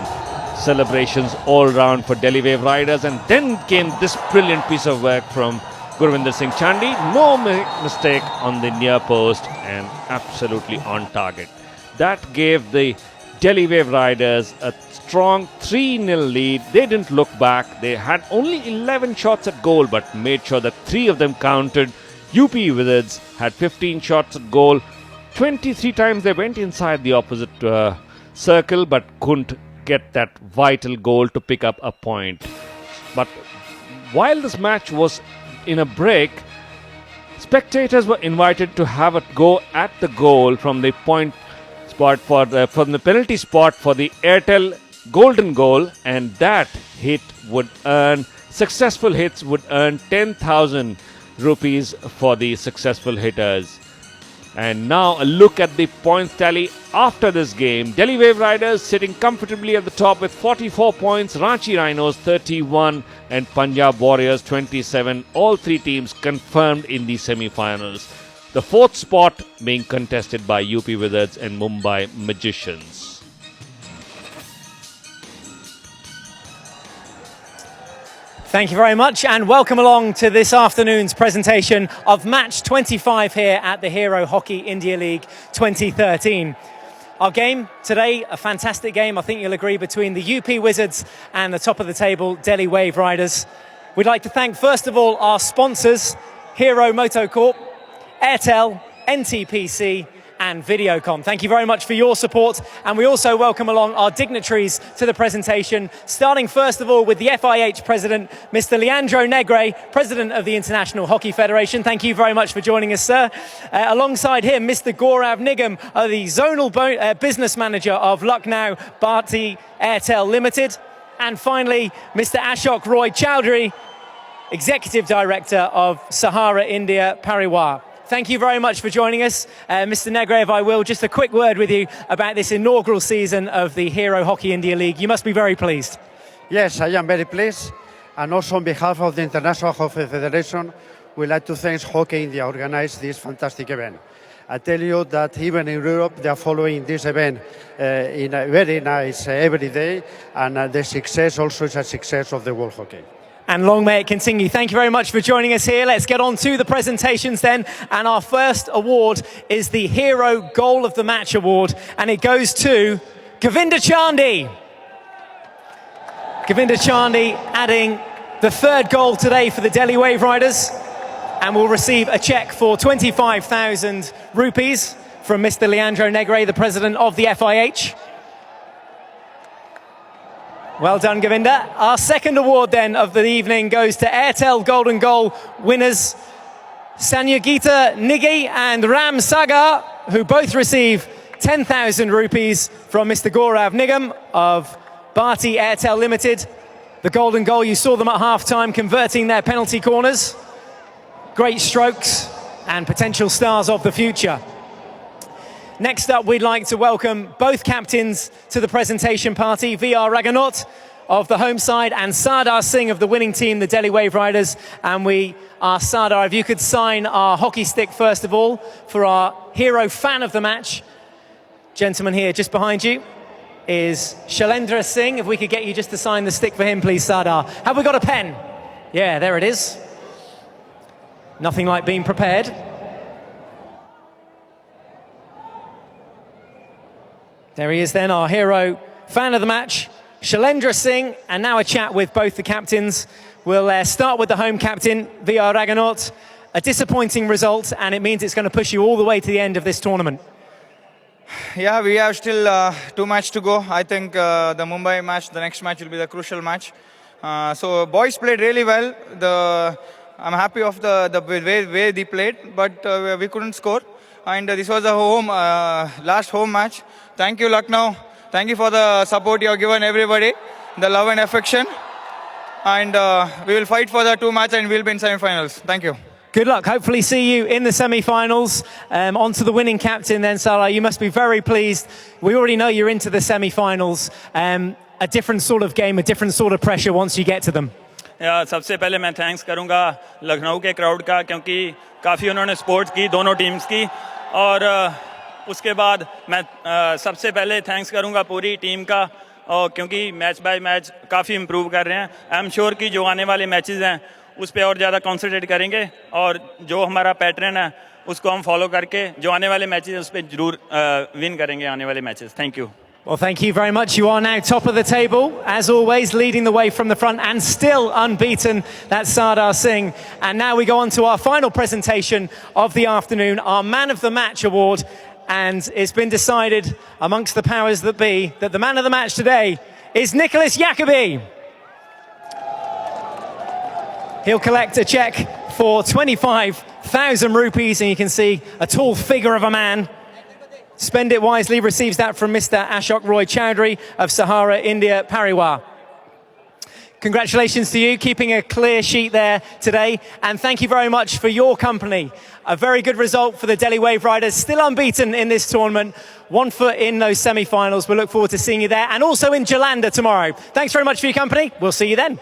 Speaker 13: Celebrations all round for Delhi Waveriders, and then came this brilliant piece of work from Gurvinder Singh Chandy. No mistake on the near post and absolutely on target. That gave the Delhi Waveriders a strong 3-0 lead. They didn't look back. They had only 11 shots at goal, but made sure that 3 of them counted. UP Wizards had 15 shots at goal. 23 times they went inside the opposite circle, but couldn't get that vital goal to pick up a point. But while this match was in a break, spectators were invited to have a go at the goal from the point spot from the penalty spot for the Airtel golden goal, and that hit would earn, successful hits would earn 10,000 rupees for the successful hitters. And now a look at the points tally after this game. Delhi Waveriders sitting comfortably at the top with 44 points, Ranchi Rhinos 31 and Punjab Warriors 27. All 3 teams confirmed in the semi-finals. The 4th spot being contested by UP Wizards and Mumbai Magicians.
Speaker 7: Thank you very much, and welcome along to this afternoon's presentation of match 25 here at the Hero Hockey India League 2013. Our game today, a fantastic game, I think you'll agree, between the UP Wizards and the top of the table, Delhi Waveriders. We'd like to thank first of all our sponsors, Hero Motocorp, Airtel, NTPC and Videocom. Thank you very much for your support, and we also welcome along our dignitaries to the presentation, starting first of all with the FIH President, Mr. Leandro Negre, President of the International Hockey Federation. Thank you very much for joining us, sir. Alongside him, Mr. Gaurav Nigam, the Zonal Business Manager of Lucknow Bharti Airtel Limited. And finally, Mr. Ashok Roy Chowdhury, Executive Director of Sahara India Pariwar. Thank you very much for joining us. Mr. Negre, if I will, just a quick word with you about this inaugural season of the Hero Hockey India League. You must be very pleased.
Speaker 12: Yes, I am very pleased. And also on behalf of the International Hockey Federation, we'd like to thank Hockey India organized this fantastic event. I tell you that even in Europe, they are following this event in a very nice every day. And the success also is a success of the world hockey.
Speaker 7: And long may it continue. Thank you very much for joining us here. Let's get on to the presentations then. And our first award is the Hero Goal of the Match Award. And it goes to Govinda Chandy. Govinda Chandi adding the third goal today for the Delhi Waveriders, and will receive a cheque for 25,000 rupees from Mr. Leandro Negre, the president of the FIH. Well done, Govinda. Our second award then of the evening goes to Airtel Golden Goal winners Sanyagita Nigi and Ram Sagar, who both receive 10,000 rupees from Mr. Gaurav Nigam of Bharti Airtel Limited. The golden goal, you saw them at half-time converting their penalty corners. Great strokes and potential stars of the future. Next up, we'd like to welcome both captains to the presentation party, VR Raghunath of the home side and Sardar Singh of the winning team, the Delhi Waveriders. And we ask Sardar if you could sign our hockey stick first of all for our hero fan of the match. Gentleman here just behind you is Shailendra Singh. If we could get you just to sign the stick for him, please, Sardar. Have we got a pen? Yeah, there it is. Nothing like being prepared. There he is then, our hero fan of the match, Shailendra Singh. And now a chat with both the captains. We'll start with the home captain, VR Raghunath. A disappointing result, and it means it's going to push you all the way to the end of this tournament.
Speaker 14: Yeah, we have still 2 matches to go. I think the Mumbai match, the next match will be the crucial match. So boys played really well. I'm happy of the way they played, but we couldn't score. And this was a last home match. Thank you, Lucknow. Thank you for the support you have given everybody, the love and affection. And we will fight for the 2 matches and we'll be in semi-finals. Thank you.
Speaker 7: Good luck. Hopefully see you in the semi-finals. On to the winning captain then, Salah. You must be very pleased. We already know you're into the semi-finals. A different sort of game, a different sort of pressure once you get to them.
Speaker 15: सबसे पहले मैं thanks करूंगा लखनऊ के crowd का, क्योंकि काफ़ी उन्होंने support की दोनों टीम्स की. और उसके बाद मैं सबसे पहले थैंक्स करूंगा पूरी टीम का, और क्योंकि मैच बाय मैच काफ़ी इम्प्रूव कर रहे हैं. आई एम श्योर कि जो आने वाले मैचेस हैं उस पर और ज़्यादा कॉन्सेंट्रेट करेंगे, और जो हमारा पैटर्न है उसको हम फॉलो करके जो आने वाले मैचेस हैं उस पर जरूर विन करेंगे आने वाले matches. Thank you.
Speaker 7: Well, thank you very much. You are now top of the table, as always, leading the way from the front and still unbeaten. That's Sardar Singh. And now we go on to our final presentation of the afternoon, our Man of the Match award. And it's been decided amongst the powers that be that the man of the match today is Nicholas Jacobi. He'll collect a cheque for 25,000 rupees, and you can see a tall figure of a man. Spend it wisely, receives that from Mr. Ashok Roy Chowdhury of Sahara India Pariwar. Congratulations to you, keeping a clear sheet there today. And thank you very much for your company. A very good result for the Delhi Waveriders, still unbeaten in this tournament. 1 foot in those semi-finals. We look forward to seeing you there, and also in Jalandhar tomorrow. Thanks very much for your company. We'll see you then.